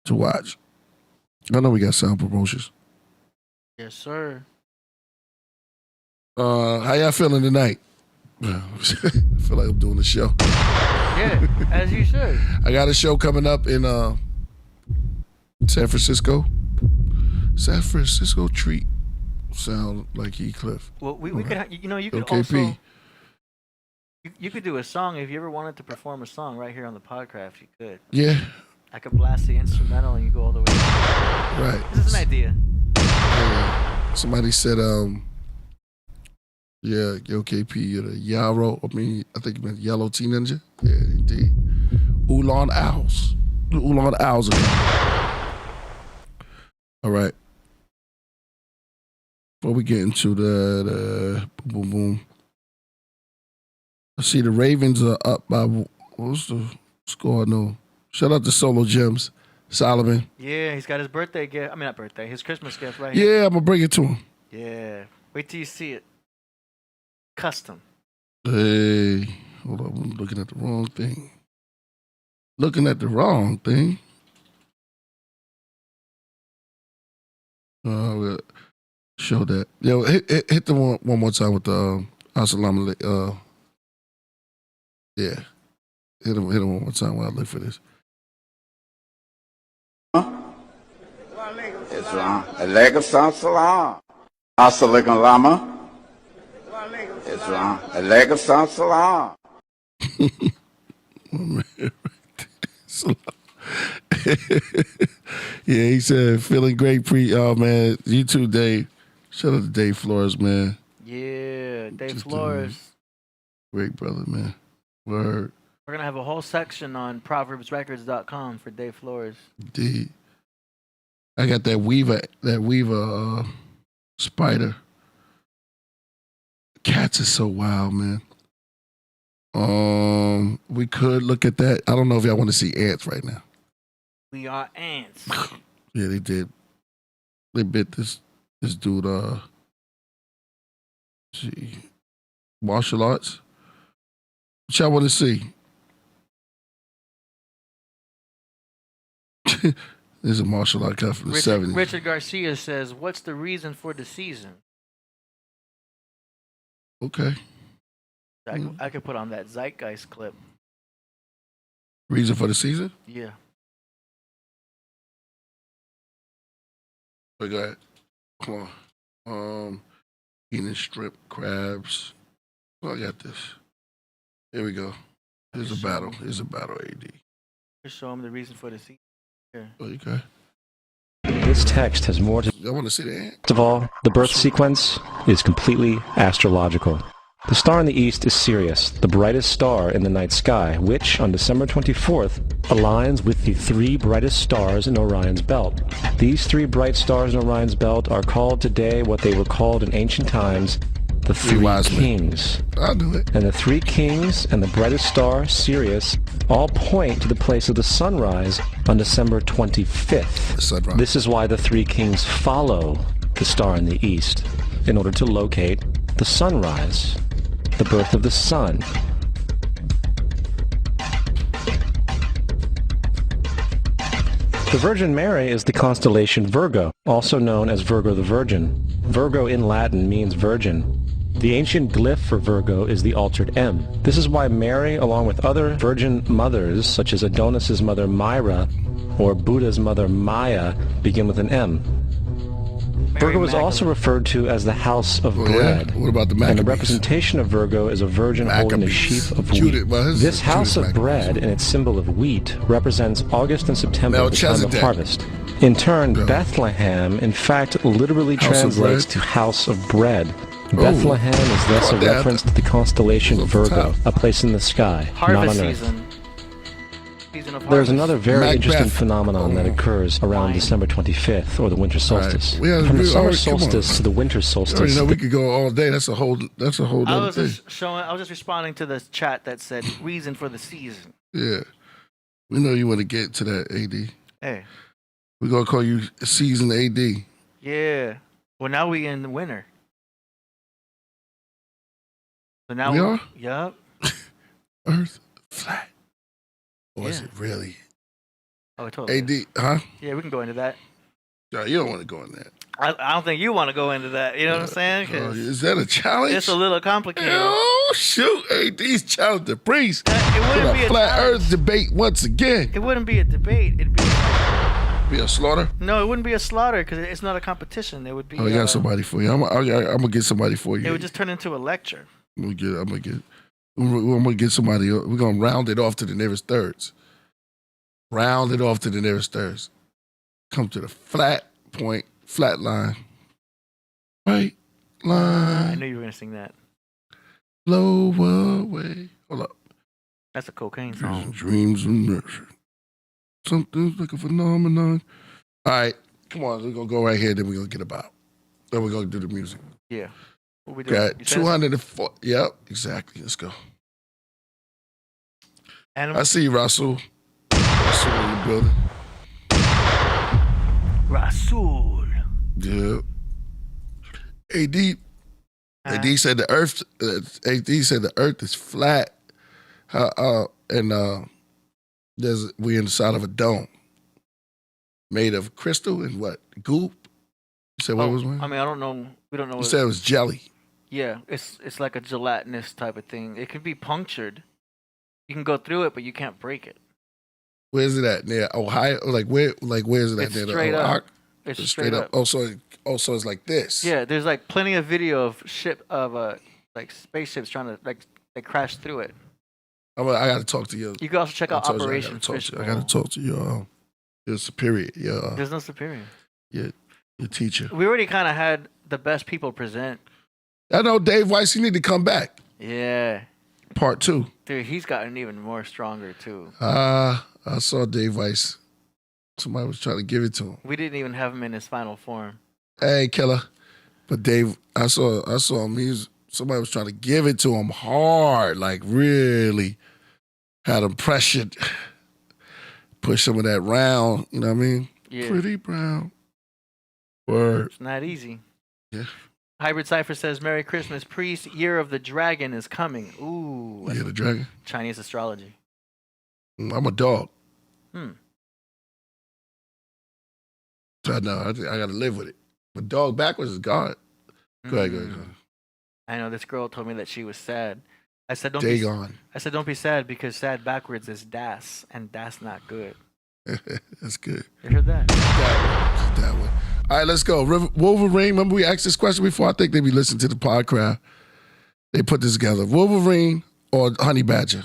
to watch. I know we got sound promotions. Yes, sir. How y'all feeling tonight? I feel like I'm doing a show. Yeah, as you should. I got a show coming up in San Francisco. San Francisco treat. Sound like Heathcliff. Well, we could, you could KP. You could do a song if you ever wanted to perform a song right here on the Podcraft. You could. Yeah. I could blast the instrumental and you go all the way. Right. This is an idea. Somebody said, yeah, Yo KP, you're the Yarrow. I think you meant Yellow Tea Ninja. Yeah, indeed. Oolong Owls. The Oolong Owls are coming. All right. Before we get into the boom, boom, boom. I see the Ravens are up by, what's the score? No. Shout out to Solo Gems, Solomon. Yeah, he's got his birthday gift. I mean, not birthday, his Christmas gift right Yeah, here. I'm going to bring it to him. Yeah. Wait till you see it. Custom. Hey, hold on. I'm looking at the wrong thing. Looking at the wrong thing. We'll show that. Yo, hit the one more time with the Assalamu alaikum. Yeah. Hit him one more time while I look for this. Islam. Alaikum salam. Assalamu lama. Islam. Alaikum salam. Yeah, he said, feeling great oh man, you too, Dave. Shout out to Dave Flores, man. Yeah, Dave Flores. Great brother, man. Word. We're going to have a whole section on proverbsrecords.com for Dave Flores. Indeed. I got that Weaver spider. Cats are so wild, man. We could look at that. I don't know if y'all want to see ants right now. We are ants. Yeah, they did. They bit this dude, martial arts. What y'all want to see? This is a martial art cut from the 70s. Richard Garcia says, what's the reason for the season? Okay. I could put on that Zeitgeist clip. Reason for the season? Yeah. We got, come on. Eating shrimp, crabs. Oh, I got this. Here we go. Here's a battle. AD. Just show him the reason for the season. Here. Okay. This text has more to... I want to see the ant. First of all, the birth sequence is completely astrological. The star in the east is Sirius, the brightest star in the night sky, which, on December 24th, aligns with the three brightest stars in Orion's belt. These three bright stars in Orion's belt are called today what they were called in ancient times, the Three Kings. I'll do it. And the Three Kings and the brightest star, Sirius, all point to the place of the sunrise on December 25th. Sunrise. This is why the Three Kings follow the star in the east, in order to locate the sunrise, the birth of the sun. The Virgin Mary is the constellation Virgo, also known as Virgo the Virgin. Virgo in Latin means virgin. The ancient glyph for Virgo is the altered M. This is why Mary, along with other virgin mothers, such as Adonis's mother Myra or Buddha's mother Maya, begin with an M. Virgo is also referred to as the house of bread. Yeah. What about the Maccabees? And the representation of Virgo is a virgin holding a sheaf of wheat. This house of bread and its symbol of wheat represents August and September, the time of harvest. In turn, Bethlehem, in fact, literally translates to house of bread. Bethlehem is thus a reference to the constellation Virgo, a place in the sky, not on Earth. There's another very interesting phenomenon that occurs around December 25th, or the winter solstice. From the summer solstice to the winter solstice. We could go all day. That's a whole I other thing. I was just responding to the chat that said reason for the season. Yeah. We know you want to get to that, AD. Hey. We're going to call you Season AD. Yeah. Well, now we in the winter. So now we are? Yep. Earth flat. Or is it really? Oh, totally. AD, huh? Yeah, we can go into that. No, you don't want to go in that. I don't think you want to go into that. You know what I'm saying? Is that a challenge? It's a little complicated. Oh, shoot. AD's challenge the priest. It wouldn't be a flat Earth debate once again. It wouldn't be a debate. It'd be a slaughter? No, it wouldn't be a slaughter because it's not a competition. It would be. I got somebody for you. I'm gonna get somebody for you. It would just turn into a lecture. I'm gonna get. We're going to get somebody. We're going to round it off to the nearest thirds. Round it off to the nearest thirds. Come to the flat point, flat line. Right line. I knew you were going to sing that. Lower way. Hold up. That's a cocaine song. Dreams and nurture. Something's like a phenomenon. All right. Come on. We're going to go right here. Then we're going to get about. Then we're going to do the music. Yeah. What we doing? Got 204. Yep. Exactly. Let's go. Animal? I see you, Rasul. Rasul in the building. Rasul. Yeah. AD said the Earth. AD said the Earth is flat. And we're inside of a dome made of crystal and what? Goop? You said what was one? I mean, I don't know. We don't know. You said it was jelly. Yeah, it's like a gelatinous type of thing. It can be punctured. You can go through it, but you can't break it. Where's it at? Near Ohio? Where is it at? It's Near straight the up. It's straight up. Also, it's like this. Yeah, there's like plenty of video of like spaceships trying to they crash through it. I got to talk to you. You can also check out Operation Fishbowl. I got to talk to your superior. There's no superior. Your teacher. We already kind of had the best people present. I know Dave Weiss. You need to come back. Yeah. Part 2. Dude, he's gotten even more stronger too. I saw Dave Weiss. Somebody was trying to give it to him. We didn't even have him in his final form. Hey, Killah. But Dave, I saw him. Somebody was trying to give it to him hard, like really had him pressured. Push some of that round, you know what I mean? Yeah. Pretty brown. Word. It's not easy. Yeah. Hybrid Cypher says, Merry Christmas, Priest. Year of the Dragon is coming. Ooh. Year of the Dragon? Chinese astrology. I'm a dog. Hmm. So I know. I got to live with it. But dog backwards is God. Go ahead. I know this girl told me that she was sad. I said, don't be sad because sad backwards is das, and das not good. That's good. You heard that? That one. All right, let's go. Wolverine. Remember we asked this question before? I think they be listening to the Podcraft. They put this together. Wolverine or honey badger?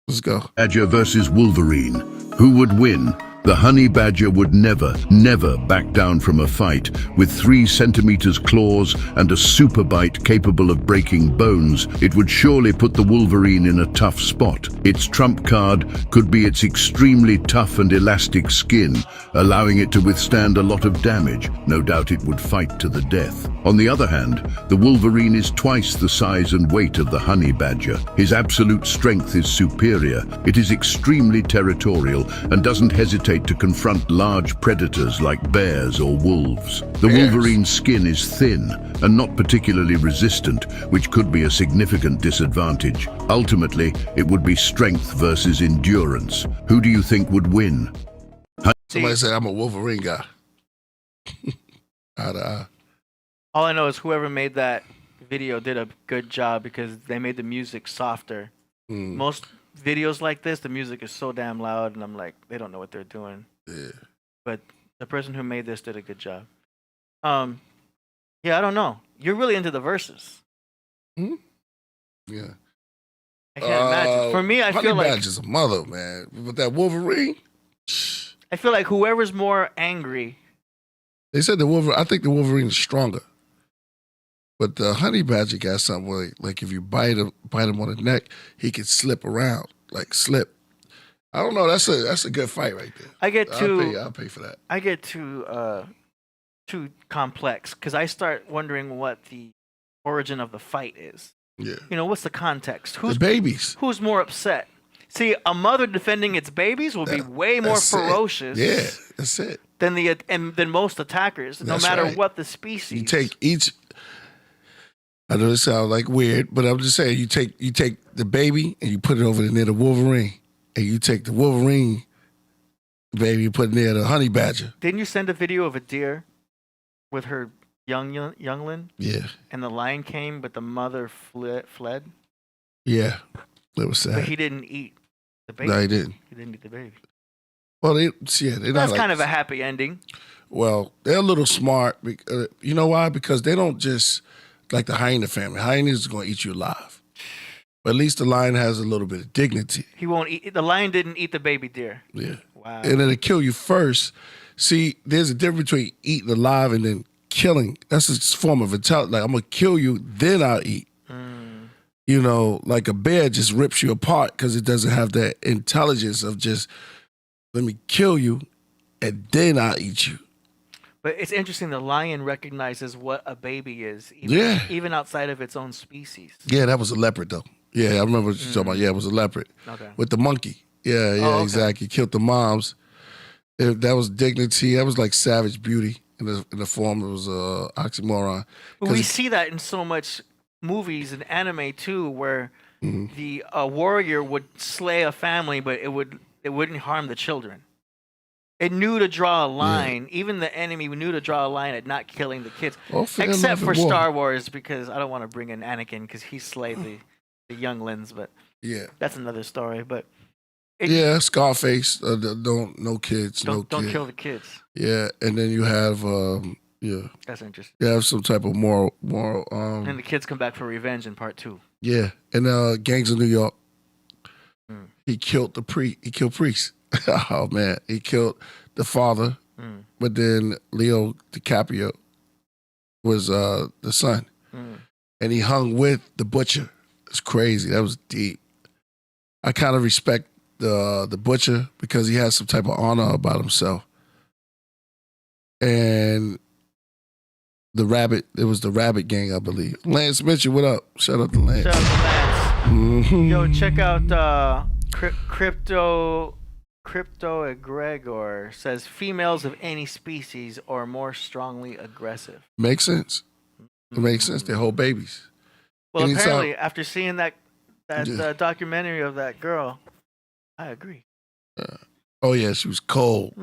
Let's go. Badger versus Wolverine. Who would win? The honey badger would never, never back down from a fight. With 3 centimeters claws and a super bite capable of breaking bones, it would surely put the wolverine in a tough spot. Its trump card could be its extremely tough and elastic skin, allowing it to withstand a lot of damage. No doubt it would fight to the death. On the other hand, the wolverine is twice the size and weight of the honey badger. His absolute strength is superior. It is extremely territorial and doesn't hesitate to confront large predators like bears or wolves. The wolverine's skin is thin and not particularly resistant, which could be a significant disadvantage. Ultimately, it would be strength versus endurance. Who do you think would win? Somebody said I'm a Wolverine guy. All I know is whoever made that video did a good job because they made the music softer. Most videos like this, the music is so damn loud, and I'm like, they don't know what they're doing. Yeah. But the person who made this did a good job. Yeah, I don't know. You're really into the verses. Yeah. I can't imagine. For me, I feel like Honey Badger's a mother, man. But that Wolverine, I feel like whoever's more angry. They said the Wolverine. I think the Wolverine is stronger. But the honey badger got something like if you bite him on the neck, he could slip around, like slip. I don't know. That's a good fight right there. I'll pay for that. I get too complex because I start wondering what the origin of the fight is. Yeah. You know, what's the context? The babies. Who's more upset? See, a mother defending its babies will be way more ferocious. Yeah, that's it. Than most attackers, no matter what the species. You take each. I know this sounds like weird, but I'm just saying you take the baby and you put it over near the Wolverine, and you take the Wolverine baby, you put it near the honey badger. Didn't you send a video of a deer with her youngling? Yeah. And the lion came, but the mother fled. Yeah, that was sad. But he didn't eat the baby. No, he didn't. He didn't eat the baby. Well, they're That's not kind of a happy ending. Well, they're a little smart. You know why? Because they don't just like the hyena family. Hyenas is going to eat you alive. But at least the lion has a little bit of dignity. He won't eat. The lion didn't eat the baby deer. Yeah. Wow. And it'll kill you first. See, there's a difference between eating alive and then killing. That's a form of intelligence. Like, I'm going to kill you, then I'll eat. You know, like a bear just rips you apart because it doesn't have that intelligence of just, let me kill you, and then I'll eat you. But it's interesting. The lion recognizes what a baby is, even outside of its own species. Yeah, that was a leopard, though. Yeah, I remember what you're talking about. Yeah, it was a leopard. Okay. With the monkey. Yeah, okay. Exactly. Killed the moms. That was dignity. That was like savage beauty in the form. It was oxymoron. But we see that in so much movies and anime too, where the warrior would slay a family, but it wouldn't harm the children. It knew to draw a line. Yeah. Even the enemy knew to draw a line at not killing the kids, except for Star Wars, because I don't want to bring in Anakin because he slayed the younglings, but that's another story. But Scarface, no kids, don't kill the kids. Yeah, and then you have that's interesting. You have some type of moral. And the kids come back for revenge in part 2. Yeah, and Gangs of New York. He killed He killed Priest. Oh man, he killed the father, but then Leo DiCaprio was the son, and he hung with the butcher. It's crazy. That was deep. I kind of respect the butcher because he has some type of honor about himself. And the rabbit, it was the rabbit gang, I believe. Lance Mitchell, what up? Shout out to Lance. Shout out to Lance. Yo, check out Crypto Egregor says females of any species are more strongly aggressive. Makes sense. It makes sense. They hold babies. Well, apparently, after seeing that documentary of that girl, I agree. Oh yeah, she was cold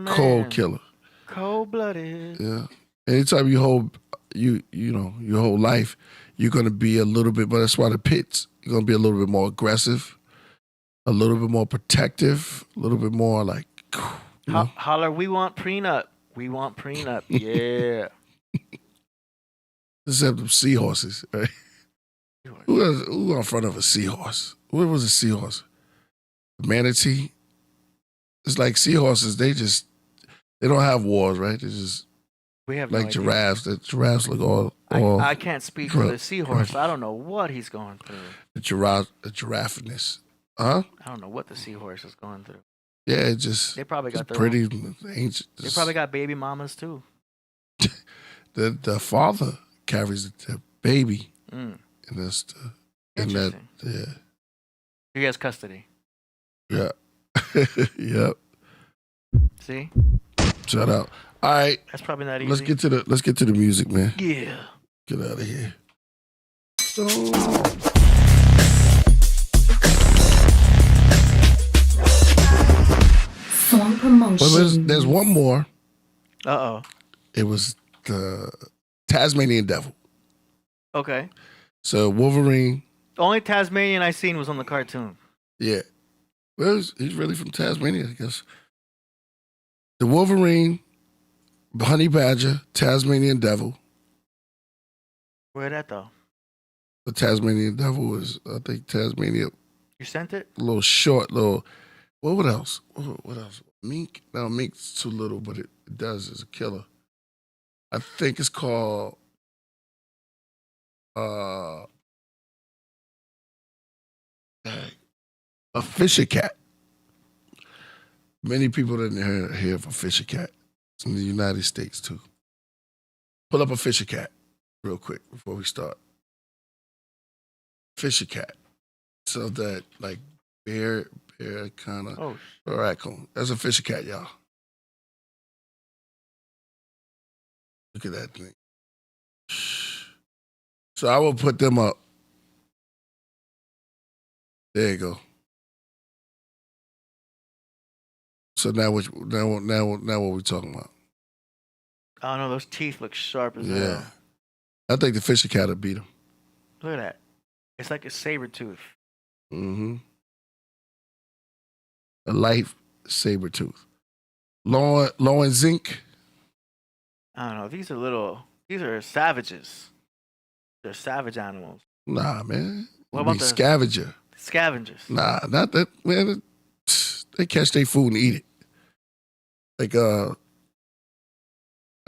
killer, cold-blooded. Yeah. Anytime you hold your whole life, you're gonna be a little bit. But that's why the pits. You're gonna be a little bit more aggressive, a little bit more protective, a little bit more like. Holler, we want prenup. We want prenup. Yeah. Except them seahorses, right? Who in front of a seahorse? What was a seahorse? A manatee? It's like seahorses, they don't have wars, right? They just we have like no giraffes. The giraffes look all I can't speak for the seahorse. I don't know what he's going through. The giraffeness. Huh? I don't know what the seahorse is going through. Yeah, it just they probably got their pretty ancient. They probably got baby mamas too. The father carries the baby. And that's He has custody. Yeah. Yep. See? Shout out. All right. That's probably not easy. Let's get to the music, man. Yeah. Get out of here. So Song promotion. There's one more. Uh-oh. It was the Tasmanian Devil. Okay. So Wolverine. The only Tasmanian I seen was on the cartoon. Yeah. Well, he's really from Tasmania, I guess. The Wolverine, Honey Badger, Tasmanian Devil. Where that though? The Tasmanian Devil is, I think, Tasmania. You sent it? A little short, what else? What else? Mink? No, Mink's too little, but it does as a killer. I think it's called a fisher cat. Many people didn't hear of a fisher cat. It's in the United States too. Pull up a fisher cat real quick before we start. Fisher cat. So that like bear kind of raccoon. That's a fisher cat, y'all. Look at that thing. So I will put them up. There you go. So now what we talking about? I don't know. Those teeth look sharp as hell. Yeah. I think the fisher cat will beat him. Look at that. It's like a saber tooth. Mm-hmm. A light saber tooth. Lauren Zink. I don't know. These are savages. They're savage animals. Nah, man. What about the scavenger? Scavengers. Nah, not that, man. They catch their food and eat it. Like, I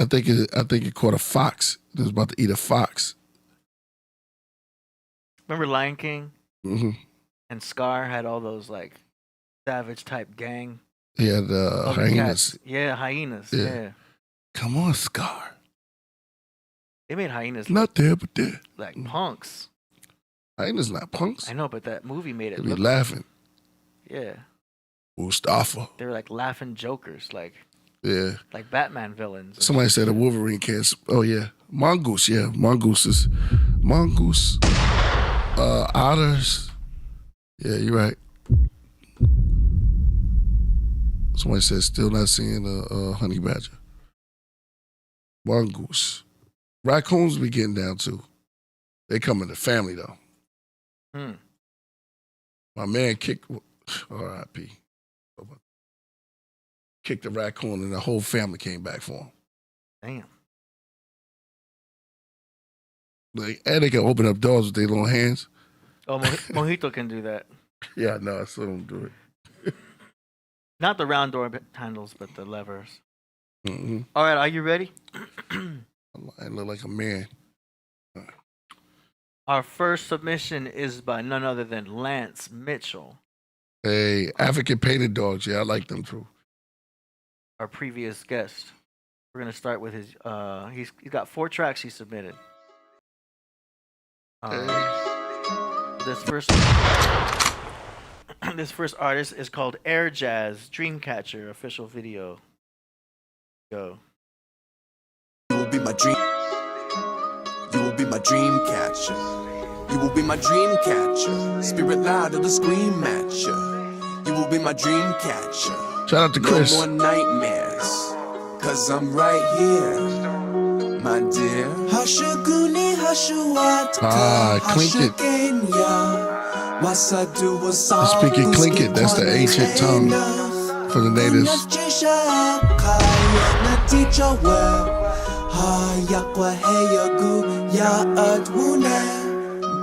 think it caught a fox. It was about to eat a fox. Remember Lion King? Mm-hmm. And Scar had all those like savage type gang. He had hyenas. Cats. Yeah, hyenas. Yeah. Yeah. Come on, Scar. They made hyenas Not there, but there. like punks. Hyenas not punks. I know, but that movie made it They be look laughing. Yeah. Mustafa. They were like laughing jokers, like Yeah. Batman villains. Somebody said a Wolverine can't. Oh yeah, mongoose. Yeah, mongoose. Otters. Yeah, you're right. Somebody said still not seeing a honey badger. Mongoose. Raccoons be getting down too. They come in the family though. My man kicked. R.I.P. Kicked a raccoon and the whole family came back for him. Damn. And they can open up doors with their little hands. Oh, Mojito can do that. Yeah, no, I saw them do it. Not the round door handles, but the levers. Mm-hmm. All right, are you ready? I look like a man. Our first submission is by none other than Lance Mitchell. Hey, African painted dogs. Yeah, I like them too. Our previous guest. We're gonna start with his. He's got 4 tracks he submitted. This first artist is called Air Jazz Dreamcatcher official video. Go. You will be my dream. You will be my dream catcher. You will be my dream catcher. Spirit loud of the scream matcher. You will be my dream catcher. Shout out to Chris. No more nightmares, cause I'm right here, my dear. Clink it. Speaking Clink it, that's the ancient tongue for the natives.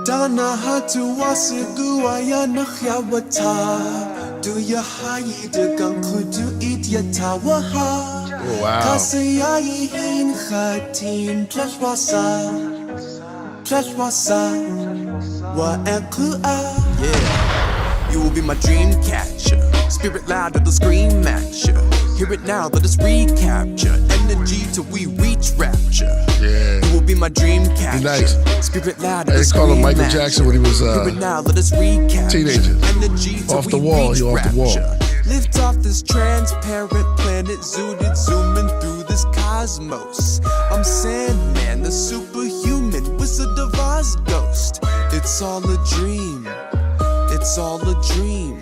Dana hatu wasigu ayana khawata. Do ya hayi de gankudu it yatawaha. Wow. Kasayayi hin khatin trashwasa. Wa ekua. Yeah. You will be my dream catcher. Spirit loud of the scream matcher. Hear it now, let us recapture. Energy till we reach rapture. Yeah. You will be my dream catcher. Nice. Spirit loud. They call him Michael Jackson when he was teenager. Off the wall, you off the wall. Lift off this transparent planet, zooted, zooming through this cosmos. I'm Sandman, the superhuman, Wizard of Oz ghost. It's all a dream. It's all a dream.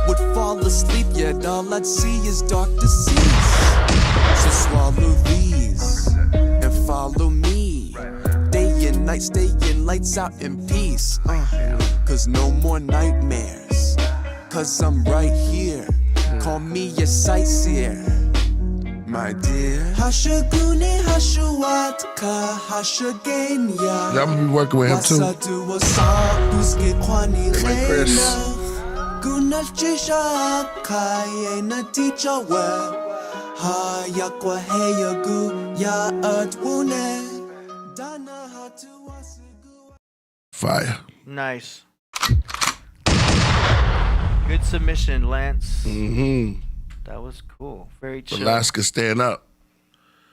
Would fall asleep, yet all I'd see is dark deceits. So swallow these and follow me. Day and night, staying lights out in peace. Cause no more nightmares. Cause I'm right here. Call me your sightseer, my dear. Hashaguni Hashuatka Hashagenya. Yeah, I'm gonna be working with him too. Hey, man, Chris. Fire. Nice. Good submission, Lance. Mm-hmm. That was cool. Very chill. Alaska, stand up.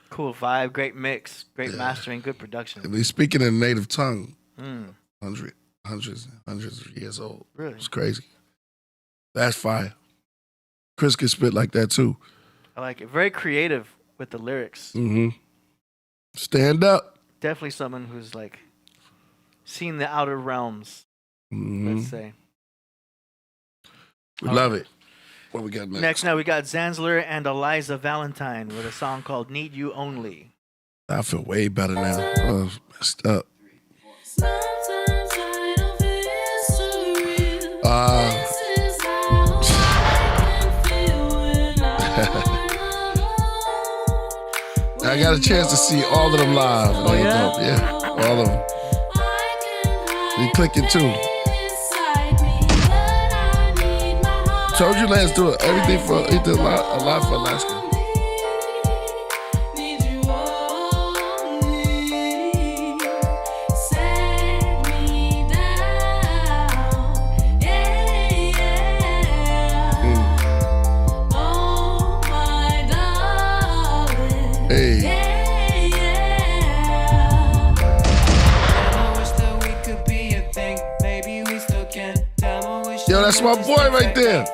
Cool vibe, great mix, great mastering, good production. And he's speaking in native tongue. Mm. Hundreds of years old. Really? It's crazy. That's fire. Chris can spit like that too. I like it. Very creative with the lyrics. Mm-hmm. Stand up. Definitely someone who's like seen the outer realms, Mm-hmm. let's say. We love it. What we got next? Next, now we got Zanzler and Eliza Valentine with a song called Need You Only. I feel way better now. Oh, messed up. I got a chance to see all of them live. Oh, yeah? Yeah, all of them. You clicking too. Told you Lance do it. Everything for he did a lot for Alaska. Hey. Yo, that's my boy right there.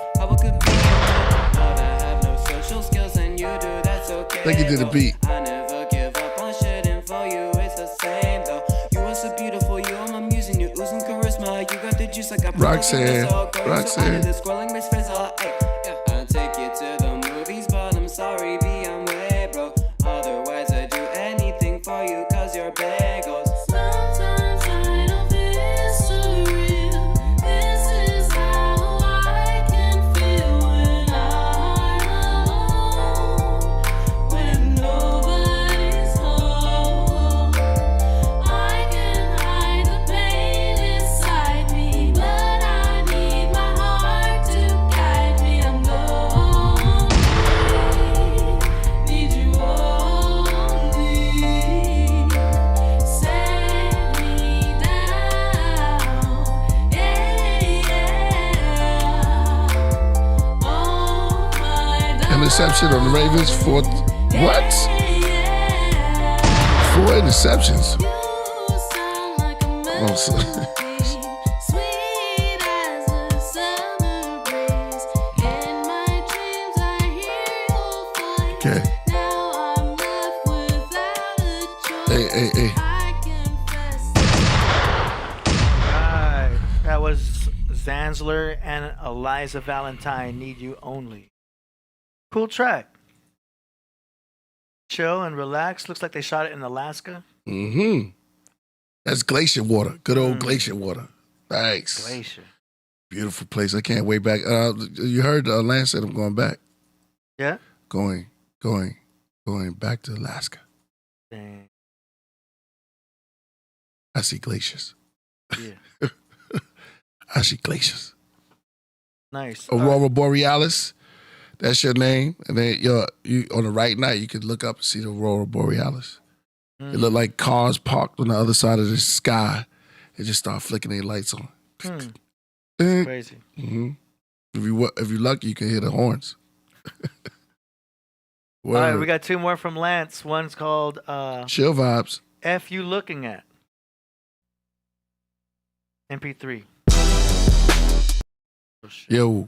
I think he did a beat. Roxanne. Interception on the Ravens for what? 4 interceptions. Oh, so. Okay. Hey. Alright. That was Zanzler and Eliza Valentine, Need You Only. Cool track. Chill and relax. Looks like they shot it in Alaska. Mm-hmm. That's glacier water. Good old glacier water. Nice. Glacier. Beautiful place. I can't wait back. You heard Lance said I'm going back. Yeah? Going back to Alaska. Dang. I see glaciers. Yeah. I see glaciers. Nice. Aurora Borealis. That's your name, and then you on the right night you could look up and see the Aurora Borealis. It looked like cars parked on the other side of the sky. It just start flicking their lights on. Crazy. Mm-hmm. If you're lucky, you can hear the horns. All right, we got 2 more from Lance. One's called Chill Vibes. F You Looking At. MP3. Yo.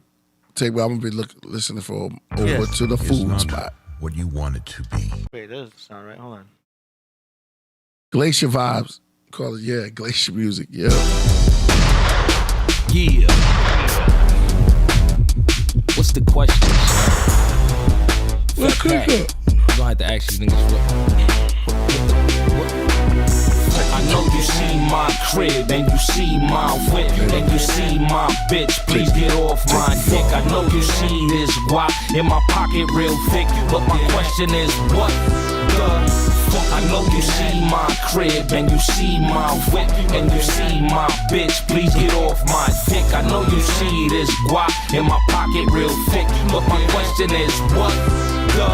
I'm gonna be listening for over to the food spot. What you want it to be. Wait, that doesn't sound right. Hold on. Glacier Vibes. Call it, glacier music. Yeah. Yeah. What's the question? What's that? I'm gonna have to ask you niggas what? I know you see my crib, and you see my whip, and you see my bitch. Please get off my dick. I know you see this guap in my pocket real thick, but my question is, what the fuck? I know you see my crib, and you see my whip, and you see my bitch. Please get off my dick. I know you see this guap in my pocket real thick, but my question is, what the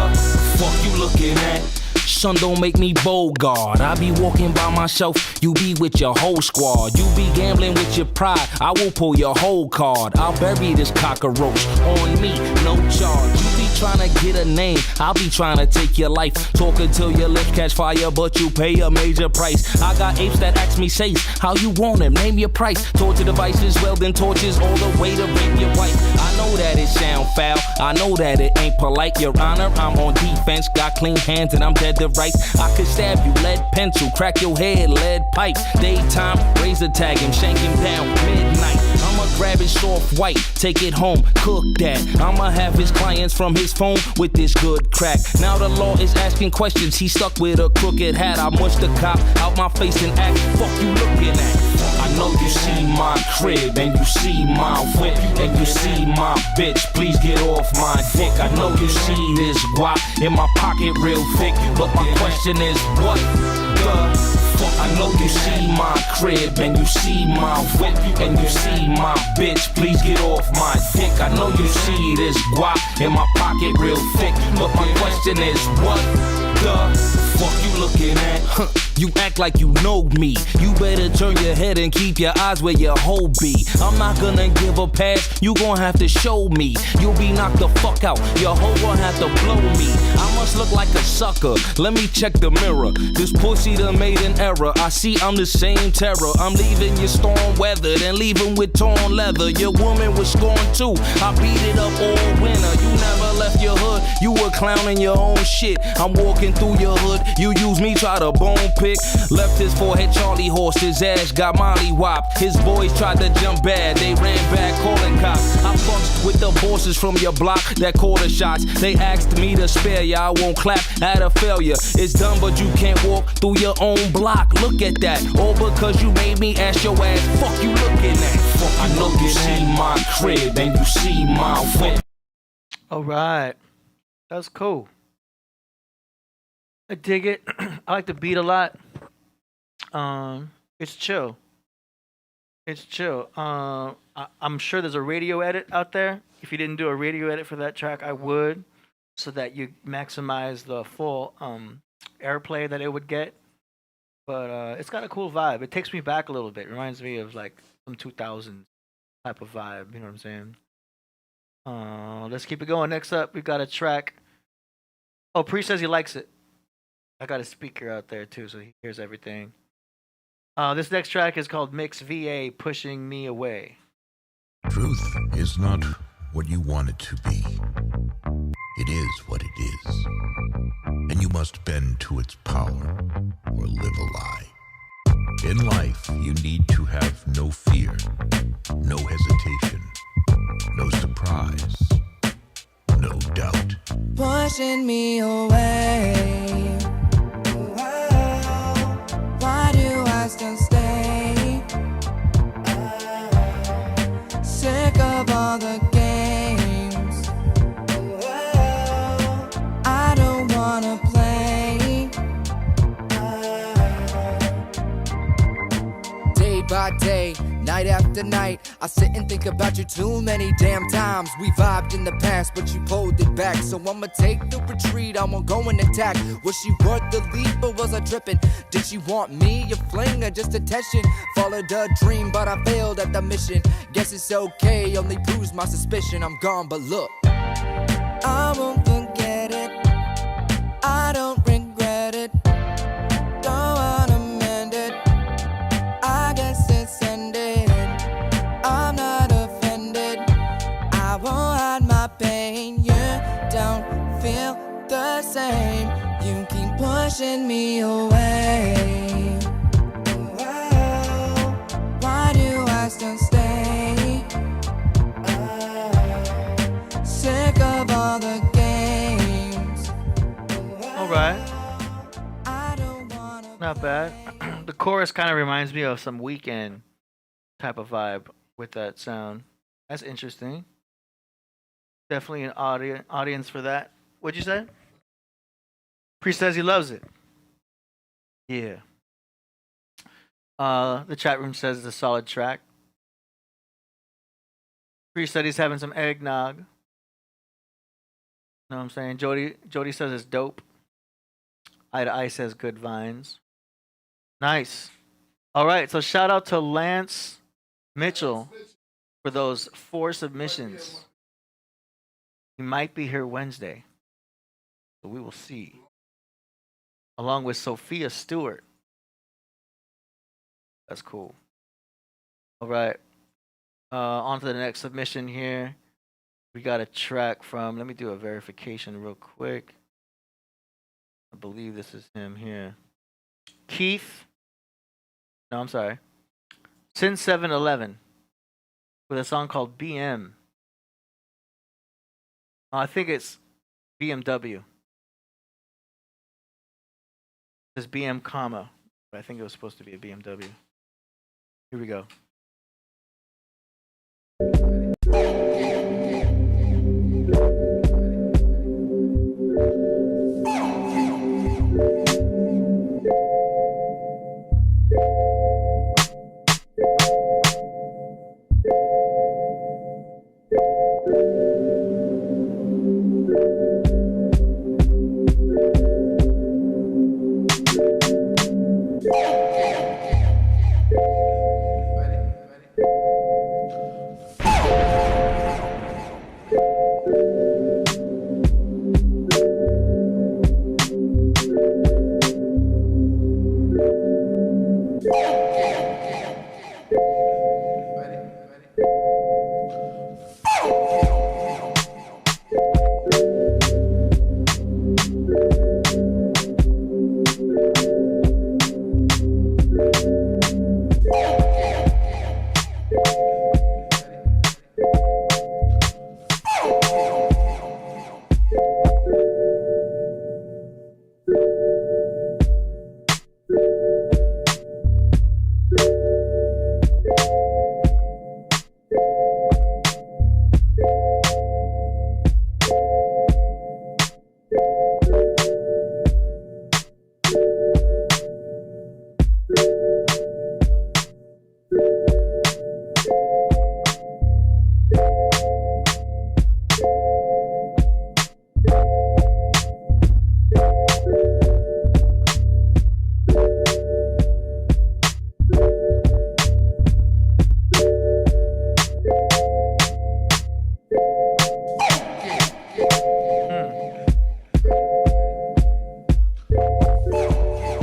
fuck you looking at? Son, don't make me Bogart. I be walking by myself, you be with your whole squad. You be gambling with your pride, I will pull your whole card. I'll bury this cockroach on me, no charge. You be trying to get a name, I'll be trying to take your life. Talk until your lips catch fire, but you pay a major price. I got apes that ask me, Sace, how you want him? Name your price. Torture devices, welding torches all the way to rape your wife. I know that it sound foul, I know that it ain't polite. Your honor, I'm on defense, got clean hands and I'm dead to rights. I could stab you, lead pencil, crack your head, lead pipe. Daytime, razor tag him, shank him down, midnight. I'ma grab his soft white, take it home, cook that. I'ma have his clients from his phone with this good crack. Now the law is asking questions, he stuck with a crooked hat. I mush the cop out my face and act, fuck you looking at? I know you see my crib, and you see my whip, and you see my bitch. Please get off my dick. I know you see this guap in my pocket real thick, but my question is, what the fuck? I know you see my crib, and you see my whip, and you see my bitch. Please get off my dick. I know you see this guap in my pocket real thick, but my question is, what the fuck you looking at? You act like you know me. You better turn your head and keep your eyes where your hoe be. I'm not gonna give a pass, you gon' have to show me. You'll be knocked the fuck out, your hoe gon' have to blow me. I must look like a sucker, let me check the mirror. This pussy done made an error, I see I'm the same terror. I'm leaving you storm weathered and leaving with torn leather. Your woman was scorned too, I beat it up all winter. You never left your hood, you were clowning your own shit. I'm walking through your hood, you use me, try to bone pick. Left his forehead Charlie horse, his ass got molly whopped. His boys tried to jump bad, they ran back calling cops. I fucked with the bosses from your block that called the shots. They asked me to spare ya, I won't clap at a failure. It's done but you can't walk through your own block. Look at that, all because you made me ask your ass, fuck you looking at? Fuck, I know you see my crib and you see my whip. Alright, that's cool. I dig it. I like the beat a lot. It's chill. It's chill. I'm sure there's a radio edit out there. If you didn't do a radio edit for that track, I would, so that you maximize the full airplay that it would get. But it's got a cool vibe. It takes me back a little bit. It reminds me of like some 2000s type of vibe. You know what I'm saying? Let's keep it going. Next up, we've got a track. Oh, Priest says he likes it. I got a speaker out there too, so he hears everything. This next track is called Mix VA, Pushing Me Away. Truth is not what you want it to be. It is what it is. And you must bend to its power or live a lie. In life, you need to have no fear, no hesitation, no surprise, no doubt. Pushing me away. Why do I still stay? Sick of all the games. I don't wanna play. Day by day, night after night, I sit and think about you too many damn times. We vibed in the past, but you pulled it back. So I'ma take the retreat, I won't go and attack. Was she worth the leap or was I tripping? Did she want me, a fling, or just attention? Followed a dream, but I failed at the mission. Guess it's okay, only proves my suspicion. I'm gone, but look, I won't forget it. I don't regret it. Don't wanna mend it. I guess it's ended. I'm not offended. I won't hide my pain. You don't feel the same. You keep pushing me away. Why do I still stay? Sick of all the games. All right. Not bad. The chorus kind of reminds me of some Weekend type of vibe with that sound. That's interesting. Definitely an audience for that. What'd you say? Priest says he loves it. Yeah. The chat room says it's a solid track. Priest said he's having some eggnog. Know what I'm saying? Jody says it's dope. Eye to Eye says good vines. Nice. All right, so shout out to Lance Mitchell for those 4 submissions. He might be here Wednesday, so we will see. Along with Sophia Stewart. That's cool. All right. On to the next submission here. We got a track from, let me do a verification real quick. I believe this is him here. Keith. No, I'm sorry. Sin 711 with a song called BM. I think it's BMW. It's BM comma, but I think it was supposed to be a BMW. Here we go.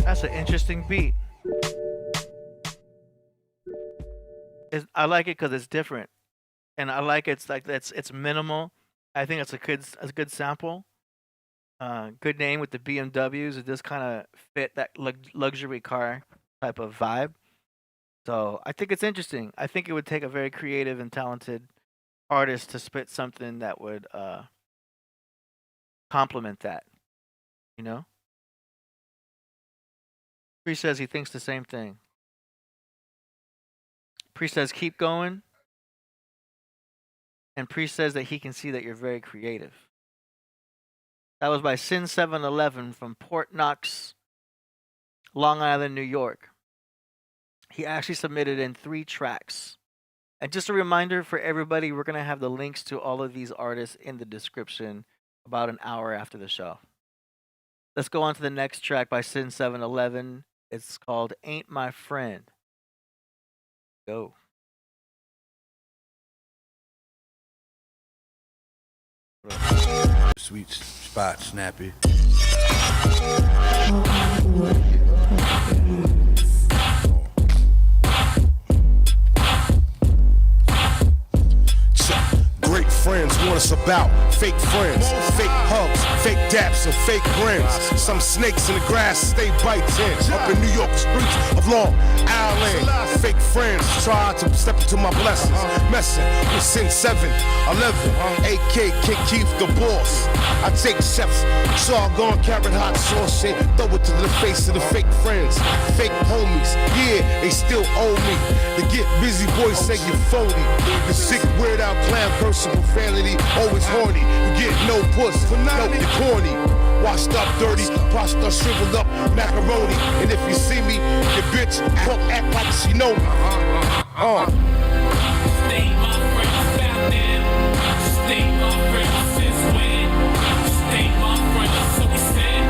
That's an interesting beat. I like it because it's different, and I like it's like it's minimal. I think it's a good sample. Good name with the BMWs. It just kind of fit that luxury car type of vibe. So I think it's interesting. I think it would take a very creative and talented artist to spit something that would complement that. You know. Priest says he thinks the same thing. Priest says keep going. And Priest says that he can see that you're very creative. That was by Sin 711 from Port Knox, Long Island, New York. He actually submitted in 3 tracks. And just a reminder for everybody, we're going to have the links to all of these artists in the description about an hour after the show. Let's go on to the next track by Sin 711. It's called Ain't My Friend. Go. Sweet spot, snappy. Great friends want us about fake friends, fake hugs, fake daps, and fake grins. Some snakes in the grass stay biting. Up in New York streets of Long Island, fake friends try to step into my blessings. Messing with Sin 711, AK King Keith the boss. I take chefs, Sargon, carrot hot sauce, and throw it to the face of the fake friends, fake homies. Yeah, they still owe me. The get busy boys say you're phony. The sick weird out clown person. Profanity, always horny. You get no puss, no, you're corny. Washed up, dirty, pasta shriveled up, macaroni. And if you see me, your bitch won't act like she know me. Stay my friends back then. Stay my friends since when? Stay my friends, so we said.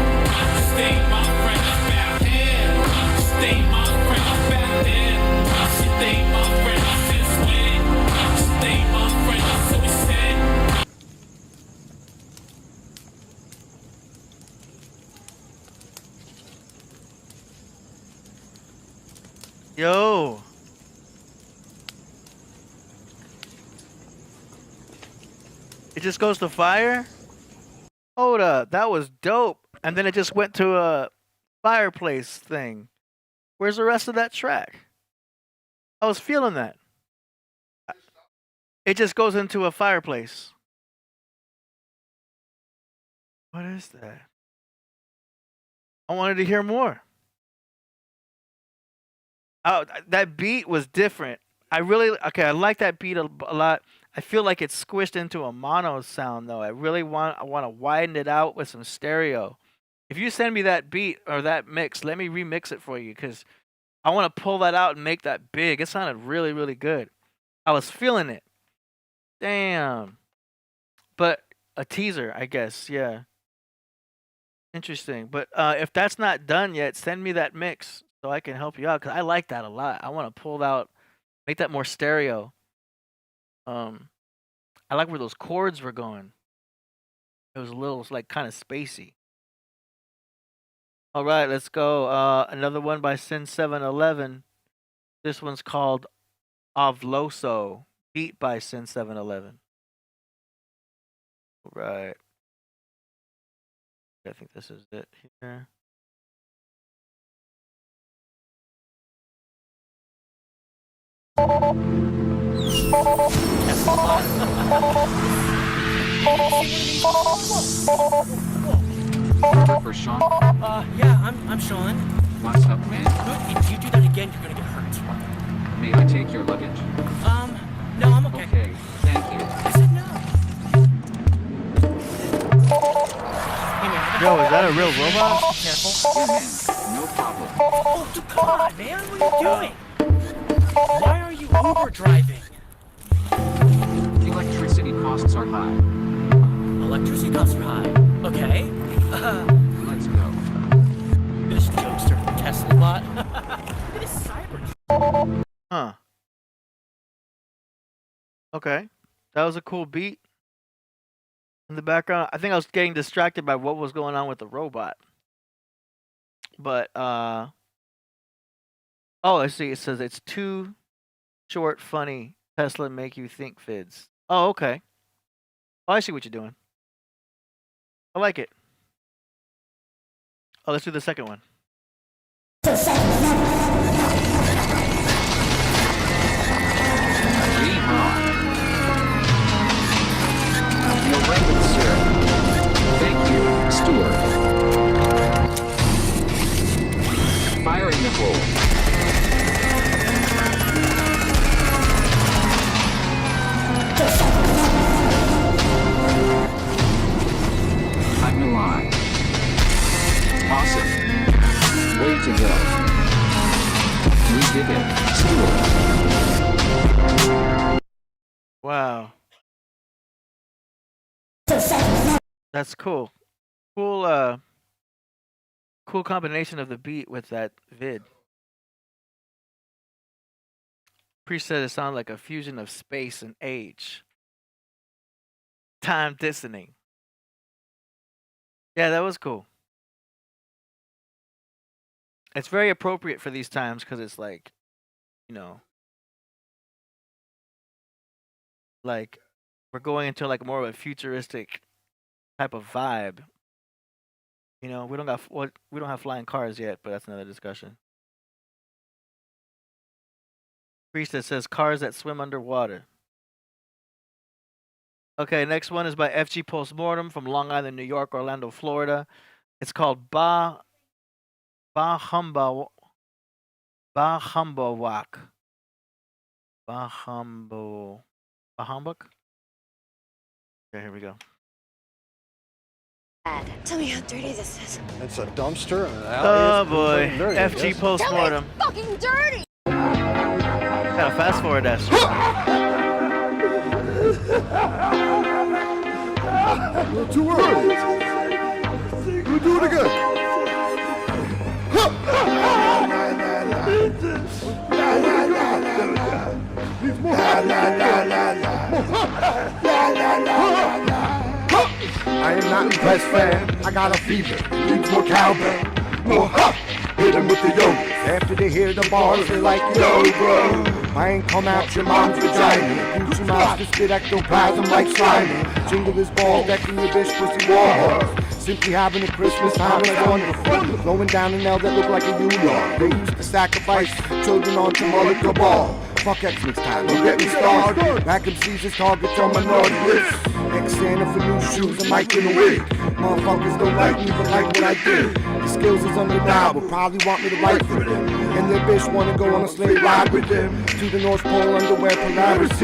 Stay my friends back then. Stay my friends back then. Stay my friends since when? Stay my friends, so we said. Yo. It just goes to fire? Hold up, that was dope. And then it just went to a fireplace thing. Where's the rest of that track? I was feeling that. It just goes into a fireplace. What is that? I wanted to hear more. Oh, that beat was different. I like that beat a lot. I feel like it's squished into a mono sound though. I want to widen it out with some stereo. If you send me that beat or that mix, let me remix it for you because I want to pull that out and make that big. It sounded really, really good. I was feeling it. Damn. But a teaser, I guess. Yeah. Interesting. But if that's not done yet, send me that mix so I can help you out because I like that a lot. I want to pull out, make that more stereo. I like where those chords were going. It was a little, like, kind of spacey. All right, let's go. Another one by Sin711. This one's called Avloso, beat by Sin711. All right. I think this is it here. For Sean? Yeah, I'm Sean. What's up, man? If you do that again, you're gonna get hurt. May I take your luggage? No, I'm okay. Okay, thank you. I said no. Yo, is that a real robot? Careful. Yeah, man, no problem. Oh, come on, man. What are you doing? Why are you Uber driving? Electricity costs are high. Electricity costs are high. Okay. Let's go. This jokester from Tesla bot. Look at this cyber. Huh. Okay. That was a cool beat. In the background, I think I was getting distracted by what was going on with the robot. But oh, I see. It says it's too short, funny. Tesla make you think vids. Oh, okay. Oh, I see what you're doing. I like it. Oh, let's do the second one. No weapons, sir. Thank you, Stuart. Fire in the hole. I'm alive. Awesome. Way to go. We did it, Stuart. Wow. That's cool. Cool combination of the beat with that vid. Priest said it sounded like a fusion of space and age. Time distancing. Yeah, that was cool. It's very appropriate for these times because it's like, you know, like we're going into like more of a futuristic type of vibe. You know, we don't have flying cars yet, but that's another discussion. Priest that says cars that swim underwater. Okay, next one is by FG Postmortem from Long Island, New York, Orlando, Florida. It's called Ba Humbawak. Bahumbuk? Okay, here we go. Tell me how dirty this is. It's a dumpster and an alley. Oh It's boy, dirty, I FG guess. Postmortem. Fucking dirty! Gotta fast forward that shit. Too early. We'll do it again. I am not impressed, fam. I got a fever. Needs more cowbell. More ha! Hit him with the yo. After they hear the bars, they like, yo, bro. I ain't come out your mom's vagina. Use your mouth to spit ectoplasm like slime. Jingle his balls, decking your bitch pussy wall. Simply having a Christmas time like wonderful. Going down an L that look like a U-Law. They used to sacrifice children onto Mullet Cabal. Fuck X-Mix time, don't get me started. Back MCs is targets on minority list. Ex-Santa for new shoes, a mic in a wig. Motherfuckers don't like me, but like what I did. The skills is undeniable, probably want me to write for them. And their bitch wanna go on a slave ride with them. To the North Pole, underwear Polaris.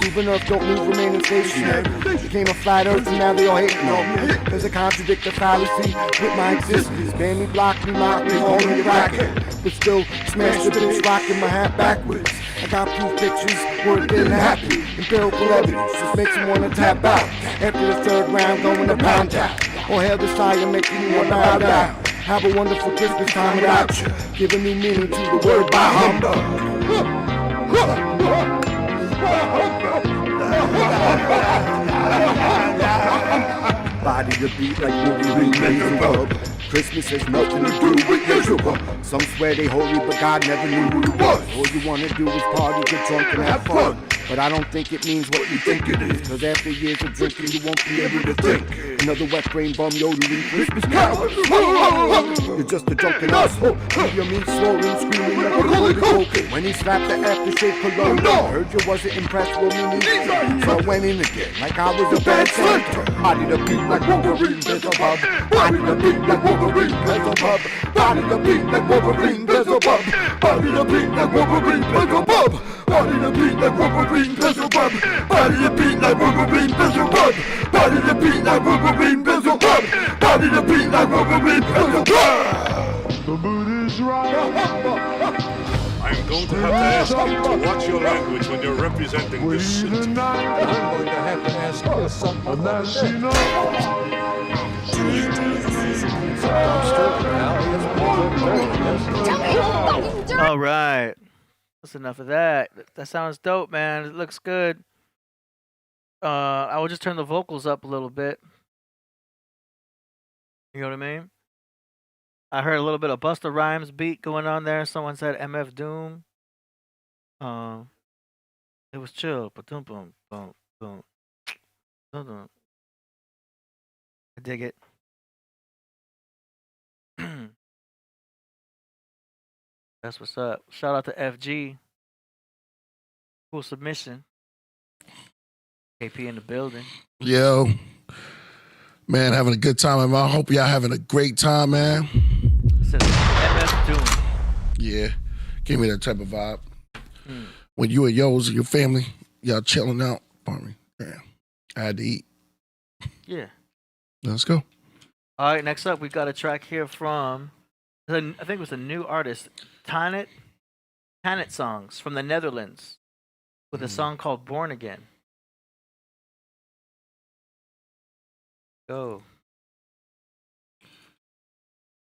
Moving Earth, don't move, remaining stationary. Became a flat Earth, and now they all hating on me. Cause I contradict the fallacy with my existence. Ban me, block me, mock me, hold me, racket. But still, smash the bitch, rocking my hat backwards. I got proof pictures where it didn't happen. Empirical evidence just makes them wanna tap out. After the third round, going to pound down. Or hell, the sire making you wanna bow down. Have a wonderful Christmas time without you. Give a new meaning to the word by humbug. Body to beat like Wolverine Laser Bub. Christmas has nothing to do with usual. Some swear they holy, but God never knew who it was. All you wanna do is party, get drunk, and have fun. But I don't think it means what you think it is. Cause after years of drinking, you won't be able to think. Another wet brain bum yodeling Christmas carols. You're just a drunken asshole. Keep your meat swollen, screaming like a holy coke. When he slapped the aftershave cologne, heard you wasn't impressed with me neither. So I went in again, like I was a bad Santa. Body to beat like Wolverine, there's a bub. Body to beat like Wolverine, there's a bub. Body to beat like Wolverine, there's a bub. Body to beat like Wolverine, there's a bub. Body to beat like Wolverine, there's a bub. Body to beat like Wolverine, there's a bub. Body to beat like Wolverine, there's a bub. Body to beat like Wolverine, there's a bub. The mood is right. I'm going to have to ask you to watch your language when you're representing this city. I'm going to have to ask you something. All right. That's enough of that. That sounds dope, man. It looks good. I will just turn the vocals up a little bit. You know what I mean? I heard a little bit of Busta Rhymes beat going on there. Someone said MF Doom. It was chill. Boom, boom, boom, boom, boom. I dig it. That's what's up. Shout out to FG. Cool submission. KP in the building. Yo, man, having a good time, man. I hope y'all having a great time, man. This is MF Doom. Yeah, gave me that type of vibe. When you and yours and your family, y'all chilling out. Pardon me. Damn. I had to eat. Yeah. Let's go. All right, next up, we got a track here from, I think it was a new artist, Tanit Songs from the Netherlands with a song called Born Again. Go.